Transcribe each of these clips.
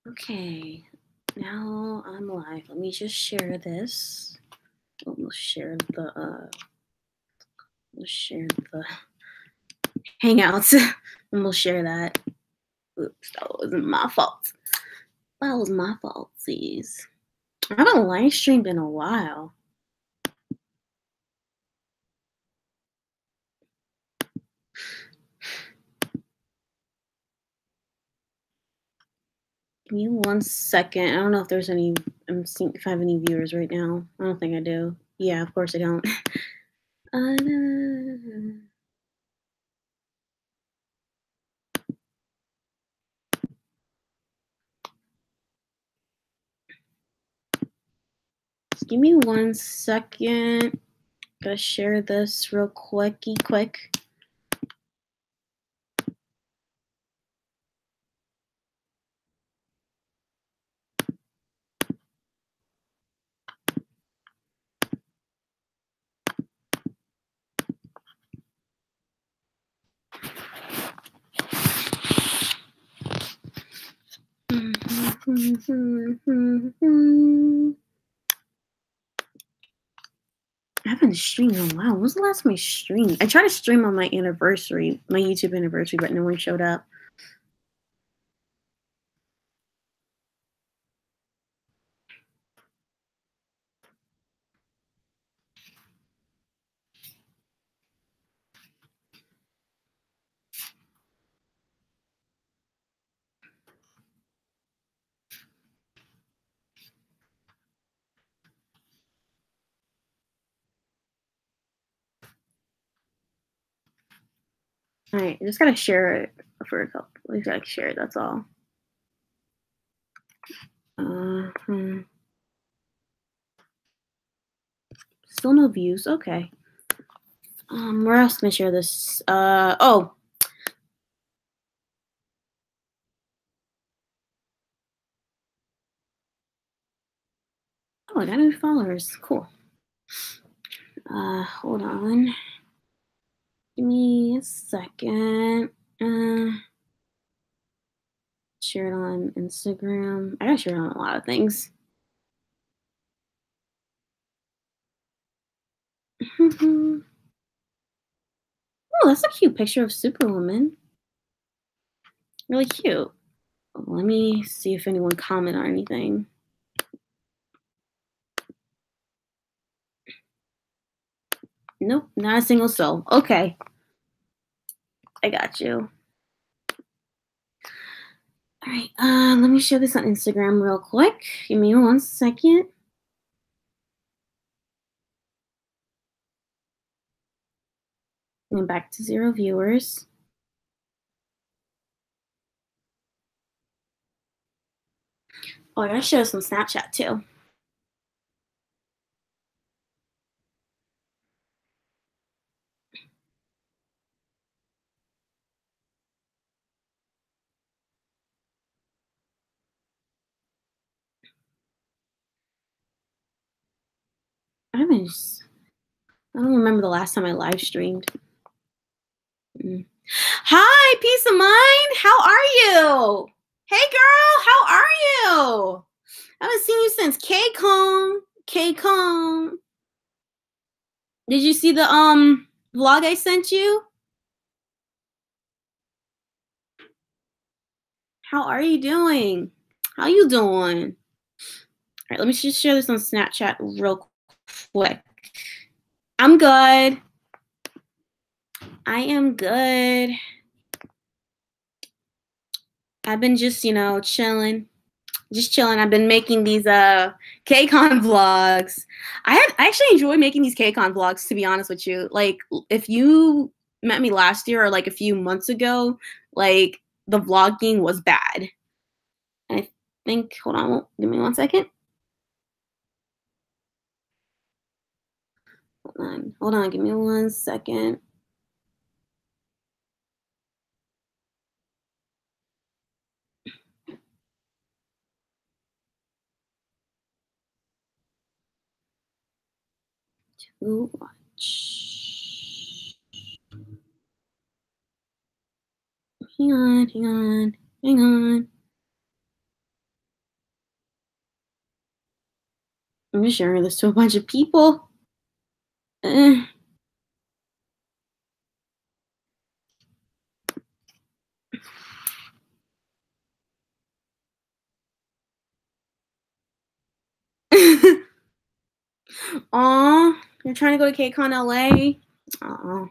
Okay, now I'm live. Let me just share this. Let's share the Hangouts, and we'll share that. Oops, that wasn't my fault. That was my fault, please. I haven't live streamed in a while. Give me 1 second. I don't know if there's any. I'm seeing if I have any viewers right now. I don't think I do. Yeah, of course I don't. Just give me 1 second. Gotta share this real quick. I haven't streamed in a while. When was the last time I streamed? I tried to stream on my anniversary, my YouTube anniversary, but no one showed up. All right, I just gotta share it for a couple. I just gotta share it. That's all. Still no views. Okay. Where else can I share this? Oh. Oh, I got new followers. Cool. Hold on. Give me a second. Share it on Instagram. I gotta share it on a lot of things. Oh, that's a cute picture of Superwoman. Really cute. Let me see if anyone commented or anything. Nope, not a single soul. Okay. I got you. All right, let me share this on Instagram real quick. Give me 1 second. And back to 0 viewers. Oh, I gotta show some Snapchat too. I don't remember the last time I live streamed. Hi, peace of mind. How are you? Hey, girl. How are you? I haven't seen you since KCON. KCON. Did you see the vlog I sent you? How are you doing? How you doing? All right, let me just share this on Snapchat real quick. I'm good. I am good. I've been just, chilling. Just chilling. I've been making these KCON vlogs. I actually enjoy making these KCON vlogs, to be honest with you. Like, if you met me last year or like a few months ago, like the vlogging was bad. And I think, hold on, give me 1 second. Hold on, give me 1 second. To watch. Hang on. I'm just sharing this to a bunch of people. Eh. Aw, you're trying to go to KCON LA? Aw,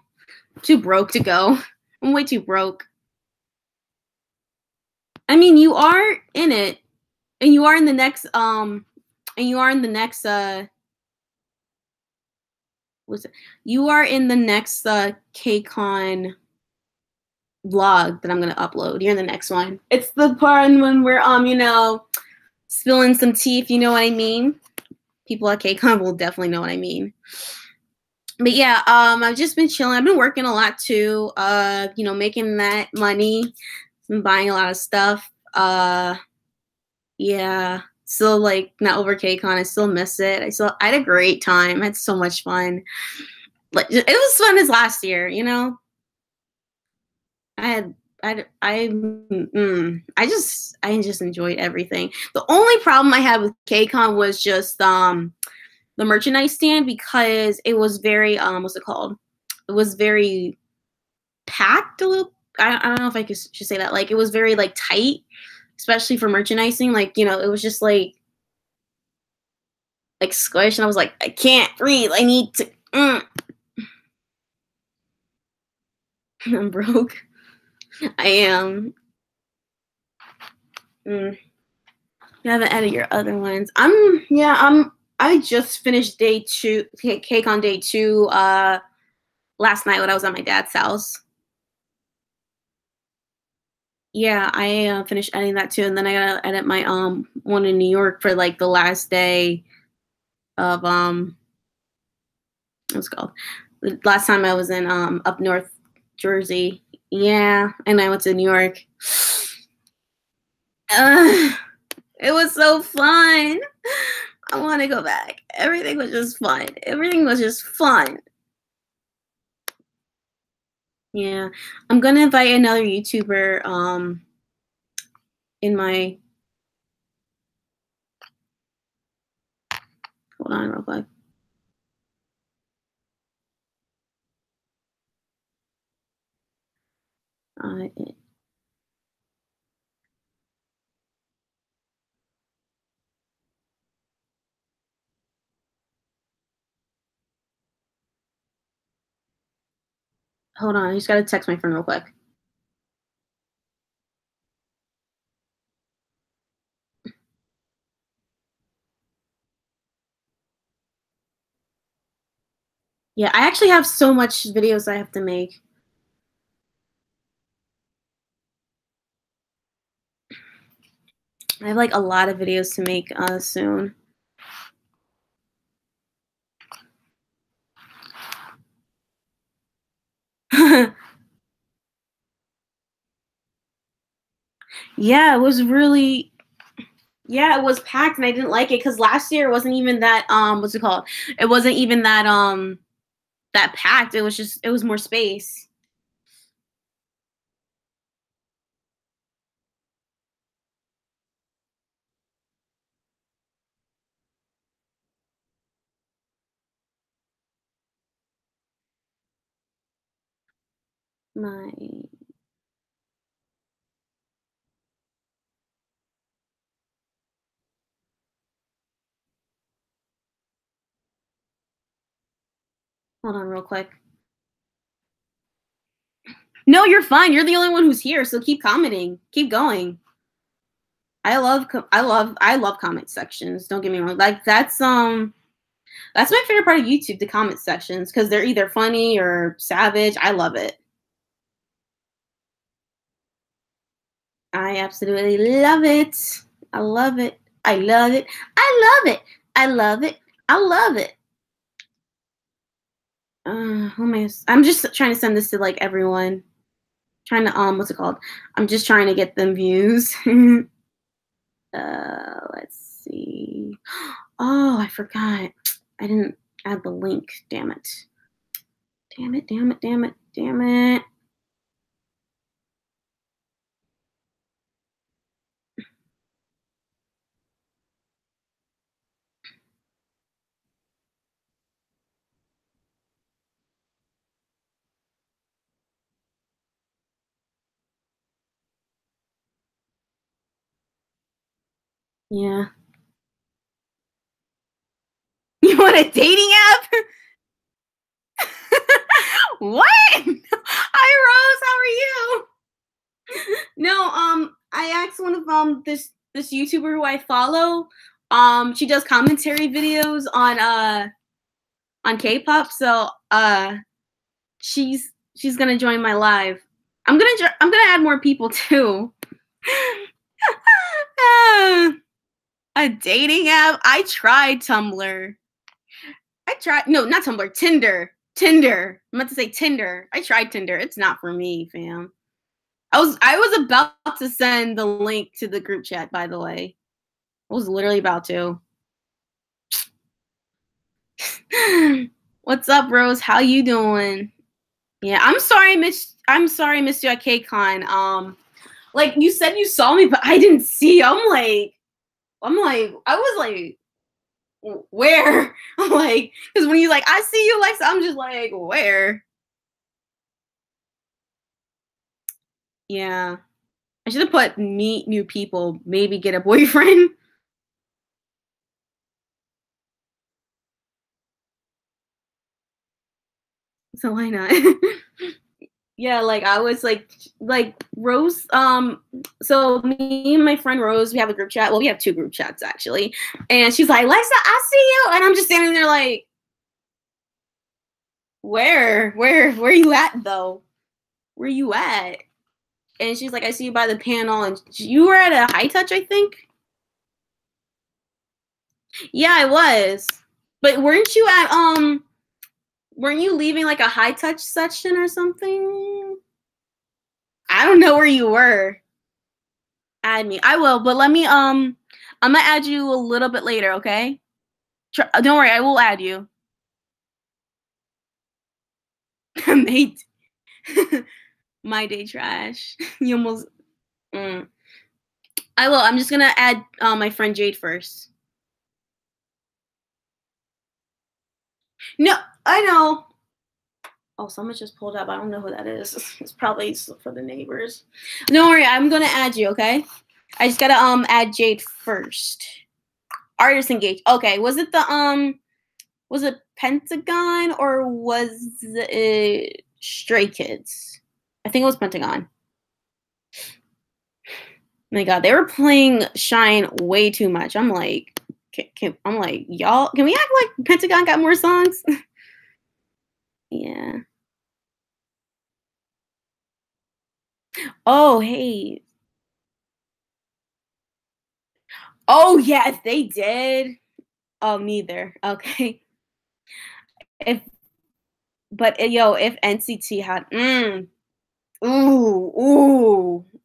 too broke to go. I'm way too broke. I mean, you are in it, and you are in the next and you are in the next what's it? You are in the next KCON vlog that I'm gonna upload. You're in the next one. It's the part when we're spilling some tea, if you know what I mean. People at KCON will definitely know what I mean. But yeah, I've just been chilling. I've been working a lot too. Making that money, been buying a lot of stuff. Yeah. Still like not over KCON. I still miss it. I had a great time. I had so much fun. Like it was fun as last year, you know. I had I just enjoyed everything. The only problem I had with KCON was just the merchandise stand because it was very what's it called? It was very packed a little. I don't know if I should say that. Like it was very like tight, especially for merchandising. Like it was just like squished, and I was like, I can't breathe. I need to. I'm broke. I am. You haven't added your other ones. I just finished day 2, cake on day 2, last night when I was at my dad's house. Yeah, I finished editing that too, and then I gotta edit my one in New York for like the last day of what's it called? The last time I was in up north Jersey. Yeah, and I went to New York. It was so fun. I want to go back. Everything was just fun. Everything was just fun. Yeah, I'm gonna invite another YouTuber in my. Hold on, real quick. Uh, Hold on, I just gotta text my friend real quick. Yeah, I actually have so much videos I have to make. I have like a lot of videos to make soon. Yeah, it was really. Yeah, it was packed, and I didn't like it because last year it wasn't even that what's it called? It wasn't even that packed. It was more space. My Hold on real quick. No, you're fine. You're the only one who's here, so keep commenting. Keep going. I love comment sections. Don't get me wrong. Like that's my favorite part of YouTube, the comment sections, because they're either funny or savage. I love it. I absolutely love it. I love it. I love it. I love it. I love it. I love it. I'm just trying to send this to like everyone. Trying to what's it called? I'm just trying to get them views. Let's see. Oh, I forgot. I didn't add the link. Damn it. Damn it, damn it, damn it, damn it. Yeah. You want a dating app? What? Hi Rose, how are you? No, I asked one of this YouTuber who I follow. She does commentary videos on K-pop, so she's gonna join my live. I'm gonna add more people too. A dating app? I tried Tumblr. I tried no, not Tumblr, Tinder. Tinder. I'm about to say Tinder. I tried Tinder. It's not for me, fam. I was about to send the link to the group chat, by the way. I was literally about to. What's up, Rose? How you doing? Yeah, I'm sorry, I missed you at KCON. Like you said you saw me, but I didn't see you. I was like, where? I'm like, because when you like, I see you, like, so I'm just like, where? Yeah. I should have put meet new people, maybe get a boyfriend. So why not? Yeah, like I was like Rose, so me and my friend Rose, we have a group chat. Well, we have two group chats actually. And she's like, Lexa, I see you. And I'm just standing there like, where you at though? Where you at? And she's like, I see you by the panel, and you were at a high touch, I think. Yeah, I was. But weren't you leaving like a high touch section or something? I don't know where you were. Add me. I will, but let me I'm gonna add you a little bit later, okay? Don't worry, I will add you. Mate. My day trash. You almost I will. I'm just gonna add my friend Jade first. No, I know. Oh, someone just pulled up. I don't know who that is. It's probably for the neighbors. Don't worry, I'm gonna add you, okay? I just gotta add Jade first. Artist engaged. Okay, was it Pentagon or was it Stray Kids? I think it was Pentagon. Oh my God, they were playing Shine way too much. I'm like, I'm like, y'all, can we act like Pentagon got more songs? Yeah. Oh, hey. Oh, yes, they did. Oh, neither. Okay. If but yo, if NCT had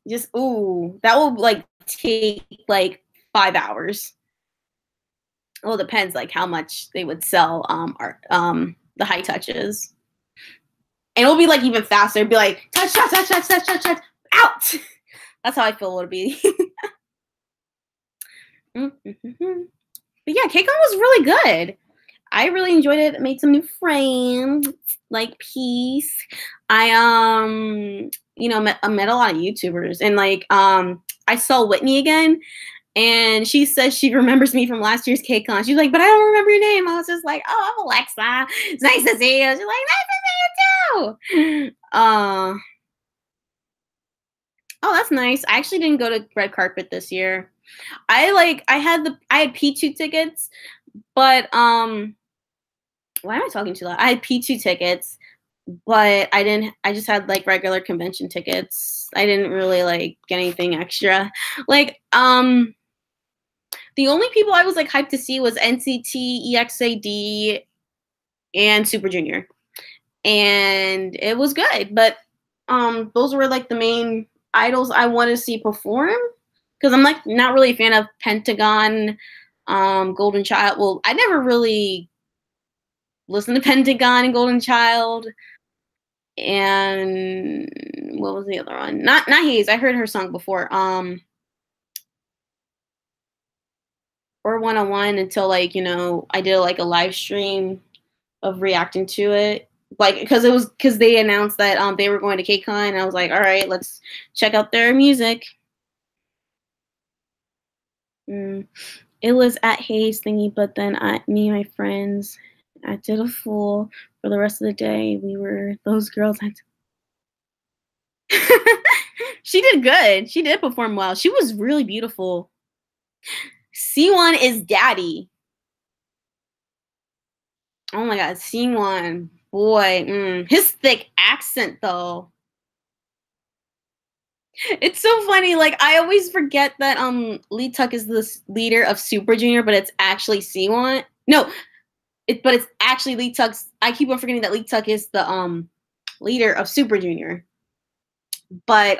just that would like take like 5 hours. Well, it depends like how much they would sell the high touches. And it'll be like even faster. It'd be like touch, touch, touch, touch, touch, touch, touch, out. That's how I feel it'll be. But yeah, KCON was really good. I really enjoyed it. Made some new friends, like peace. I met a lot of YouTubers, and like I saw Whitney again, and she says she remembers me from last year's KCON. She's like, but I don't remember your name. I was just like, oh, I'm Alexa. It's nice to see you. She's like, nice to see you too. Oh, that's nice. I actually didn't go to red carpet this year. I had P2 tickets, but why am I talking too loud? I had P2 tickets, but I just had like regular convention tickets. I didn't really like get anything extra. Like the only people I was like hyped to see was NCT, EXAD, and Super Junior. And it was good, but those were like the main idols I wanted to see perform, because I'm like not really a fan of Pentagon, Golden Child. Well, I never really listened to Pentagon and Golden Child. And what was the other one? Not Haze. I heard her song before. Or 101 until like, I did like a live stream of reacting to it. Like because they announced that they were going to KCON, and I was like, all right, let's check out their music. Mm. It was at Hayes thingy, but then me and my friends, I did a fool for the rest of the day. We were those girls. She did good. She did perform well. She was really beautiful. C1 is daddy. Oh my god, C1. Boy, his thick accent though. It's so funny. Like I always forget that Lee Tuck is the leader of Super Junior, but it's actually C1. No, but it's actually Lee Tuck's. I keep on forgetting that Lee Tuck is the leader of Super Junior. But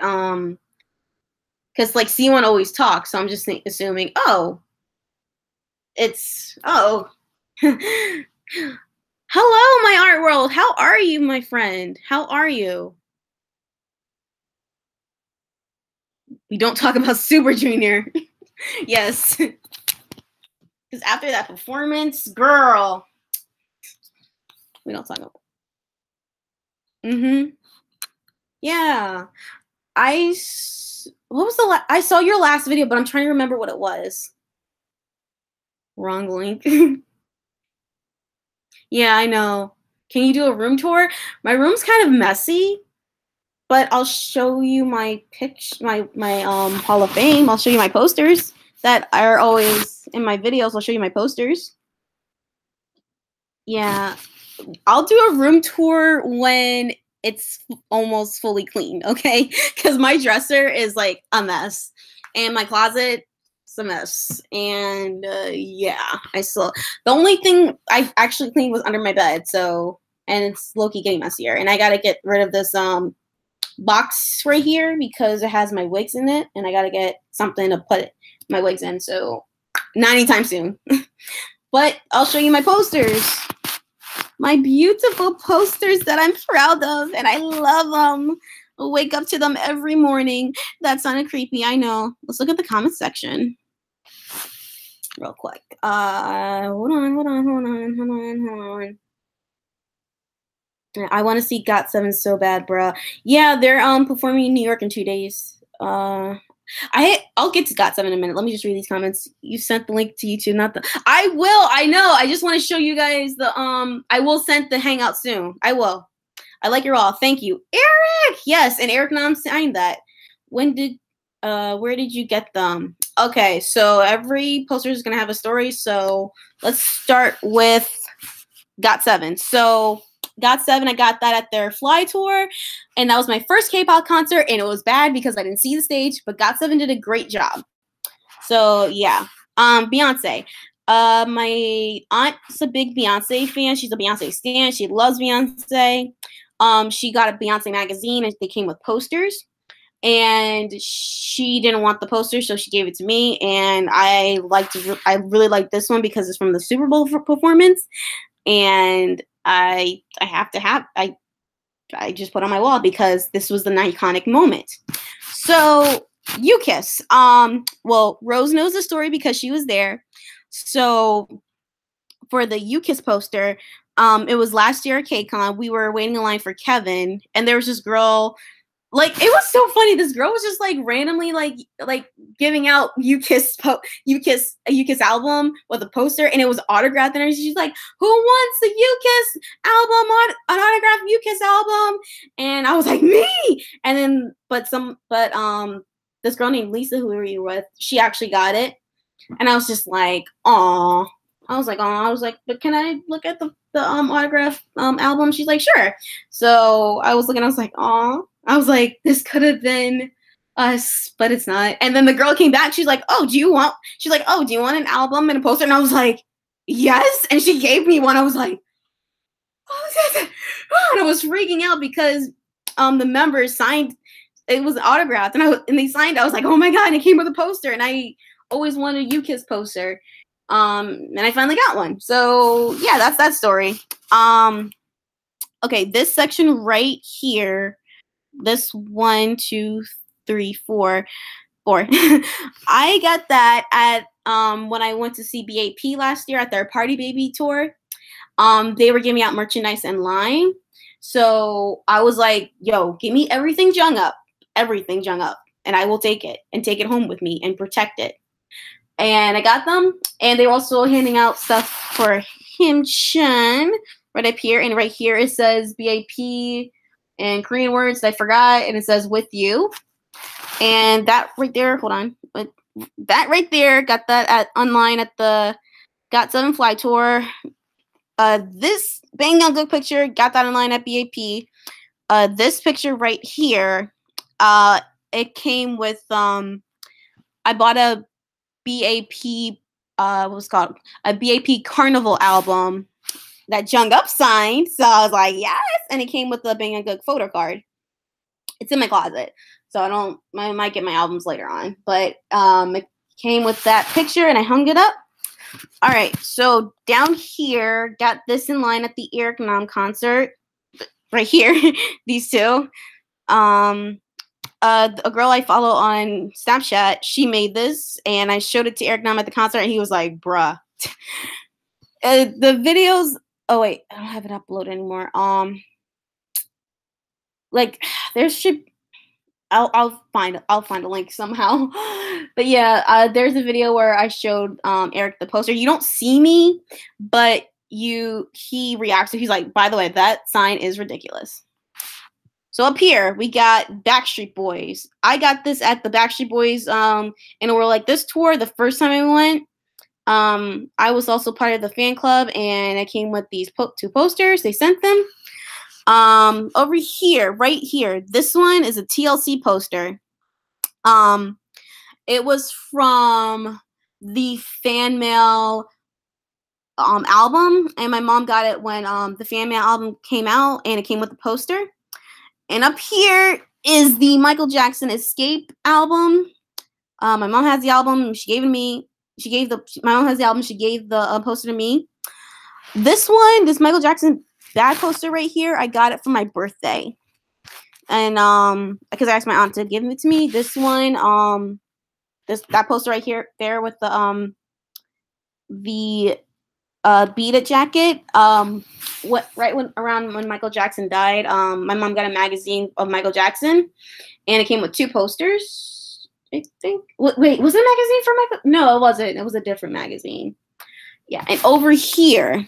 because like C1 always talks, so I'm just assuming. Oh, it's Hello, my art world. How are you, my friend? How are you? We don't talk about Super Junior. Yes. Because after that performance, girl, we don't talk about. Yeah. What was I saw your last video, but I'm trying to remember what it was. Wrong link. Yeah, I know. Can you do a room tour? My room's kind of messy, but I'll show you my my Hall of Fame. I'll show you my posters that are always in my videos. I'll show you my posters. Yeah, I'll do a room tour when it's almost fully clean, okay? Because my dresser is like a mess, and my closet is a mess. And yeah, the only thing I actually cleaned was under my bed. So, and it's low-key getting messier. And I gotta get rid of this box right here because it has my wigs in it, and I gotta get something to put my wigs in. So, not anytime soon. But I'll show you my posters. My beautiful posters that I'm proud of, and I love them. I wake up to them every morning. That sounded creepy, I know. Let's look at the comment section real quick. Hold on. I want to see GOT7 so bad, bruh. Yeah, they're performing in New York in 2 days. I'll get to GOT7 in a minute. Let me just read these comments. You sent the link to YouTube, not the. I will. I know. I just want to show you guys the I will send the hangout soon. I will. I like your all. Thank you, Eric. Yes, and Eric Nam signed that. Where did you get them? Okay, so every poster is gonna have a story. So let's start with GOT7. So GOT7, I got that at their Fly tour, and that was my first K-pop concert, and it was bad because I didn't see the stage, but GOT7 did a great job. So yeah, Beyonce. My aunt's a big Beyonce fan. She's a Beyonce stan. She loves Beyonce. She got a Beyonce magazine, and they came with posters, and she didn't want the poster, so she gave it to me, and I really liked this one because it's from the Super Bowl performance, and I just put on my wall because this was an iconic moment. So UKISS. Well, Rose knows the story because she was there. So for the UKISS poster, it was last year at KCON. We were waiting in line for Kevin, and there was this girl. Like, it was so funny. This girl was just like randomly like giving out a UKISS album with a poster, and it was autographed. And she's like, "Who wants the UKISS album an autographed UKISS album?" And I was like, "Me!" And then, this girl named Lisa, who we were with, she actually got it, and I was just like, "Aw." I was like, "But can I look at the autograph album?" She's like, "Sure." So I was looking. I was like, "Aw." I was like, this could have been us, but it's not. And then the girl came back. She's like, "Oh, do you want an album and a poster?" And I was like, "Yes." And she gave me one. I was like, "Oh," and I was freaking out because the members signed. It was autographed, and they signed. I was like, "Oh my god!" And it came with a poster, and I always wanted a UKISS poster. And I finally got one. So yeah, that's that story. Okay, this section right here. This 1, 2, 3, 4. I got that at when I went to see BAP last year at their Party Baby tour. They were giving out merchandise in line. So I was like, "Yo, give me everything jung up, and I will take it and take it home with me and protect it." and I got them. And they were also handing out stuff for him, Chen, right up here. And right here it says BAP in Korean words I forgot, and it says with you. And that right there, hold on. But that right there, got that at online at the Got7 Fly Tour. This Bang Youngkook picture, got that online at BAP. This picture right here, it came with I bought a BAP what was it called? A BAP Carnival album that Jungkook signed. So I was like, yes, and it came with the Bang Youngkook photo card. It's in my closet, so I might get my albums later on. But it came with that picture, and I hung it up. All right, so down here, got this in line at the Eric Nam concert. Right here, these two. A girl I follow on Snapchat, she made this, and I showed it to Eric Nam at the concert, and he was like, bruh. The videos, oh wait, I don't have it uploaded anymore. Like there should, I'll find a link somehow. But yeah, there's a video where I showed Eric the poster. You don't see me, but he reacts. So he's like, by the way, that sign is ridiculous. So up here we got Backstreet Boys. I got this at the Backstreet Boys and we're like this tour. The first time I went, I was also part of the fan club, and I came with these two posters. They sent them. Over here, right here, this one is a TLC poster. It was from the fan mail album, and my mom got it when the fan mail album came out, and it came with the poster. And up here is the Michael Jackson Escape album. My mom has the album. She gave it to me. My mom has the album. She gave the poster to me. This one, this Michael Jackson Bad poster right here, I got it for my birthday. And because I asked my aunt to give it to me. This one, that poster right here, there with the Beat It jacket. Around when Michael Jackson died, my mom got a magazine of Michael Jackson, and it came with two posters. I think. Wait, was it a magazine for Michael? No, it wasn't. It was a different magazine. Yeah, and over here,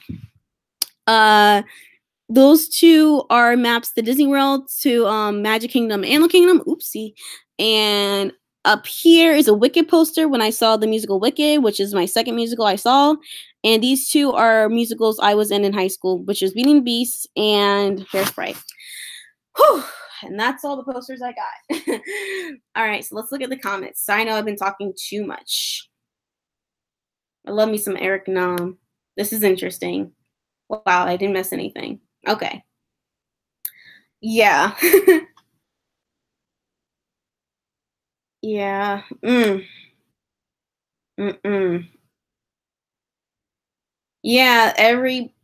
those two are maps to Disney World, to Magic Kingdom, Animal Kingdom. Oopsie. And up here is a Wicked poster when I saw the musical Wicked, which is my second musical I saw. And these two are musicals I was in high school, which is Beauty and the Beast and Hairspray. Whew. And that's all the posters I got. All right, so let's look at the comments. I know I've been talking too much. I love me some Eric Nam. This is interesting. Wow, I didn't miss anything. Okay. Yeah. Yeah. Yeah,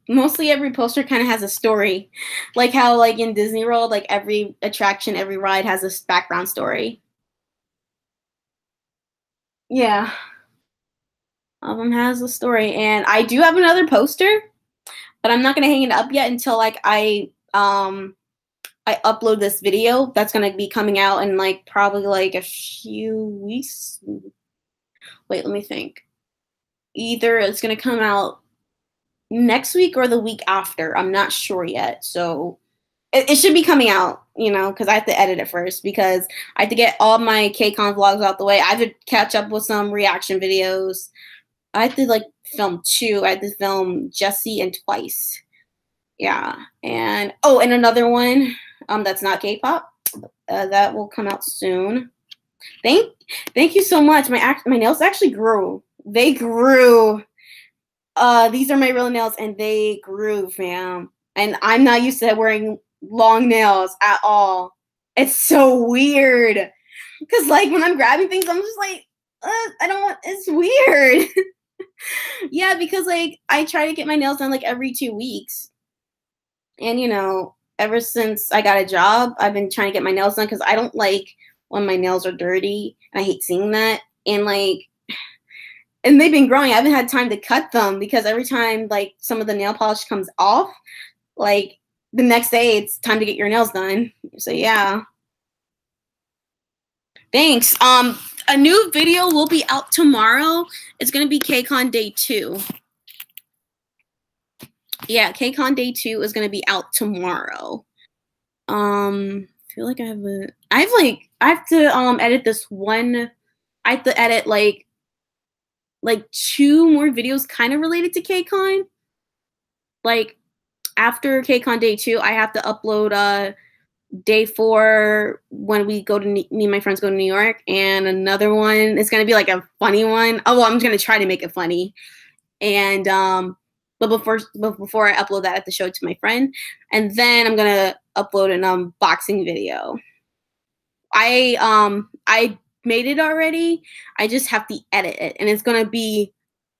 mostly every poster kind of has a story. Like how like in Disney World, like every attraction, every ride has a background story. Yeah. All of them has a story. And I do have another poster, but I'm not gonna hang it up yet until like I upload this video that's gonna be coming out in like probably like a few weeks. Wait, let me think. Either it's gonna come out next week or the week after. I'm not sure yet. So it should be coming out, you know, because I have to edit it first because I have to get all my KCON vlogs out the way. I have to catch up with some reaction videos. I have to like film 2. I had to film Jessie and Twice. Yeah. And and another one that's not K-pop. That will come out soon. Thank you so much. My nails actually grew. They grew. These are my real nails, and they grew, fam. And I'm not used to wearing long nails at all. It's so weird. Because, like, when I'm grabbing things, I'm just like, it's weird. Yeah, because, like, I try to get my nails done, like, every 2 weeks. And, you know, ever since I got a job, I've been trying to get my nails done because I don't like when my nails are dirty. And I hate seeing that. And, like, and they've been growing. I haven't had time to cut them because every time, like, some of the nail polish comes off, like, the next day it's time to get your nails done. So, yeah. Thanks. A new video will be out tomorrow. It's gonna be KCON Day 2. Yeah, KCON Day 2 is gonna be out tomorrow. I feel like I have to edit this one. I have to edit like 2 more videos kind of related to KCON. Like after KCON Day 2, I have to upload Day 4 when we go to me and my friends go to New York, and another one is gonna be like a funny one. Oh, well, I'm gonna try to make it funny, and but before I upload that, I have to show it to my friend, and then I'm gonna upload an unboxing video. I made it already. I just have to edit it, and it's gonna be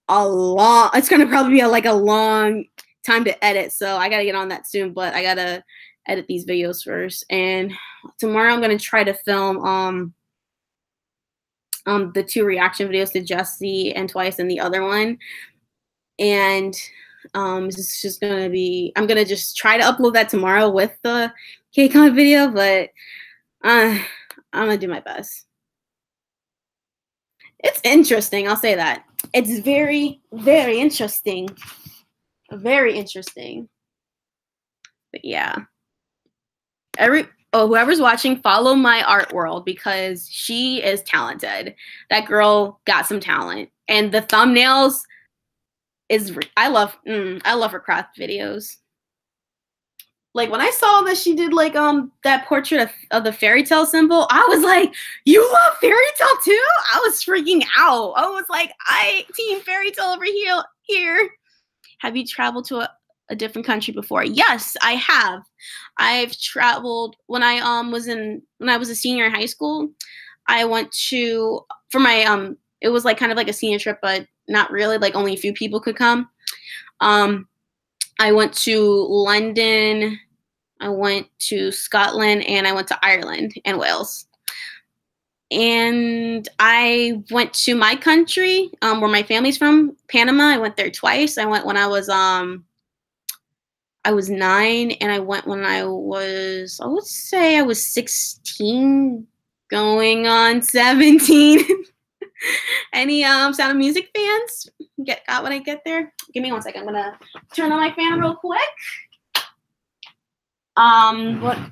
it's gonna probably be a long time to edit, so I gotta get on that soon. But I gotta edit these videos first, and tomorrow I'm gonna try to film the 2 reaction videos to Jessie and Twice and the other one, and it's just gonna be, I'm gonna just try to upload that tomorrow with the KCON video, but I'm gonna do my best. It's interesting, I'll say that. It's very, very interesting. Very interesting. But yeah. Whoever's watching, follow my art world because she is talented. That girl got some talent. And the thumbnails I love her craft videos. Like when I saw that she did like that portrait of the fairy tale symbol, I was like, you love fairy tale too? I was freaking out. I was like, team fairy tale over here. Have you traveled to a different country before? Yes, I have. I've traveled when I was a senior in high school. I went to it was like kind of like a senior trip, but not really, like only a few people could come. I went to London, I went to Scotland, and I went to Ireland and Wales. And I went to my country, where my family's from, Panama. I went there twice. I went when I was 9, and I went when I would say I was 16, going on 17. Any Sound of Music fans got when I get there? Give me 1 second. I'm gonna turn on my fan real quick.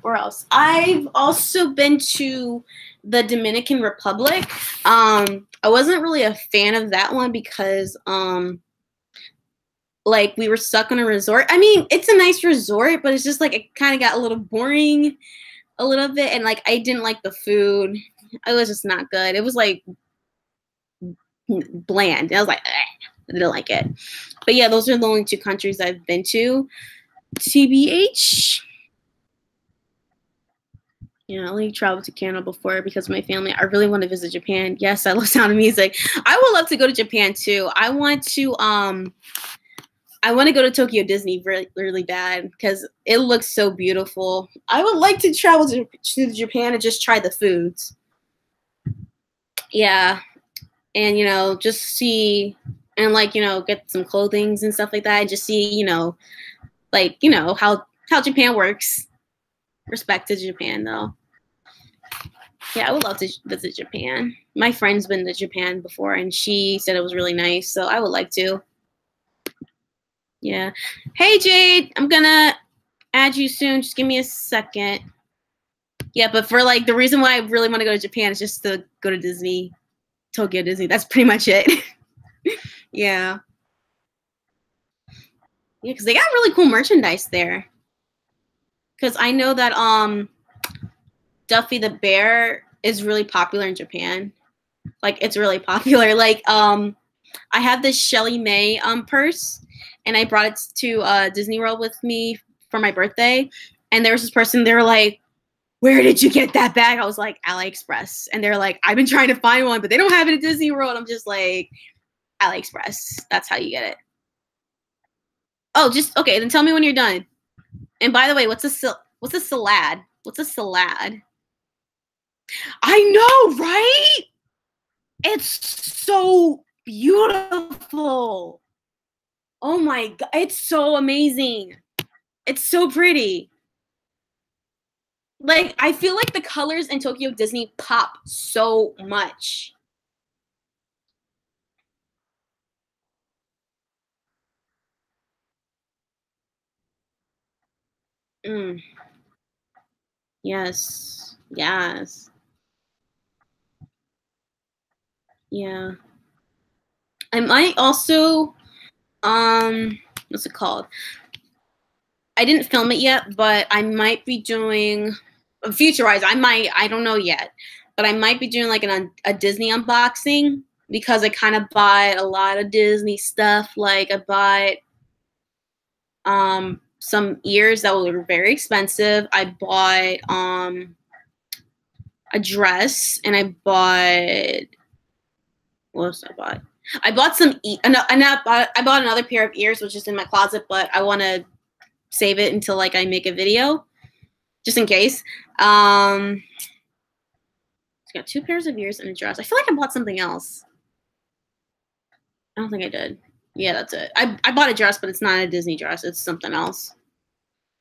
Where else? I've also been to the Dominican Republic. I wasn't really a fan of that one because like we were stuck on a resort. I mean, it's a nice resort, but it's just like it kind of got a little boring a little bit, and like I didn't like the food. It was just not good. It was like bland. I was like, I didn't like it. But yeah, those are the only 2 countries I've been to. TBH. Yeah, I only traveled to Canada before because of my family. I really want to visit Japan. Yes, I love Sound of Music. I would love to go to Japan too. I want to go to Tokyo Disney really, really bad because it looks so beautiful. I would like to travel to Japan and just try the foods. Yeah. And, just see and, like, get some clothings and stuff like that. And just see, like, how Japan works. Respect to Japan, though. Yeah, I would love to visit Japan. My friend's been to Japan before, and she said it was really nice, so I would like to. Yeah. Hey, Jade, I'm going to add you soon. Just give me a second. Yeah, but for, like, the reason why I really want to go to Japan is just to go to Disney. Tokyo Disney. That's pretty much it. Yeah. Yeah, because they got really cool merchandise there. Because I know that Duffy the Bear is really popular in Japan. Like, it's really popular. Like, I have this Shelly May purse, and I brought it to Disney World with me for my birthday. And there was this person, they were like, where did you get that bag? I was like, AliExpress. And they're like, I've been trying to find one, but they don't have it at Disney World. I'm just like, AliExpress. That's how you get it. Oh, okay, then tell me when you're done. And by the way, what's a salad? What's a salad? I know, right? It's so beautiful. Oh my God, it's so amazing. It's so pretty. Like, I feel like the colors in Tokyo Disney pop so much. Mm. Yes. Yes. Yeah. I might also what's it called? I didn't film it yet, but I might be doing future-wise. I don't know yet, but I might be doing like a Disney unboxing because I kind of bought a lot of Disney stuff. Like I bought some ears that were very expensive. I bought a dress, and I bought what else I bought? I bought some and I bought another pair of ears, which is in my closet, but I want to save it until like I make a video, just in case. It's got 2 pairs of ears and a dress. I feel like I bought something else. I don't think I did. Yeah, that's it. I bought a dress, but it's not a Disney dress. It's something else.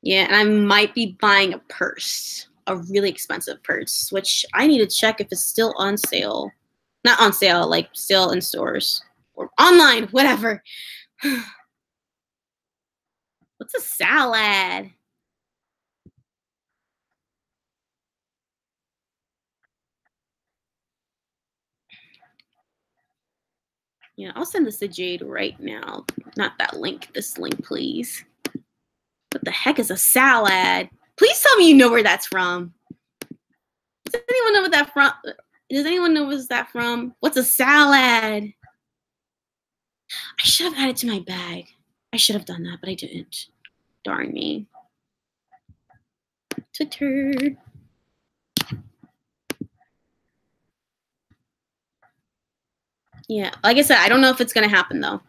Yeah, and I might be buying a purse, a really expensive purse, which I need to check if it's still on sale. Not on sale, like still in stores or online, whatever. What's a salad? Yeah, I'll send this to Jade right now. Not that link. This link, please. What the heck is a salad? Please tell me you know where that's from. Does anyone know what that from? Does anyone know what's that from? What's a salad? I should have added to my bag. I should have done that, but I didn't. Darn me. Twitter. Yeah, like I said, I don't know if it's gonna happen though.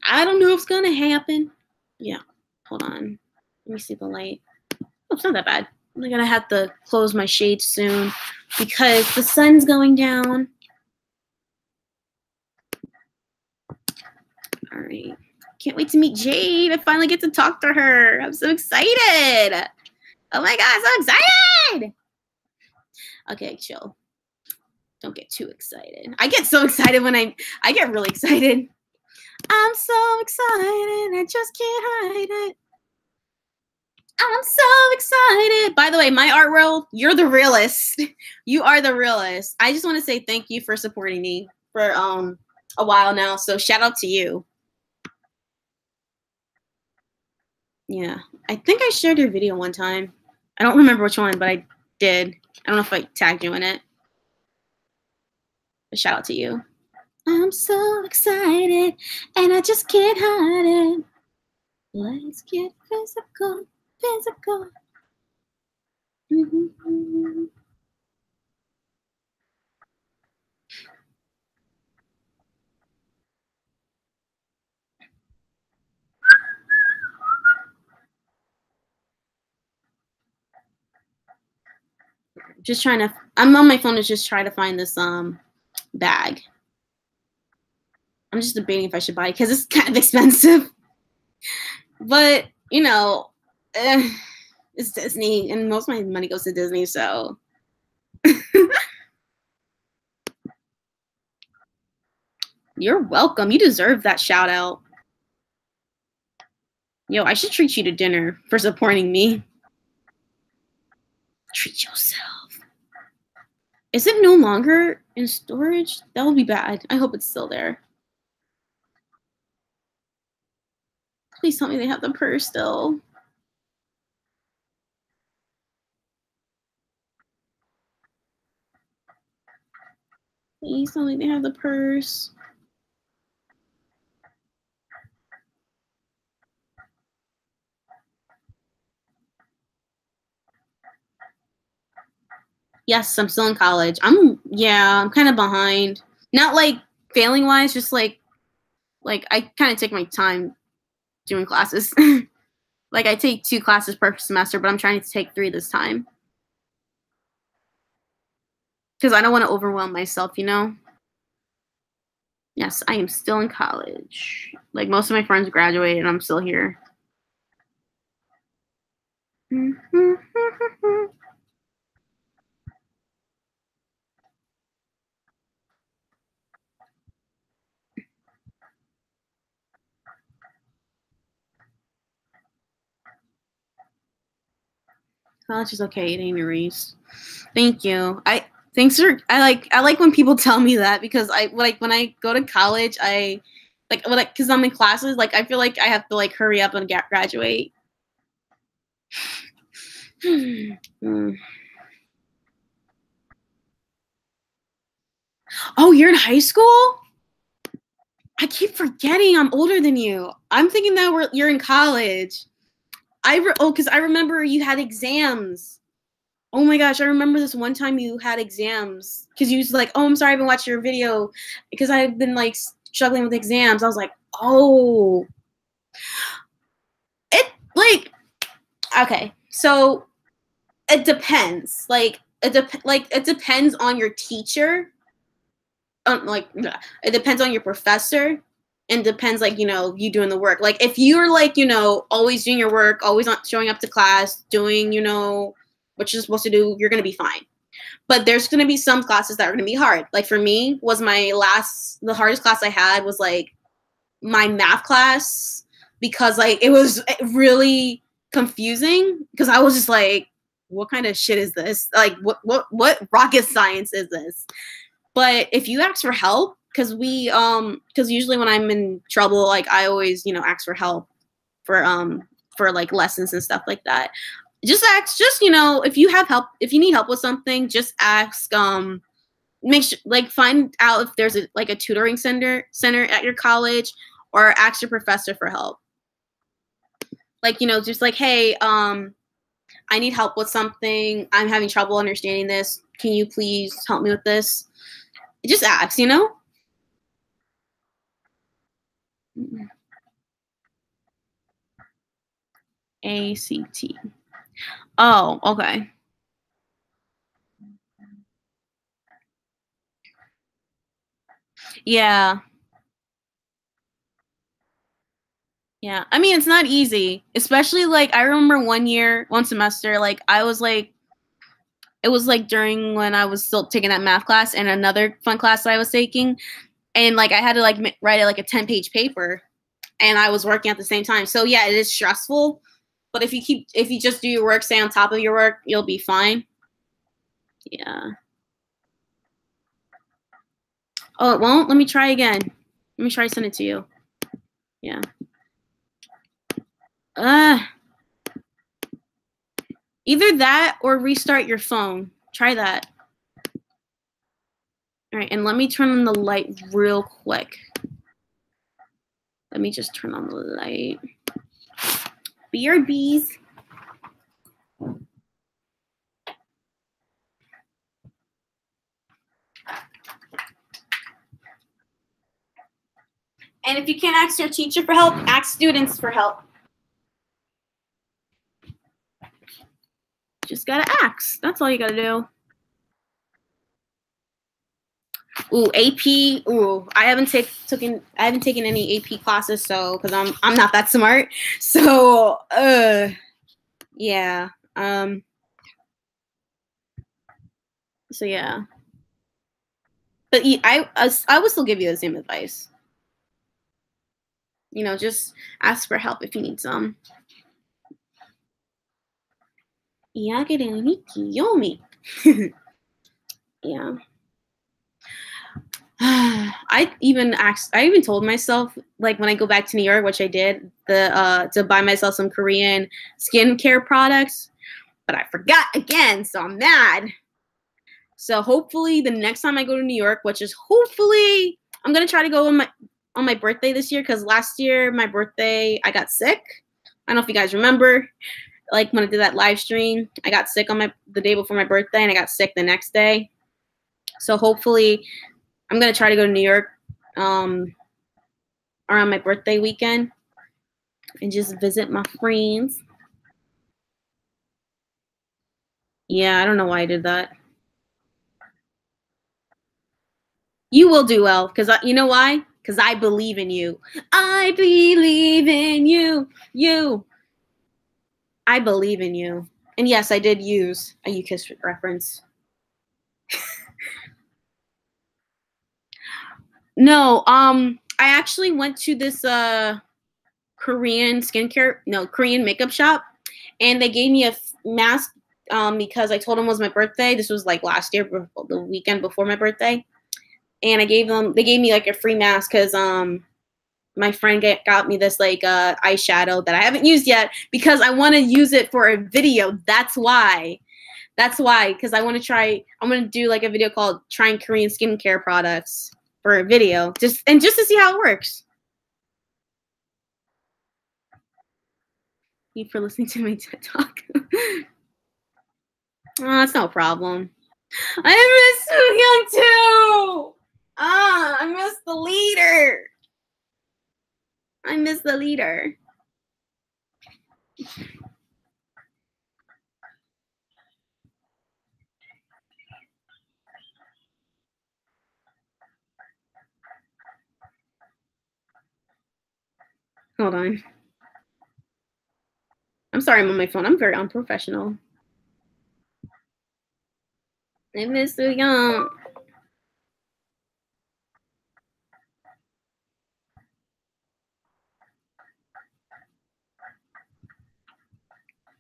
I don't know if it's gonna happen. Yeah, hold on. Let me see the light. Oh, it's not that bad. I'm gonna have to close my shades soon because the sun's going down. All right. Can't wait to meet Jade. I finally get to talk to her. I'm so excited. Oh my god, so excited. Okay, chill. Don't get too excited. I get so excited when I get really excited. I'm so excited. I just can't hide it. I'm so excited. By the way, my art world, you're the realist. You are the realist. I just want to say thank you for supporting me for a while now. So shout out to you. Yeah. I think I shared your video one time. I don't remember which one, but I did. I don't know if I tagged you in it. But shout out to you. I'm so excited and I just can't hide it. Let's get physical, physical. Mm-hmm. Just trying to. I'm on my phone to just try to find this bag. I'm just debating if I should buy it because it's kind of expensive. But you know, it's Disney, and most of my money goes to Disney, so. You're welcome. You deserve that shout out. Yo, I should treat you to dinner for supporting me. Treat yourself. Is it no longer in storage? That would be bad. I hope it's still there. Please tell me they have the purse still. Please tell me they have the purse. Yes, I'm still in college. I'm kind of behind. Not like failing wise, just like I kind of take my time doing classes. Like I take 2 classes per semester, but I'm trying to take 3 this time. Because I don't want to overwhelm myself, you know? Yes, I am still in college. Like most of my friends graduated and I'm still here. College is okay. It ain't erased. Thank you. I like when people tell me that because I like when I go to college I like because I'm in classes like I feel like I have to like hurry up and graduate. Oh, you're in high school? I keep forgetting I'm older than you. I'm thinking that you're in college. Because I remember you had exams. Oh my gosh, I remember this one time you had exams because you was like, "Oh, I'm sorry, I haven't watched your video because I've been like struggling with exams." I was like, "Oh, it like okay." So it depends. It depends on your teacher. It depends on your professor, and depends like you doing the work. Like if you're like always doing your work, always not showing up to class, doing what you're supposed to do, you're gonna be fine. But there's gonna be some classes that are gonna be hard. Like for me, the hardest class I had was like my math class because like it was really confusing because I was just like, what kind of shit is this? Like what rocket science is this? But if you ask for help, because usually when I'm in trouble, like I always ask for help for like lessons and stuff like that. Just ask, if you have help, if you need help with something, just ask. Make sure like find out if there's a tutoring center at your college, or ask your professor for help. Like just like, hey, I need help with something. I'm having trouble understanding this. Can you please help me with this? Just ask, ACT. Oh, okay. Yeah. Yeah. I mean, it's not easy, especially like I remember one semester, like I was like, it was like during when I was still taking that math class and another fun class that I was taking. And like I had to like write like a 10-page paper and I was working at the same time. So yeah, it is stressful. But if you just do your work, stay on top of your work, you'll be fine. Yeah. Oh, it won't? Let me try again. Let me try to send it to you. Yeah. Either that or restart your phone. Try that. All right, and let me turn on the light real quick. Let me just turn on the light. BRBs. And if you can't ask your teacher for help, ask students for help. Just gotta ask. That's all you gotta do. Ooh, AP. Ooh, I haven't taken any AP classes, so because I'm not that smart. So yeah. So yeah. But I would still give you the same advice. Just ask for help if you need some. Yeah. I even told myself, like when I go back to New York, which I did, to buy myself some Korean skincare products, but I forgot again, so I'm mad. So hopefully the next time I go to New York, which is hopefully I'm gonna try to go on my birthday this year, because last year my birthday I got sick. I don't know if you guys remember, like when I did that live stream, I got sick on the day before my birthday, and I got sick the next day. So hopefully I'm gonna try to go to New York around my birthday weekend and just visit my friends. Yeah, I don't know why I did that. You will do well, because you know why? Because I believe in you. I believe in you. I believe in you. And yes, I did use a U-Kiss reference. No, I actually went to this Korean makeup shop, and they gave me a mask because I told him it was my birthday. This was like last year, the weekend before my birthday, and they gave me like a free mask because my friend got me this like eyeshadow that I haven't used yet because I want to use it for a video. That's why. Because I want to try. I'm gonna do like a video called "Trying Korean Skincare Products" for a video, just to see how it works. Thank you for listening to my TED Talk. That's no problem. I miss Soohyung too. I miss the leader. Hold on. I'm sorry, I'm on my phone. I'm very unprofessional. I miss Soohyung.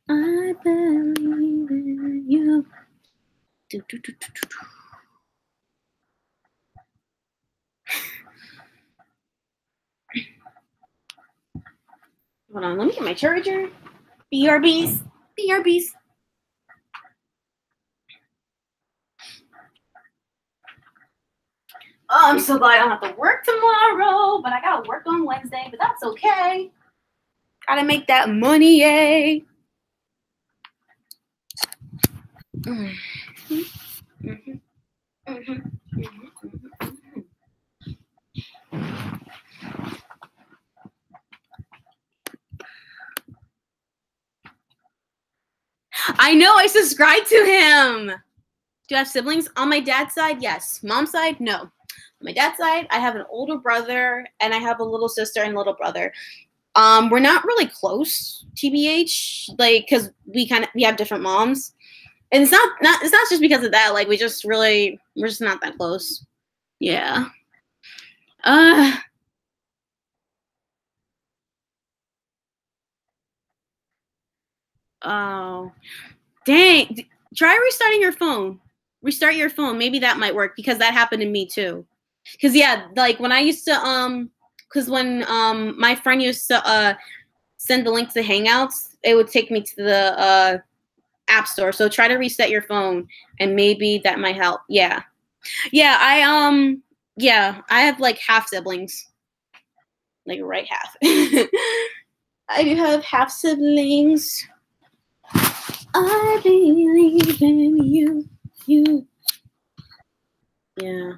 I believe in you. Hold on, let me get my charger. BRBs. Oh, I'm so glad I don't have to work tomorrow, but I gotta work on Wednesday, but that's okay. Gotta make that money, yay. I know, I subscribed to him. Do you have siblings? On my dad's side, yes. Mom's side, no. On my dad's side, I have an older brother, and I have a little sister and little brother. We're not really close, TBH, like, because we have different moms. And it's not just because of that, like, we're just not that close. Yeah. Oh. Dang. Try restarting your phone. Restart your phone. Maybe that might work because that happened to me too. Cause yeah, like when I used to cause when my friend used to send the link to Hangouts, it would take me to the app store. So try to reset your phone and maybe that might help. Yeah. Yeah, I have like half siblings. Like right half. I do have half siblings. I believe in you. Yeah.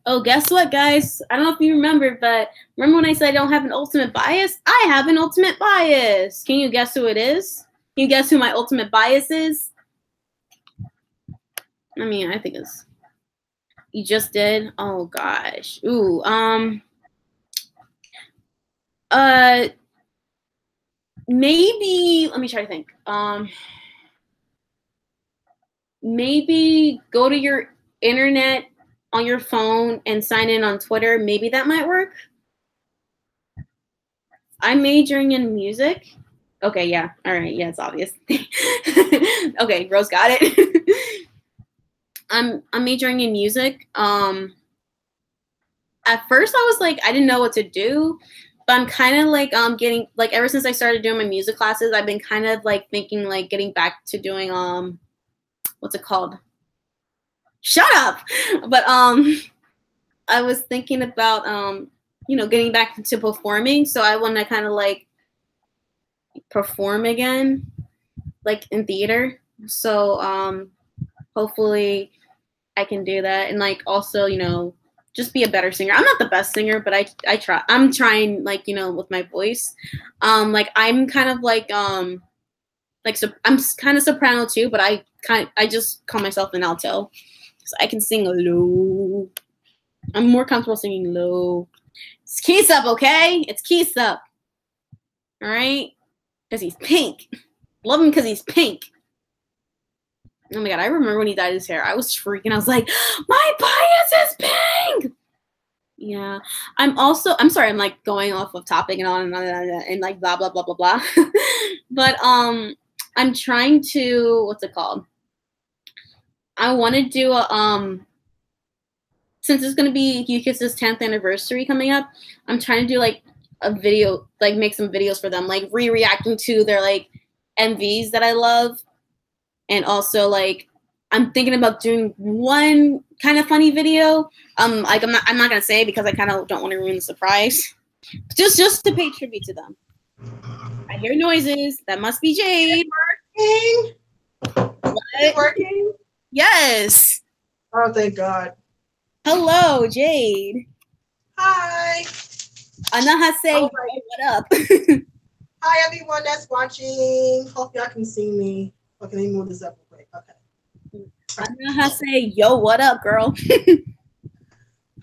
Oh, guess what, guys? I don't know if you remember, but remember when I said I don't have an ultimate bias? I have an ultimate bias. Can you guess who it is? Can you guess who my ultimate bias is? I mean, I think it's... You just did? Oh, gosh. Ooh, maybe... Let me try to think. Maybe go to your internet on your phone and sign in on Twitter. Maybe that might work. I'm majoring in music. Okay, yeah. All right, yeah, it's obvious. Okay, Rose got it. I'm majoring in music. At first I was like, I didn't know what to do, but I'm kind of like getting like ever since I started doing my music classes, I've been kind of like thinking like getting back to doing what's it called? Shut up. But I was thinking about getting back into performing, so I want to kind of like perform again, like in theater. So hopefully I can do that, and like also just be a better singer. I'm not the best singer, but I try. I'm trying like with my voice. Like I'm kind of like so I'm kind of soprano too, but I just call myself an alto, so I can sing low. I'm more comfortable singing low. It's Keys Up, okay? It's Keys Up. All right? Because he's pink. Love him because he's pink. Oh my god, I remember when he dyed his hair. I was freaking. I was like, my bias is pink! Yeah. I'm sorry, I'm like going off of topic and on and on and like blah, blah, blah, blah, blah. But I'm trying to, what's it called? I want to do a, since it's going to be UKISS's 10th anniversary coming up, I'm trying to do like a video, like make some videos for them, like reacting to their like MVs that I love. And also like, I'm thinking about doing one kind of funny video. Like I'm not going to say because I kind of don't want to ruin the surprise. Just to pay tribute to them. I hear noises. That must be Jade. Working? What? Is it working? Yes. Oh, thank God. Hello, Jade. Hi. Annyeonghaseyo. Oh, What up? Hi, everyone that's watching. Hope y'all can see me. Okay, let me move this up real quick. Okay. Annyeonghaseyo. What up, girl?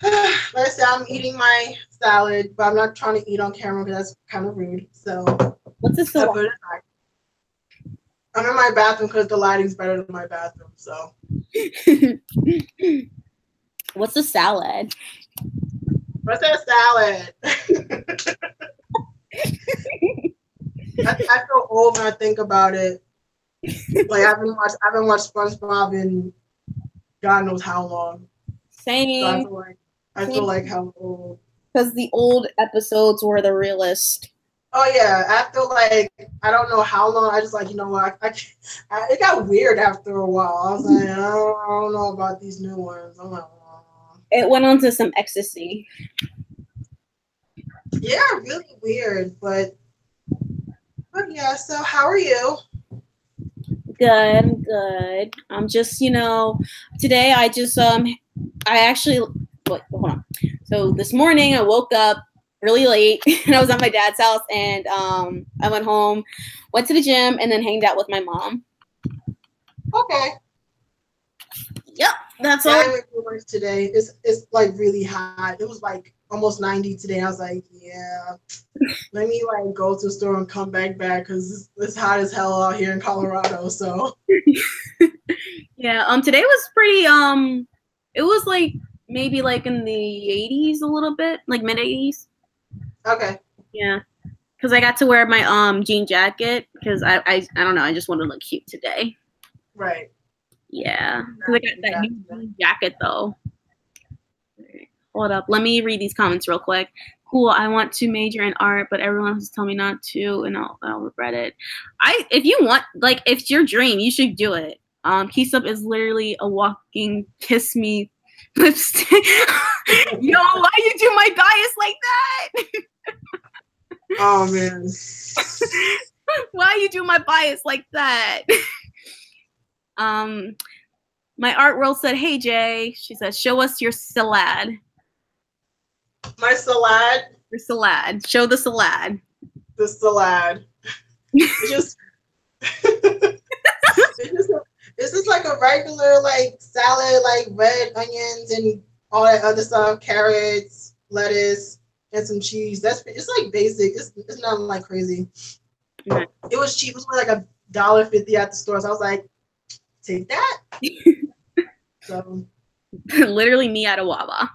Like I said, I'm eating my salad, but I'm not trying to eat on camera because that's kind of rude. So, What's this salad? I'm in my bathroom because the lighting's better than my bathroom. So, What's a salad? what's that salad? I feel old when I think about it. Like I haven't watched SpongeBob in God knows how long. Same. So I feel like how old. Because the old episodes were the realest. Oh yeah, after like I don't know how long, I just like, you know what, it got weird after a while. I was like, I don't know about these new ones. I'm like, oh. It went on to some ecstasy. Yeah, really weird, but yeah. So how are you? Good. I'm just, today I just I actually wait, hold on. So this morning I woke up really late and I was at my dad's house and I went home, went to the gym, and then hanged out with my mom. Okay. Yep, that's all. I went to work today. It's like really hot. It was like almost 90 today. I was like, yeah, let me like go to the store and come back because it's hot as hell out here in Colorado. So yeah, today was pretty it was like maybe like in the 80s a little bit, like mid 80s. Okay. Yeah, because I got to wear my jean jacket because I don't know, I just wanted to look cute today. Right. Yeah, because I got that new jean jacket though. Hold up, let me read these comments real quick. Cool, I want to major in art, but everyone has told me not to, and I'll regret it. If you want, like, if it's your dream, you should do it. Keesup is literally a walking kiss me lipstick. Yo, why you do my bias like that? Oh man. Why you do my bias like that? My art world said, "Hey Jay," she said, "Show us your salad." My salad. Your salad. Show the salad. The salad. It's just like a regular like salad, like red onions and all that other stuff, carrots, lettuce, and some cheese. It's like basic. It's not like crazy. Mm-hmm. It was cheap. It was like $1.50 at the store. So I was like, take that. So literally me at a Wawa.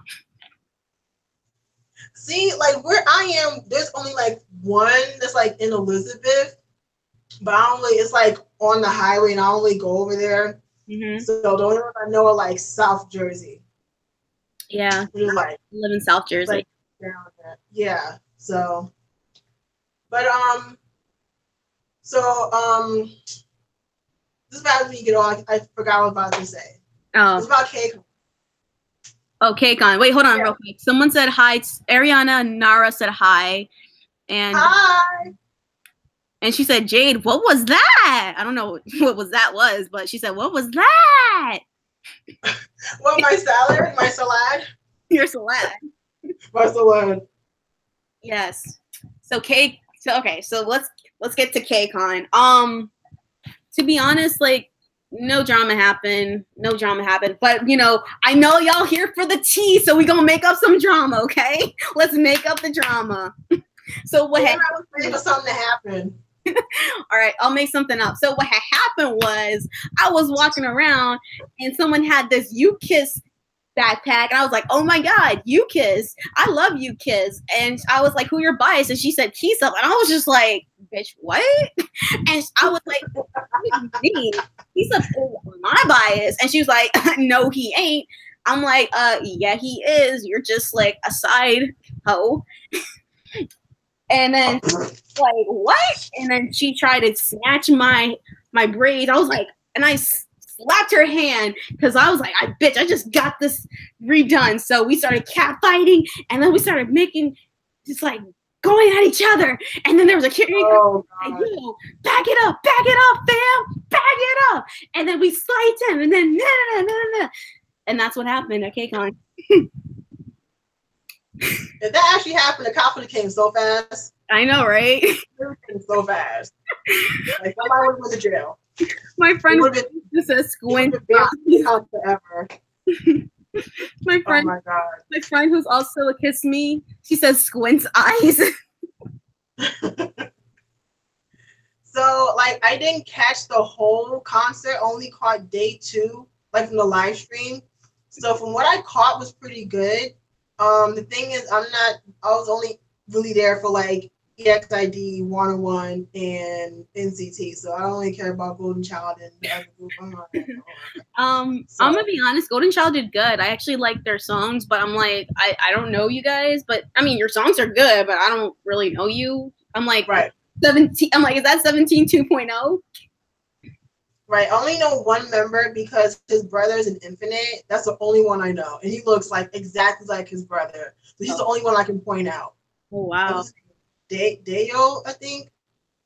See, like where I am, there's only like one that's like in Elizabeth, but it's like on the highway and I only go over there. Mm-hmm. So the only ones I know are like South Jersey. Yeah. Like, I live in South Jersey. Like, yeah. So, but this is about me get on. I forgot what I was about to say. Oh. It's about KCON. Oh, KCON. Wait, hold on real quick. Someone said hi. Ariana Nara said hi. And hi. And she said, Jade, what was that? I don't know what was, but she said, what was that? What, my salad? My salad? Your salad. My salad. Yes. So let's get to KCON. To be honest, like no drama happened. But I know y'all here for the tea, so we gonna make up some drama, okay? Let's make up the drama. So what happened? I was waiting for something to happen. All right, I'll make something up. So what had happened was I was walking around and someone had this UKISS backpack and I was like, oh my God, UKISS. I love UKISS. And I was like, who your bias? And she said Keisup. And I was just like, bitch, what? And I was like, what do you mean? He's a my bias. And she was like, no, he ain't. I'm like, yeah, he is. You're just like a side hoe. And then like, what? And then she tried to snatch my braids. I was like, and I slapped her hand because I was like, I just got this redone. So we started cat fighting, and then we started making just like going at each other. And then there was a kid like, yo, back it up, fam, back it up. And then we sliced him, and then nah. And that's what happened at KCON. If that actually happened, the cop would have came so fast. I know, right? So fast. Like somebody would have went to jail. My friend just says squint. Forever. My friend, oh my God. My friend who's also a kiss me, she says squint's eyes. So like I didn't catch the whole concert, only caught day 2, like from the live stream. So from what I caught was pretty good. The thing is I was only really there for like EXID, 101, and NCT. So I don't really care about Golden Child and the other group. I'm gonna be honest, Golden Child did good. I actually like their songs, but I'm like, I don't know you guys, but I mean your songs are good, but I don't really know you. I'm like, right. 17. I'm like, is that 17 2.0? Right. I only know one member because his brother is an Infinite. That's the only one I know. And he looks like exactly like his brother. So he's the only one I can point out. Oh, wow. Dayo, I think.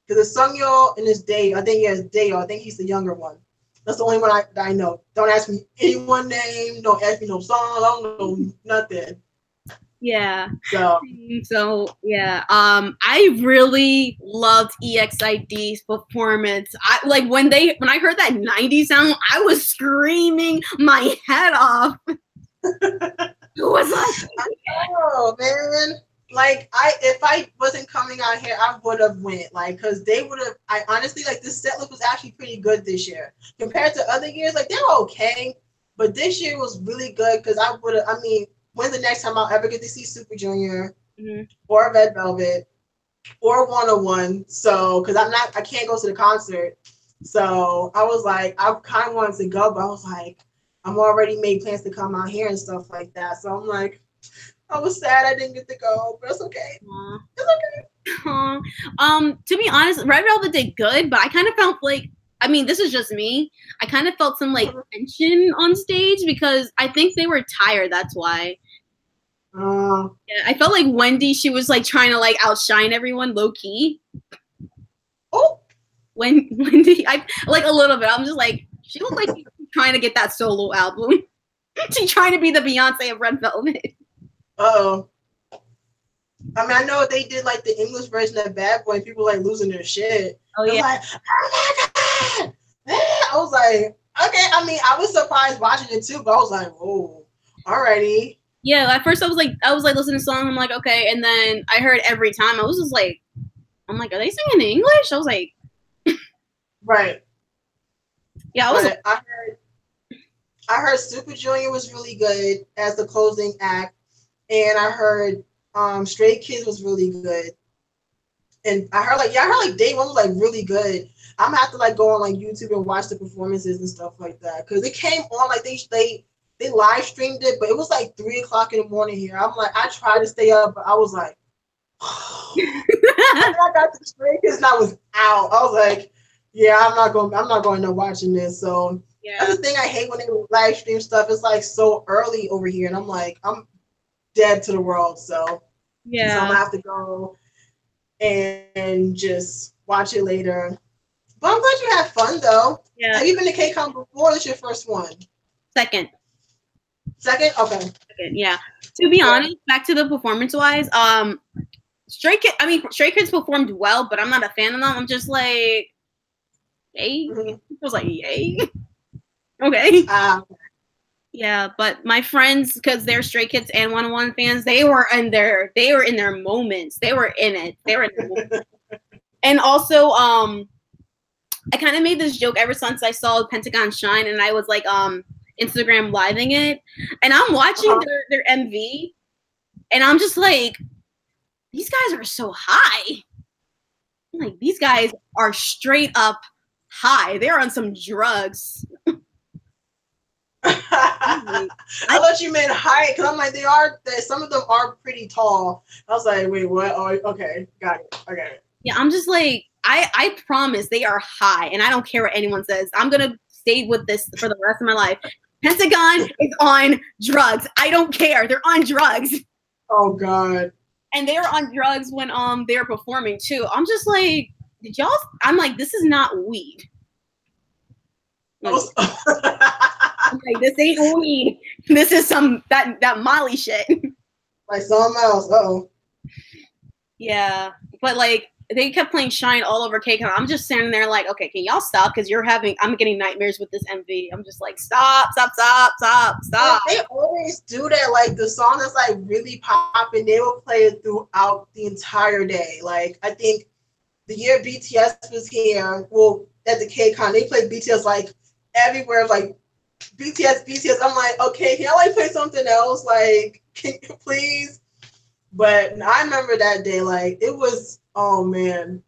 Because it's Sungyo and it's Dayo. I think he has Dayo. I think he's the younger one. That's the only one I know. Don't ask me anyone name. Don't ask me no song. I don't know nothing. Yeah. So yeah. I really loved EXID's performance. I like when I heard that 90s sound, I was screaming my head off. It was like, oh man. Like if I wasn't coming out here, I would have went. Like, cause they would have. I honestly like this set list was actually pretty good this year compared to other years. Like they were okay, but this year was really good because I would have. I mean, when's the next time I'll ever get to see Super Junior or Red Velvet or 101? So, cause I can't go to the concert. So I was like, I kind of wanted to go, but I was like, I'm already made plans to come out here and stuff like that. So I'm like. I was sad I didn't get to go, but it's okay. Aww. It's okay. Aww. To be honest, Red Velvet did good, but I kind of felt like, I mean, this is just me. I kind of felt some like tension on stage because I think they were tired. That's why. Yeah, I felt like Wendy, she was like trying to like outshine everyone low key. Oh, Wendy, I like a little bit. I'm just like, she looked like she was trying to get that solo album. She's trying to be the Beyonce of Red Velvet. Uh-oh. I mean, I know they did like the English version of Bad Boy. People like losing their shit. Oh yeah. Like, oh my God. I was like, okay. I mean, I was surprised watching it too, but I was like, oh, alrighty. Yeah. At first, I was like listening to the song. I'm like, okay, and then I heard Every Time. I was just like, I'm like, are they singing in English? I was like, right. Yeah, I was. I heard Super Junior was really good as the closing act. And I heard Stray Kids was really good. And I heard like Day One was like really good. I'm gonna have to like go on like YouTube and watch the performances and stuff like that. Cause it came on like they live streamed it, but it was like 3:00 in the morning here. I'm like, I tried to stay up, but I was like, I got to Stray Kids and I was out. I was like, yeah, I'm not going to watching this. So yeah. That's the thing I hate when they live stream stuff. It's like so early over here, and I'm like, I'm dead to the world. So yeah, so I'm gonna have to go and just watch it later. But I'm glad you had fun though. Yeah. Have you been to KCON before? This your first one? Second. Okay. Second, yeah. To be honest, back to the performance-wise, Stray Kids performed well, but I'm not a fan of them. I'm just like, yay. I was like, yay. Okay. Yeah, but my friends, because they're Stray Kids and 101 fans, they were in their moments. They were in it. They were in their moments. And also, I kind of made this joke ever since I saw Pentagon Shine, and I was like, Instagram living it, and I'm watching their MV, and I'm just like, these guys are so high. like, these guys are straight up high. They're on some drugs. I thought you meant height, because I'm like, some of them are pretty tall. I was like, wait, what? Oh, okay, got it. Okay. Yeah, I'm just like, I promise they are high, and I don't care what anyone says. I'm gonna stay with this for the rest of my life. Pentagon is on drugs. I don't care. They're on drugs. Oh God. And they were on drugs when they were performing too. I'm just like, did y'all? I'm like, this is not weed. Like, like, this ain't weed. This is some that Molly shit. Like something else. Uh-oh. Yeah, but like they kept playing Shine all over KCON. I'm just standing there like, okay, can y'all stop? Because I'm getting nightmares with this MV. I'm just like, stop. They always do that. Like the song that's like really popping, they will play it throughout the entire day. Like I think the year BTS was here, well, at the KCON, they played BTS like everywhere. Like BTS. I'm like, okay, can y'all like play something else? Like, can you please? But I remember that day, like it was, oh man,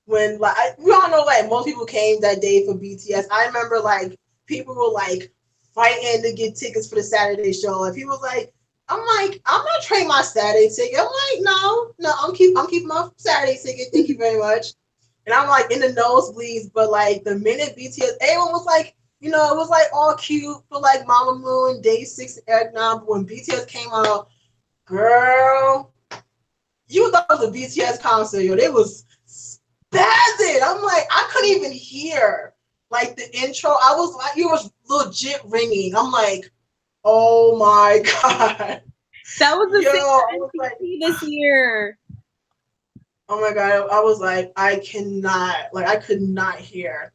when like we all know like most people came that day for BTS. I remember like people were like fighting to get tickets for the Saturday show. Like people was like, I'm not trading my Saturday ticket. I'm like, no, I'm keeping my Saturday ticket. Thank you very much. And I'm like in the nosebleeds, but like the minute BTS, everyone was like, you know, it was like all cute for like Mama Moon, Day 6, Eric Nam. But when BTS came out, girl, you thought it was a BTS concert, yo. They was spazzing. I'm like, I couldn't even hear like the intro. I was like, it was legit ringing. I'm like, oh my God. That was the thing this year. Oh my God. I was like, I could not hear.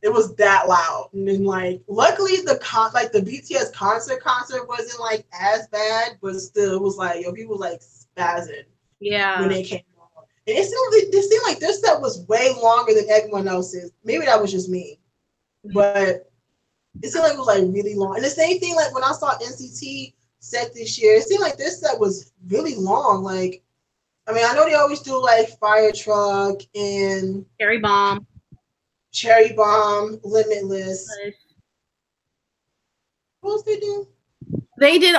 It was that loud. And then like luckily the BTS concert wasn't like as bad, but still it was like, yo, people like spazzing. Yeah. When they came on. And it seemed like their set was way longer than everyone else's. Maybe that was just me. But it seemed like it was like really long. And the same thing like when I saw NCT set this year, it seemed like their set was really long. Like, I mean, I know they always do like Fire Truck and Cherry Bomb, Limitless. What else they do? They did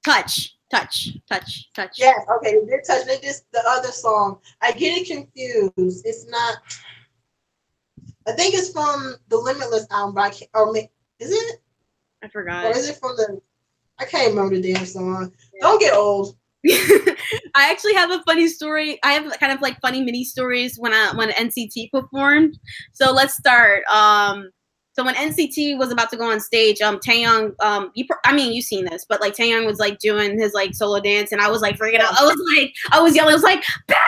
Touch. Yes, okay, they did Touch. They did the other song. I get it confused. It's not. I think it's from the Limitless album, but is it? I forgot. Or is it from the? I can't remember the damn song. Yeah. Don't get old. I actually have a funny story. I have kind of like funny mini stories when NCT performed. So let's start. So when NCT was about to go on stage, Taeyong, you've seen this, but like Taeyong was like doing his like solo dance, and I was like freaking out. I was yelling, I was like, baby,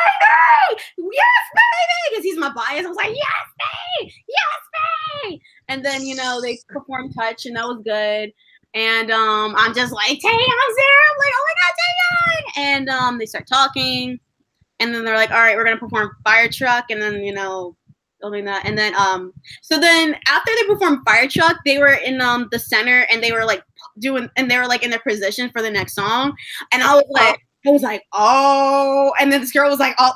yes, baby, because he's my bias. I was like, yes, baby, yes, baby. And then they performed Touch, and that was good. And I'm just like, Taeyong's there. I'm like, oh my God, Taeyong. And they start talking, and then they're like, all right, we're gonna perform Fire Truck, and then building that, and then so then after they performed Fire Truck, they were in the center, and they were like in their position for the next song, and I was like, oh, and then this girl was like, oh,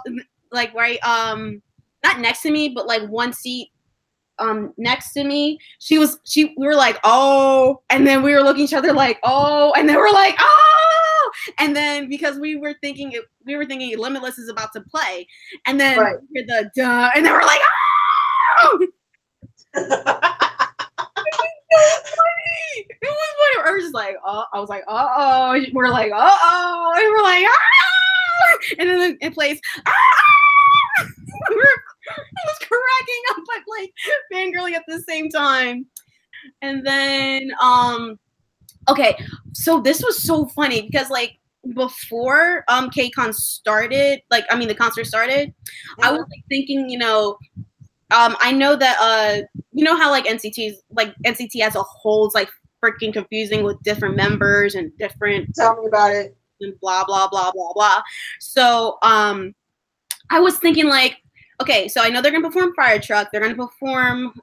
like right not next to me, but like one seat next to me. We were like, oh, and then we were looking at each other like, oh, and then we're like, oh, and then because we were thinking Limitless is about to play, and then we hear the duh, and then we're like, oh. It was so funny. It was funny. I was just like, oh, I was like, oh, we're like, oh, and we're like, ah, and then it plays, ah. I was cracking up, but like fangirling at the same time. And then okay, so this was so funny because like before KCON started, the concert started, I was like thinking, I know that how like NCT as a whole is like freaking confusing with different members and different. Tell me about it. And blah blah blah blah blah. So I was thinking like, okay, so I know they're gonna perform Fire Truck, they're gonna perform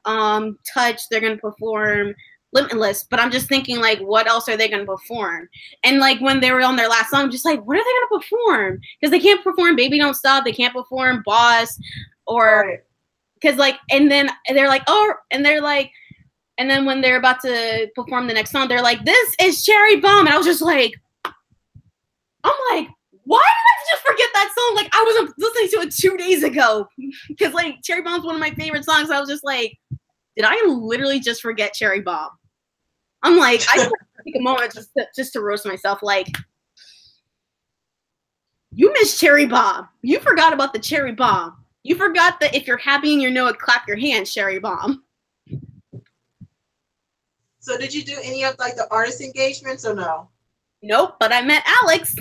Touch, they're gonna perform Limitless, but I'm just thinking like, what else are they gonna perform? And like when they were on their last song, I'm just like, what are they gonna perform? Because they can't perform "Baby Don't Stop," they can't perform "Boss," or because like, and then they're like, oh, and they're like, and then when they're about to perform the next song, they're like, "This is Cherry Bomb," and I was just like, I'm like, why did I just forget that song? Like I was listening to it 2 days ago because like Cherry Bomb's one of my favorite songs. So I was just like, did I literally just forget Cherry Bomb? I'm like, I just take a moment just to roast myself. Like, you missed Cherry Bomb. You forgot about the Cherry Bomb. You forgot that if you're happy and you know it, clap your hands, Cherry Bomb. So did you do any of like the artist engagements or no? Nope, but I met Alex.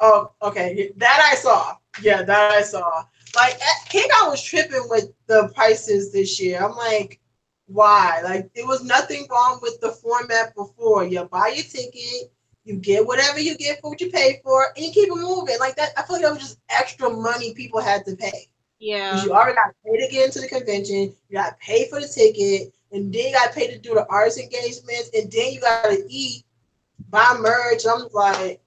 Oh, okay. That I saw. Yeah, that I saw. Like, KCON was tripping with the prices this year. I'm like, why? Like, there was nothing wrong with the format before. You buy your ticket, you get whatever you get for what you pay for, and you keep it moving. Like that, I feel like that was just extra money people had to pay. Yeah. Because you already got paid to get into the convention, you got paid for the ticket, and then you got paid to do the artist engagements, and then you got to eat, buy merch. I'm like,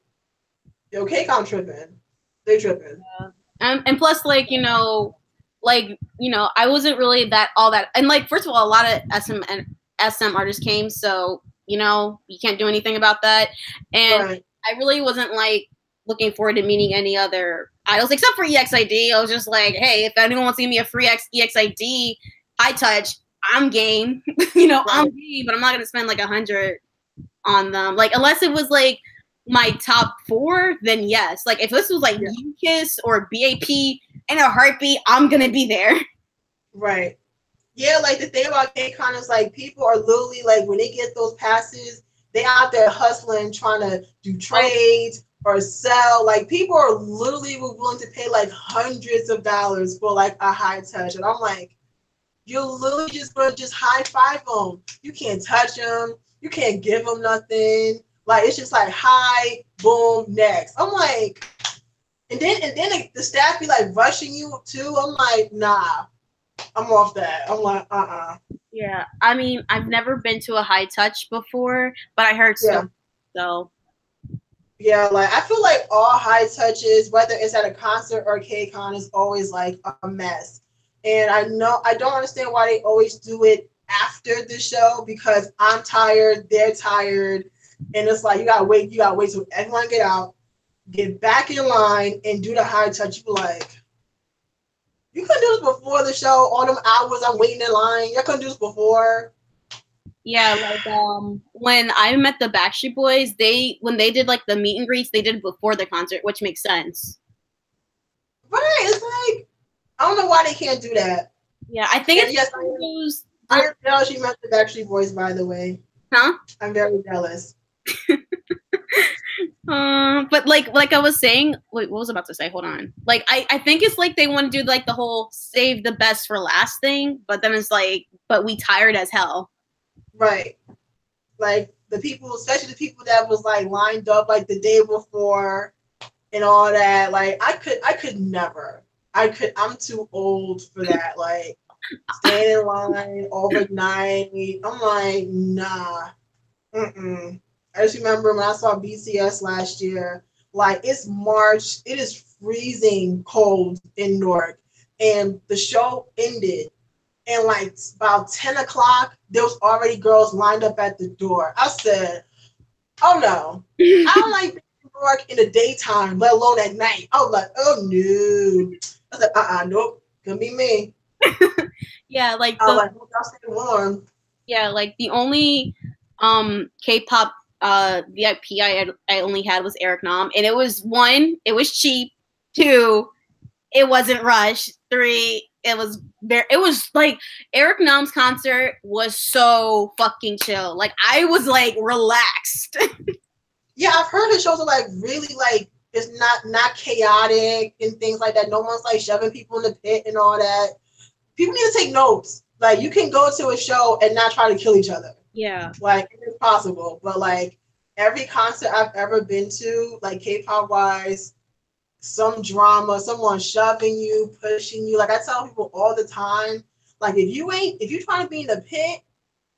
yo, KCON tripping. They tripping. Yeah. And plus, like, you know, I wasn't really all that. And, like, first of all, a lot of SM artists came, so, you know, you can't do anything about that. And right. I really wasn't, like, looking forward to meeting any other idols, except for EXID. I was just like, hey, if anyone wants to give me a free EXID high touch, I'm game. You know, right. I'm game, but I'm not going to spend, like, 100 on them. Like, unless it was, like, my top 4, then yes. Like if this was like UKISS or BAP in a heartbeat, I'm gonna be there. Right. Yeah, like the thing about KCON is like people are literally like when they get those passes, they out there hustling, trying to do trades or sell. Like people are literally willing to pay like hundreds of dollars for like a high touch, and I'm like, you're literally just gonna just high five them. You can't touch them. You can't give them nothing. Like it's just like hi, boom, next. I'm like, and then the staff be like rushing you too. I'm like, nah, I'm off that. I'm like, Yeah, I mean, I've never been to a high touch before, but I heard so. Yeah, like I feel like all high touches, whether it's at a concert or KCON, is always like a mess. And I don't understand why they always do it after the show because I'm tired, they're tired. And it's like you gotta wait till everyone get out, get back in line, and do the high touch. You like, you couldn't do this before the show. All them hours I'm waiting in line, you couldn't do this before. Yeah, like when I met the Backstreet Boys, when they did like the meet and greets, they did it before the concert, which makes sense. Right, it's like I don't know why they can't do that. Yeah, I think I'm jealous you met the Backstreet Boys, by the way. Huh? I'm very jealous. But like I was saying, wait, what was I about to say? Hold on. Like I think it's like they want to do like the whole save the best for last thing, but then it's like, but we tired as hell. Right. Like the people, especially the people that was like lined up like the day before and all that. Like I could never. I'm too old for that. Like stand in line overnight. I'm like, nah. I just remember when I saw BCS last year, like it's March, it is freezing cold in Newark, and the show ended, and like about 10 o'clock, there was already girls lined up at the door. I said, oh no, I don't like being in Newark in the daytime, let alone at night. I was like, oh no. I said, nope, gonna be me. Yeah, like I was like, I'll stay warm. Yeah, like the only K-pop VIP I only had was Eric Nam, and it was 1, it was cheap. 2, it wasn't rushed. 3, it was like Eric Nam's concert was so fucking chill. Like I was like relaxed. Yeah, I've heard his shows are like really like it's not chaotic and things like that. No one's like shoving people in the pit and all that. People need to take notes. Like you can go to a show and not try to kill each other. Yeah. Like it's possible. But like every concert I've ever been to, like K-pop wise, some drama, someone shoving you, pushing you. Like I tell people all the time, like if you're trying to be in the pit,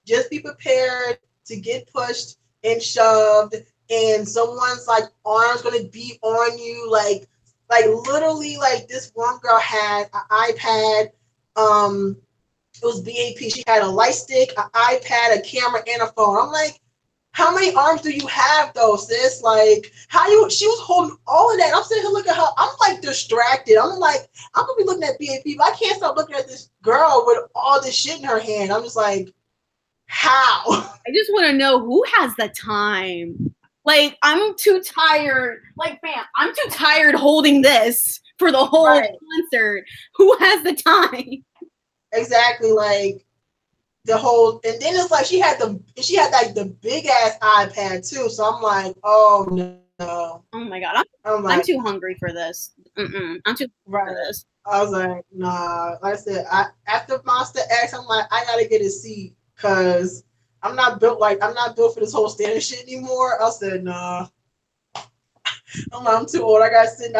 just be prepared to get pushed and shoved, and someone's like arm's gonna be on you, like literally, like this one girl had an iPad, it was BAP. She had a light stick, an iPad, a camera, and a phone. I'm like, how many arms do you have though, sis? Like, how you? She was holding all of that. I'm sitting here looking at her. I'm like distracted. I'm like, I'm gonna be looking at BAP, but I can't stop looking at this girl with all this shit in her hand. I'm just like, how? I just want to know who has the time. Like, I'm too tired. Like, fam, I'm too tired holding this for the whole concert. Who has the time? Exactly, like the whole, and then it's like she had like the big ass iPad too. So I'm like, oh no. Oh my god, I'm too hungry for this. I'm too hungry for this. I was like, nah. Like I said, after Monster X, I'm like, I gotta get a seat because I'm not built for this whole standing shit anymore. I said, nah. I'm too old. I got to sit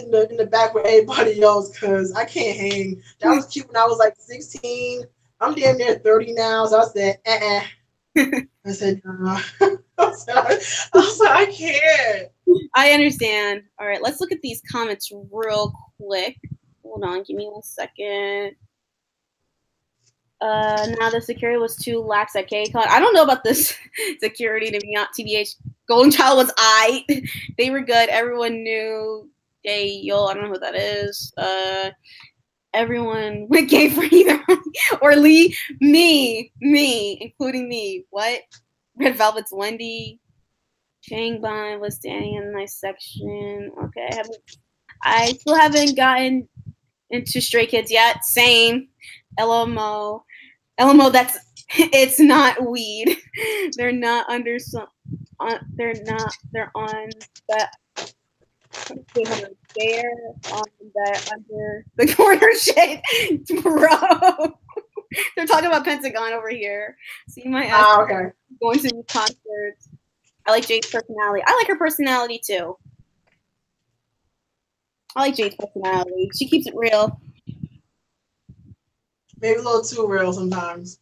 in the back with everybody else because I can't hang. That was cute when I was like 16. I'm damn near 30 now, so I said, I said, nah. I was like, I can't. I understand. All right, let's look at these comments real quick. Hold on, give me 1 second. Now the security was too lax at KCON. I don't know about this security, to be honest. TBH, Golden Child was they were good. Everyone knew Yo. I don't know who that is. Everyone went gay for either or Lee, me, including me. What? Red Velvet's Wendy. Changbin was standing in my section. Okay, I still haven't gotten into Stray Kids yet. Same. LMO, it's not weed. They're not under some. They're on that. They're on that under the corner shit, bro. They're talking about Pentagon over here. See my ass going to these concerts. I like Jade's personality. I like her personality too. I like Jade's personality. She keeps it real. Maybe a little too real sometimes.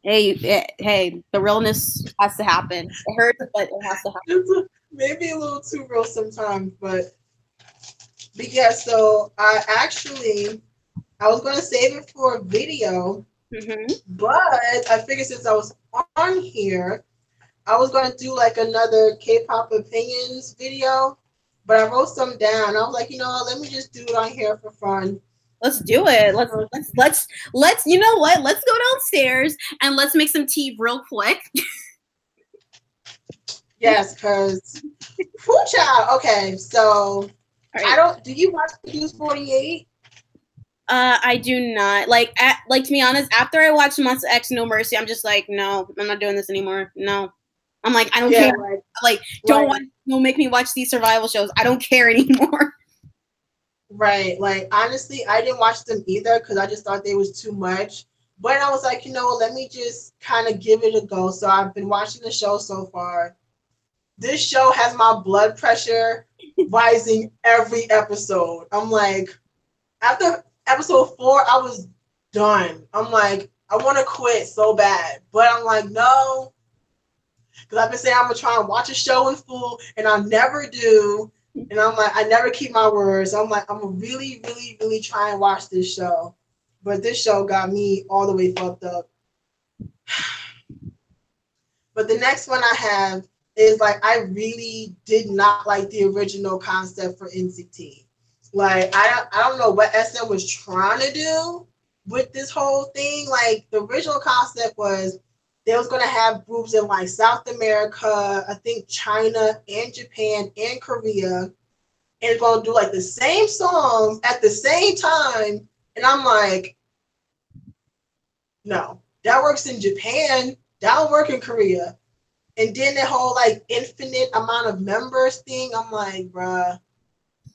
Hey, the realness has to happen. It hurts, but it has to happen. Maybe a little too real sometimes, but yeah, so I was going to save it for a video, but I figured since I was on here, I was going to do like another K-pop opinions video, but I wrote some down. I was like, let me just do it on here for fun. Let's do it. Let's. You know what? Let's go downstairs and let's make some tea real quick. Yes, because child. Okay, so right. Do you watch Produce 48? I do not. Like to be honest, after I watched Monster X No Mercy, I'm just like, no, I'm not doing this anymore. No. I'm like, I don't care. Right. Don't make me watch these survival shows. I don't care anymore. Right. Like, honestly, I didn't watch them either because I just thought they was too much. But I was like, let me just kind of give it a go. So I've been watching the show so far. This show has my blood pressure rising every episode. I'm like, after episode 4, I was done. I'm like, I want to quit so bad. But I'm like, no. Because I've been saying I'm going to try and watch a show in full, and I never do. And I'm like, I never keep my words. I'm like, I'm going to really, really, really try and watch this show. But this show got me all the way fucked up. But the next one I have is like, I really did not like the original concept for NCT. Like, I don't know what SM was trying to do with this whole thing. Like, the original concept was they was going to have groups in like South America, I think China and Japan and Korea, and it's going to do like the same songs at the same time. And I'm like, no, that works in Japan. That don't work in Korea. And then the whole like infinite amount of members thing, I'm like, bruh.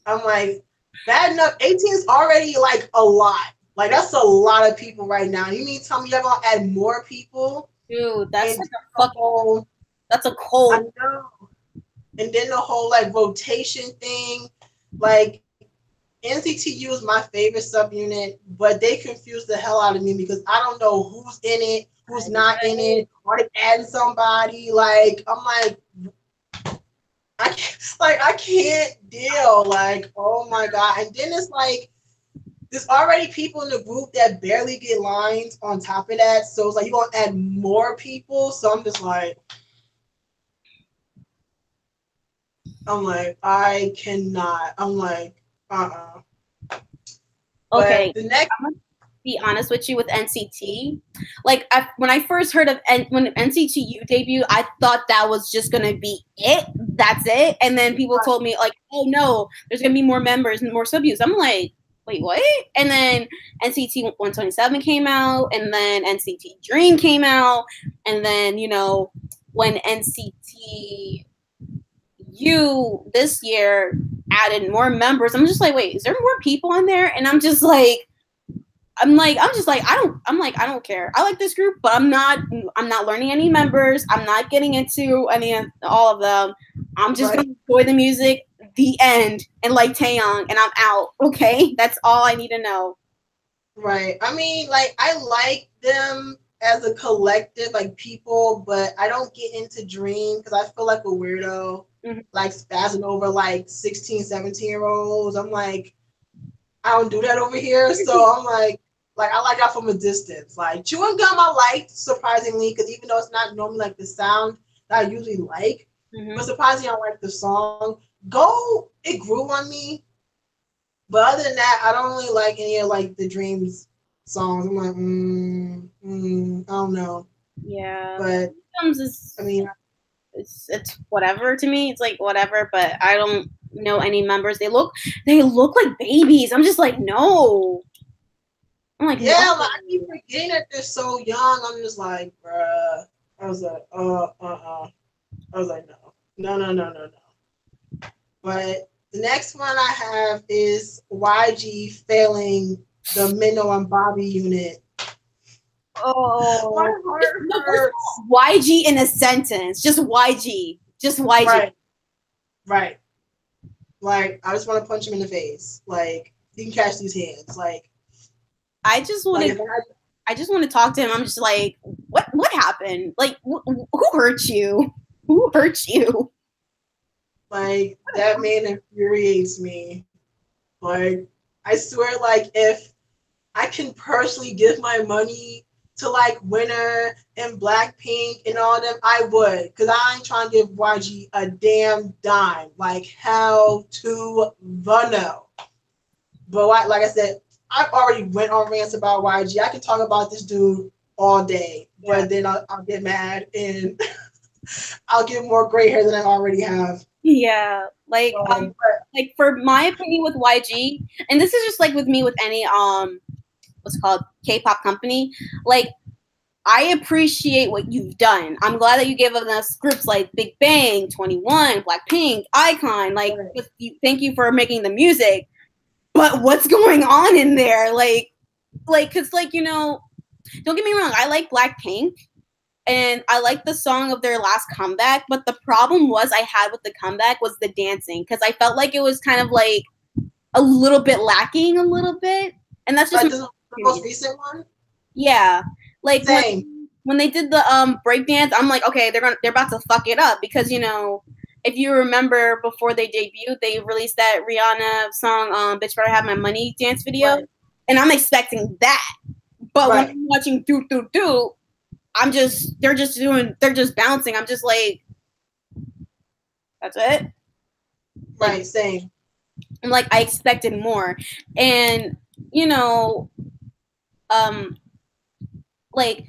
I'm like, bad enough. 18 is already like a lot. Like, that's a lot of people right now. You mean tell me you're going to add more people? Dude, that's like a fucking, that's a cold. I know. And then the whole like rotation thing, like NCTU is my favorite subunit, but they confuse the hell out of me because I don't know who's in it, who's not in it, or they add somebody. Like I'm like, I can't deal. Like, oh my god. And then it's like there's already people in the group that barely get lines on top of that. So it's like you're gonna add more people. So I'm just like, I cannot. I'm like, Okay. But the next, I'm gonna be honest with you with NCT. Like when I first heard of when NCT U debuted, I thought that was just gonna be it. That's it. And then people told me like, oh no, there's gonna be more members and more subs. I'm like, wait, what? And then NCT 127 came out, and then NCT Dream came out, and then when NCT U this year added more members, I'm just like, wait, is there more people on there? And I'm just like, I don't care. I like this group, but I'm not learning any members. I'm not getting into all of them. I'm just gonna enjoy the music, the end, and like Taeyong, and I'm out. Okay, that's all I need to know. Right. I mean, like I like them as a collective, like people, but I don't get into Dream because I feel like a weirdo, like spazzing over like 16, 17-year-olds. I'm like, I don't do that over here. So I'm like I like that from a distance. Like Chewing Gum I liked, surprisingly, because even though it's not normally like the sound that I usually like, but surprisingly I like the song. Go, it grew on me. But other than that, I don't really like any of like the Dreams songs. I'm like, I don't know. Yeah. But I mean, it's whatever to me. It's like whatever, but I don't know any members. They look like babies. I'm just like, no. I'm like, yeah, no. Like, I keep forgetting that they're so young. I'm just like, bruh. I was like, I was like, no. But the next one I have is YG failing the Minho and Bobby unit. Oh, my heart hurts. YG in a sentence. Just YG. Just YG. Right. Like, I just want to punch him in the face. Like, he can catch these hands. Like, I just want to talk to him. I'm just like, what happened? Like, who hurt you? Who hurt you? Like, that man infuriates me. Like, I swear, like, if I can personally give my money to, like, Winner and Blackpink and all them, I would. Because I ain't trying to give YG a damn dime. Like, hell to the no. But, like I said, I've already went on rants about YG. I can talk about this dude all day. Yeah. But then I'll get mad and I'll get more gray hair than I already have. Yeah, like for my opinion with YG, and this is just like with me with any what's it called, K-pop company, like I appreciate what you've done. I'm glad that you gave us groups like Big Bang, 21, Blackpink, iKON, like thank you for making the music. But what's going on in there? Like cuz like don't get me wrong, I like Blackpink. And I like the song of their last comeback, but the problem I had with the comeback was the dancing, because I felt like it was kind of like a little bit lacking a little bit, and that's just like the most recent one. Yeah, like when they did the break dance, I'm like, okay, they're about to fuck it up, because if you remember before they debuted, they released that Rihanna song, "Bitch Better Have My Money" dance video, and I'm expecting that, but when I'm watching Do. They're just bouncing. I'm just like, that's it? Right, same. I'm like, I expected more. And, like,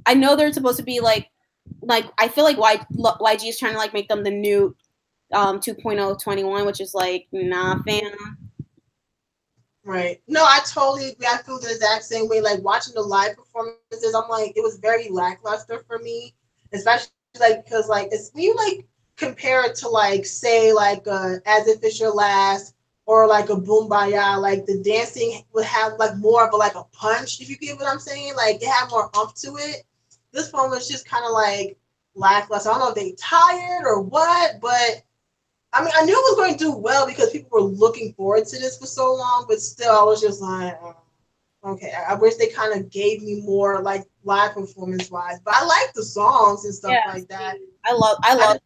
I know they're supposed to be like, I feel like YG is trying to, like, make them the new 2.021, which is like, nah, fam. Right. No, I totally agree. I feel the exact same way. Like watching the live performances, I'm like, it was very lackluster for me, especially like because like it's when you like compare it to like say like As If It's Your Last or like a Boombaya, like the dancing would have like more of a punch, if you get what I'm saying. Like it had more umph to it. This one was just kind of like lackluster. I don't know if they tired or what, but I mean, I knew it was going to do well because people were looking forward to this for so long, but still, I was just like, okay, I wish they kind of gave me more like live performance wise, but I like the songs and stuff like that. I love like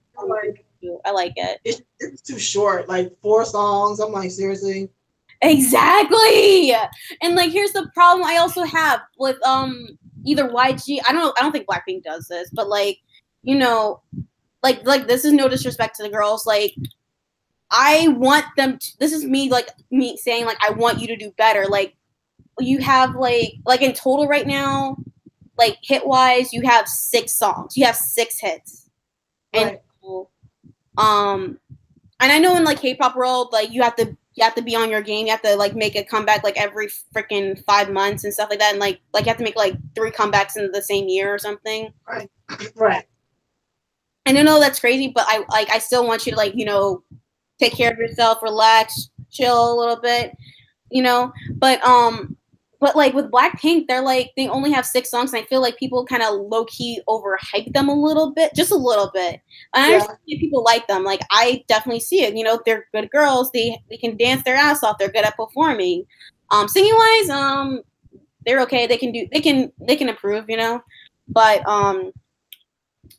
I like it. It's too short, like 4 songs. I'm like, seriously. Exactly. And like, here's the problem I also have with either YG. I don't think Blackpink does this, but like, you know, like this is no disrespect to the girls. Like, I want them to, this is me saying like I want you to do better. Like, you have like in total right now, like hit wise, you have 6 songs. You have 6 hits. Right. And I know in like K-pop world, like you have to be on your game. You have to like make a comeback like every freaking 5 months and stuff like that. And like you have to make like 3 comebacks in the same year or something. Right. Right. And I know that's crazy, but I still want you to like, you know, take care of yourself, relax, chill a little bit, you know. But like with Blackpink, they only have 6 songs, and I feel like people kind of low key overhype them a little bit, just a little bit. And I understand people like them. Like, I definitely see it. You know, if they're good girls, they can dance their ass off. They're good at performing. Singing wise, they're okay. They can improve. You know, but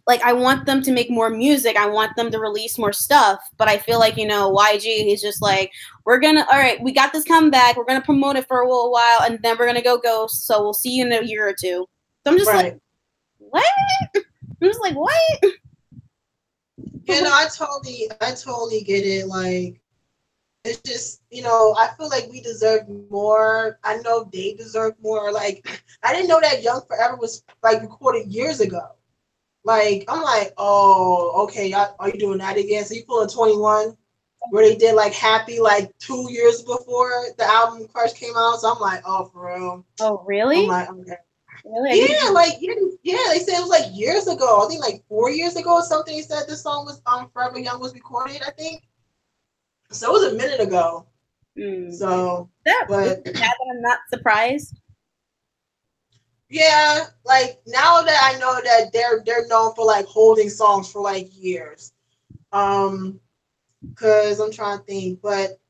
like, I want them to make more music. I want them to release more stuff. But I feel like, you know, YG is just like, all right, we got this comeback. We're going to promote it for a little while, and then we're going to go ghost. So we'll see you in a year or 2. So I'm just like, what? I'm just like, what? You know, I totally get it. Like, it's just, you know, I feel like we deserve more. I know they deserve more. Like, I didn't know that Young Forever was like recorded years ago. Like, I'm like, oh, okay, are you doing that again? So you pulling 21, where they did like Happy like 2 years before the album Crush came out. So I'm like, oh, for real. Oh, really? I'm like, okay. Really? Yeah, like they said it was like years ago. I think like 4 years ago or something. They said this song was Forever Young was recorded, I think. So it was a minute ago. So but I'm not surprised. Yeah, like now that I know that they're known for like holding songs for like years. Cause I'm trying to think, but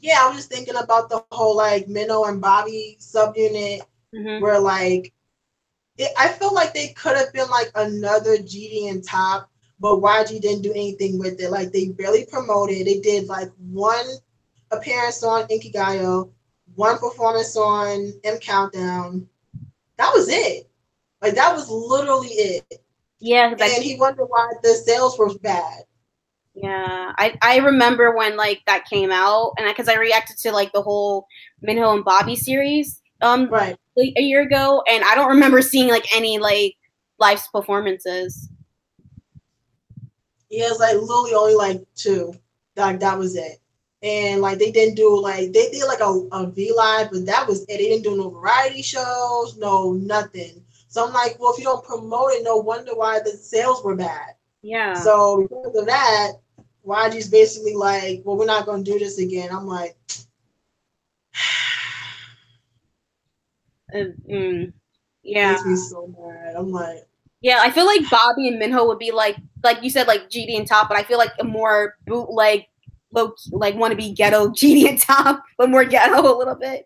yeah, I was just thinking about the whole like Minho and Bobby subunit where like I feel like they could have been like another GD and Top, but YG didn't do anything with it. Like they barely promoted. They did like 1 appearance on Inkigayo, 1 performance on M Countdown. That was it. Like, that was literally it. Yeah. And he wondered why the sales were bad. Yeah. I remember when, like, that came out, and because I reacted to, like, the whole Minho and Bobby series right. like, a year ago, and I don't remember seeing, like, any, like, live performances. Yeah, it's like literally only, like, 2. Like, that was it. And like they didn't do like they did like a V Live, but that was it. They didn't do no variety shows, no nothing. So I'm like, well, if you don't promote it, no wonder why the sales were bad. Yeah. So because of that, YG's basically like, well, we're not gonna do this again. I'm like, yeah. It makes me so mad. I'm like, yeah, I feel like Bobby and Minho would be like you said, like GD and Top, but I feel like a more bootleg, like want to be ghetto GD and Top, but more ghetto a little bit.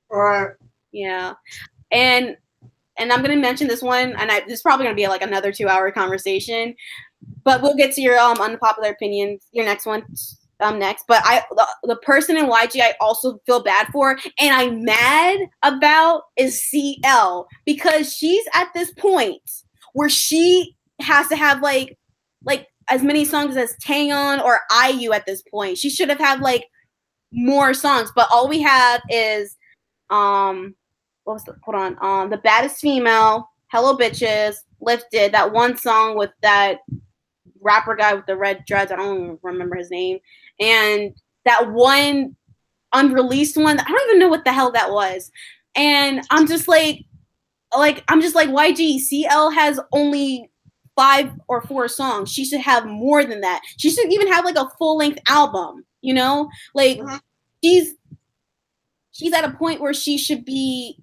Right. Yeah, and I'm gonna mention this one, and this is probably gonna be like another 2-hour conversation, but we'll get to your unpopular opinions, your next one, next. But the person in YG I also feel bad for, and I'm mad about, is CL, because she's at this point where she has to have like as many songs as Taeyeon or IU at this point. She should have had like more songs, but all we have is The Baddest Female, Hello Bitches, Lifted, that one song with that rapper guy with the red dreads, I don't remember his name, and that one unreleased one, I don't even know what the hell that was. And I'm just like YG, CL has only 5 or 4 songs. She should have more than that. She should even have like a full-length album, you know? Like she's at a point where she should be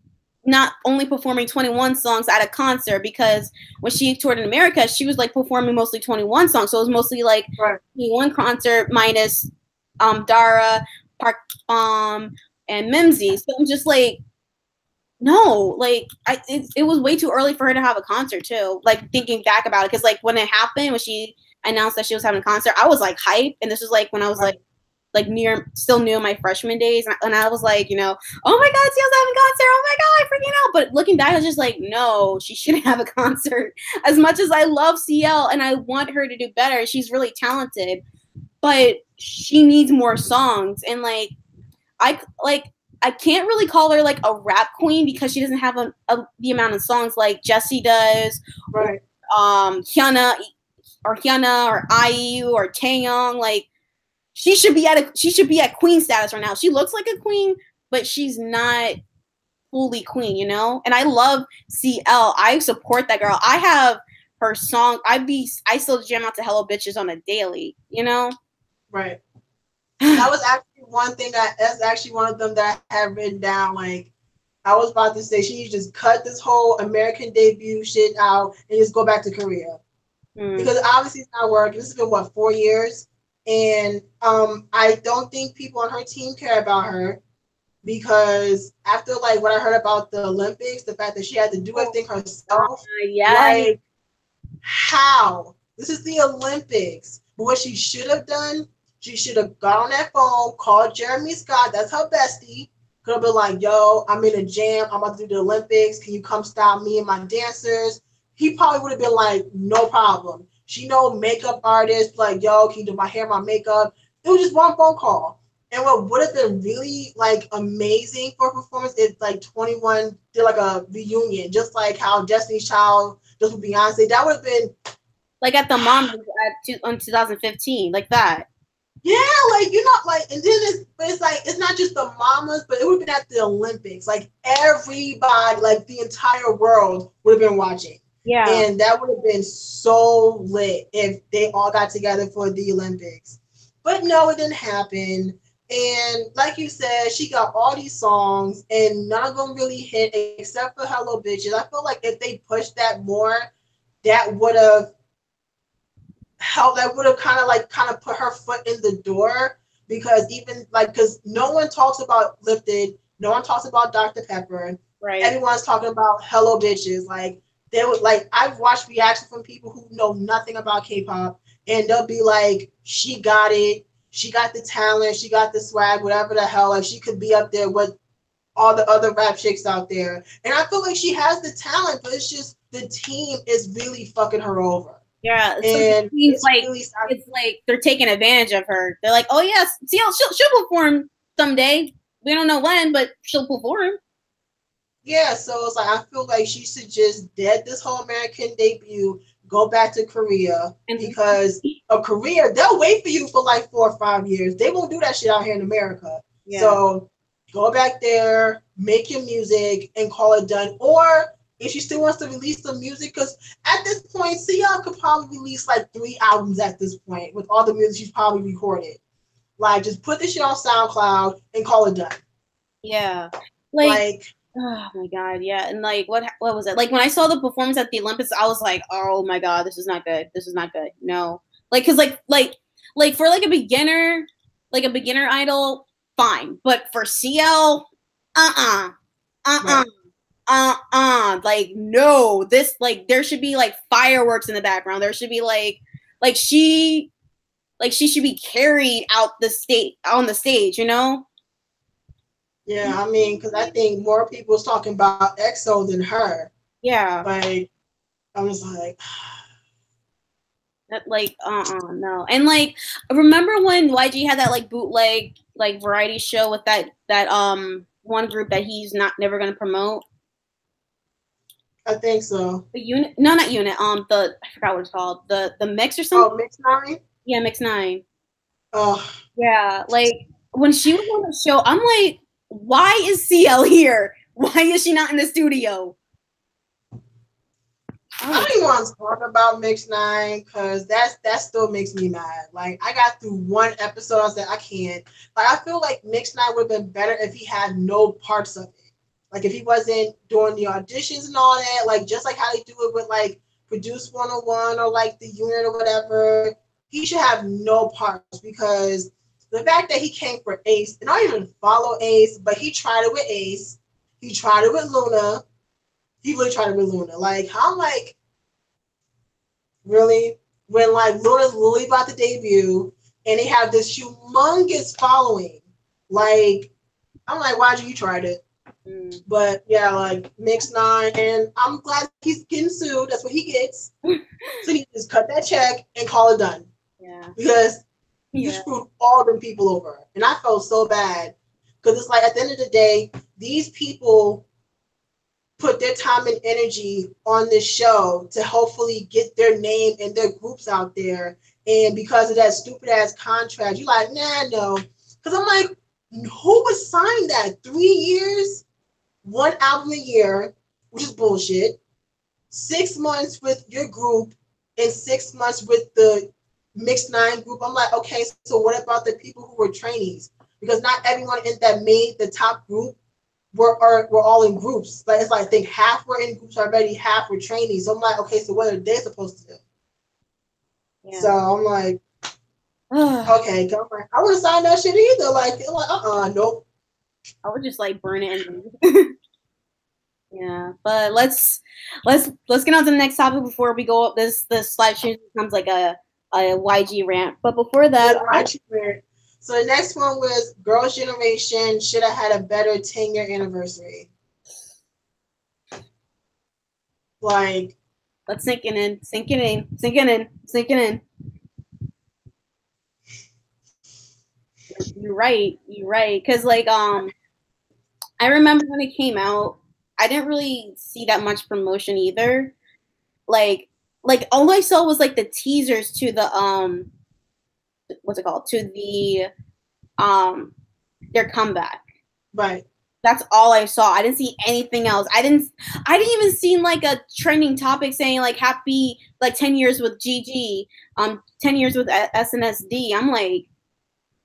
not only performing 21 songs at a concert, because when she toured in America, she was like performing mostly 21 songs. So it was mostly like 21 concert minus Dara, Park and Mimsy. So I'm just like, no, like it was way too early for her to have a concert too. Like thinking back about it, because like when it happened, when she announced that she was having a concert, I was like hype, and this was like when I was like still new in my freshman days, and I was like, you know, oh my God, CL's having a concert, oh my God, I freaking out. But looking back, I was just like, no, she shouldn't have a concert. As much as I love CL and I want her to do better, she's really talented, but she needs more songs. And like I can't really call her like a rap queen because she doesn't have the amount of songs like Jessie does, right? Hyuna or IU or Taeyong. Like she should be at queen status right now. She looks like a queen, but she's not fully queen, you know. And I love CL. I support that girl. I have her song. I still jam out to Hello Bitches on a daily, you know. Right. That was actually one thing that's actually one of them that I had written down. Like, I was about to say, she needs to just cut this whole American debut shit out and just go back to Korea. Because obviously it's not working. This has been, what, 4 years? And I don't think people on her team care about her because after, like, what I heard about the Olympics, the fact that she had to do everything herself, like, how? This is the Olympics. But what she should have done, she should have got on that phone, called Jeremy Scott, that's her bestie, could have been like, yo, I'm in a jam, I'm about to do the Olympics, can you come style me and my dancers? He probably would have been like, no problem. She know makeup artists, like, yo, can you do my hair, my makeup? It was just one phone call. And what would have been really, like, amazing for a performance is, like, 21 did, like, a reunion, just like how Destiny's Child does with Beyonce. That would have been... Like at the Mamas on 2015, like that. Yeah, like, you know, like, and then it's like, it's not just the Mamas, but it would have been at the Olympics. Like, everybody, like, the entire world would have been watching. Yeah. And that would have been so lit if they all got together for the Olympics. But no, it didn't happen. And like you said, she got all these songs, and none of them really hit except for Hello Bitches. I feel like if they pushed that more, that would have helped. That would have kind of put her foot in the door, because even like, because no one talks about Lifted, no one talks about Dr. Pepper. Right. Everyone's talking about Hello Bitches. Like, they would, like, I've watched reactions from people who know nothing about K-pop, and they'll be like, she got it. She got the talent, she got the swag, whatever the hell. Like, she could be up there with all the other rap chicks out there. And I feel like she has the talent, but it's just the team is really fucking her over. Yeah, and it's like really it's like they're taking advantage of her. They're like, oh yes, see, she'll perform someday. We don't know when, but she'll perform. Yeah, so it's like I feel like she should just dead this whole American debut. Go back to Korea, because Korea, they'll wait for you for like 4 or 5 years. They won't do that shit out here in America. Yeah. So go back there, make your music, and call it done. Or if she still wants to release some music, because at this point, CL could probably release like 3 albums at this point with all the music she's probably recorded. Like, just put this shit on SoundCloud and call it done. Yeah. Like oh my God, yeah. And like what was it? Like when I saw the performance at the Olympics, I was like, oh my God, this is not good. This is not good. No. Like, cause like for like a beginner idol, fine. But for CL, like no, this, like, there should be like fireworks in the background. There should be like she should be carried out on the stage, you know? Yeah, I mean, because I think more people was talking about EXO than her. Yeah. Like, I was like, that, like, no. And like, remember when YG had that like bootleg like variety show with that one group that he's never gonna promote? I think so. The unit? No, not unit. I forgot what it's called. The Mix or something. Oh, Mix 9. Yeah, Mix 9. Oh. Yeah, like when she was on the show, I'm like, why is CL here? Why is she not in the studio? I don't even want to talk about Mix 9, because that still makes me mad. Like, I got through one episode, I said, I can't. Like, I feel like Mix 9 would have been better if he had no parts of it. Like, if he wasn't doing the auditions and all that, like, just like how they do it with, like, Produce 101 or, like, the unit or whatever. He should have no parts, because the fact that he came for Ace, and I don't even follow Ace, but he tried it with Ace. He tried it with Luna. He really tried it with Luna. Like, I'm like, really? When like Luna's literally about to debut and they have this humongous following. Like, I'm like, why'd you tried it? But yeah, like Mix 9, and I'm glad he's getting sued. That's what he gets. So he just cut that check and call it done. Yeah. Because you screwed all them people over. And I felt so bad. Because it's like at the end of the day, these people put their time and energy on this show to hopefully get their name and their groups out there. And because of that stupid ass contract, you're like, nah, no. Because I'm like, who would sign that? 3 years? 1 album a year, which is bullshit. 6 months with your group and 6 months with the Mix 9 group. I'm like, okay, so what about the people who were trainees? Because not everyone in that made the top group were all in groups. Like, it's like, I think half were in groups already, half were trainees. So I'm like, okay, so what are they supposed to do? Yeah. So I'm like, okay, I wouldn't sign that shit either. Like nope. I would just like burn it and yeah, but let's get on to the next topic before we go up. This live stream becomes like a YG rant. But before that, YG rant. So the next one was Girls' Generation should have had a better 10-year anniversary. Like, let's sink it in. You're right. Because like I remember when it came out, I didn't really see that much promotion either. Like all I saw was like the teasers to the what's it called? To the their comeback. Right. That's all I saw. I didn't see anything else. I didn't even see like a trending topic saying like happy like 10 years with GG, 10 years with SNSD. I'm like,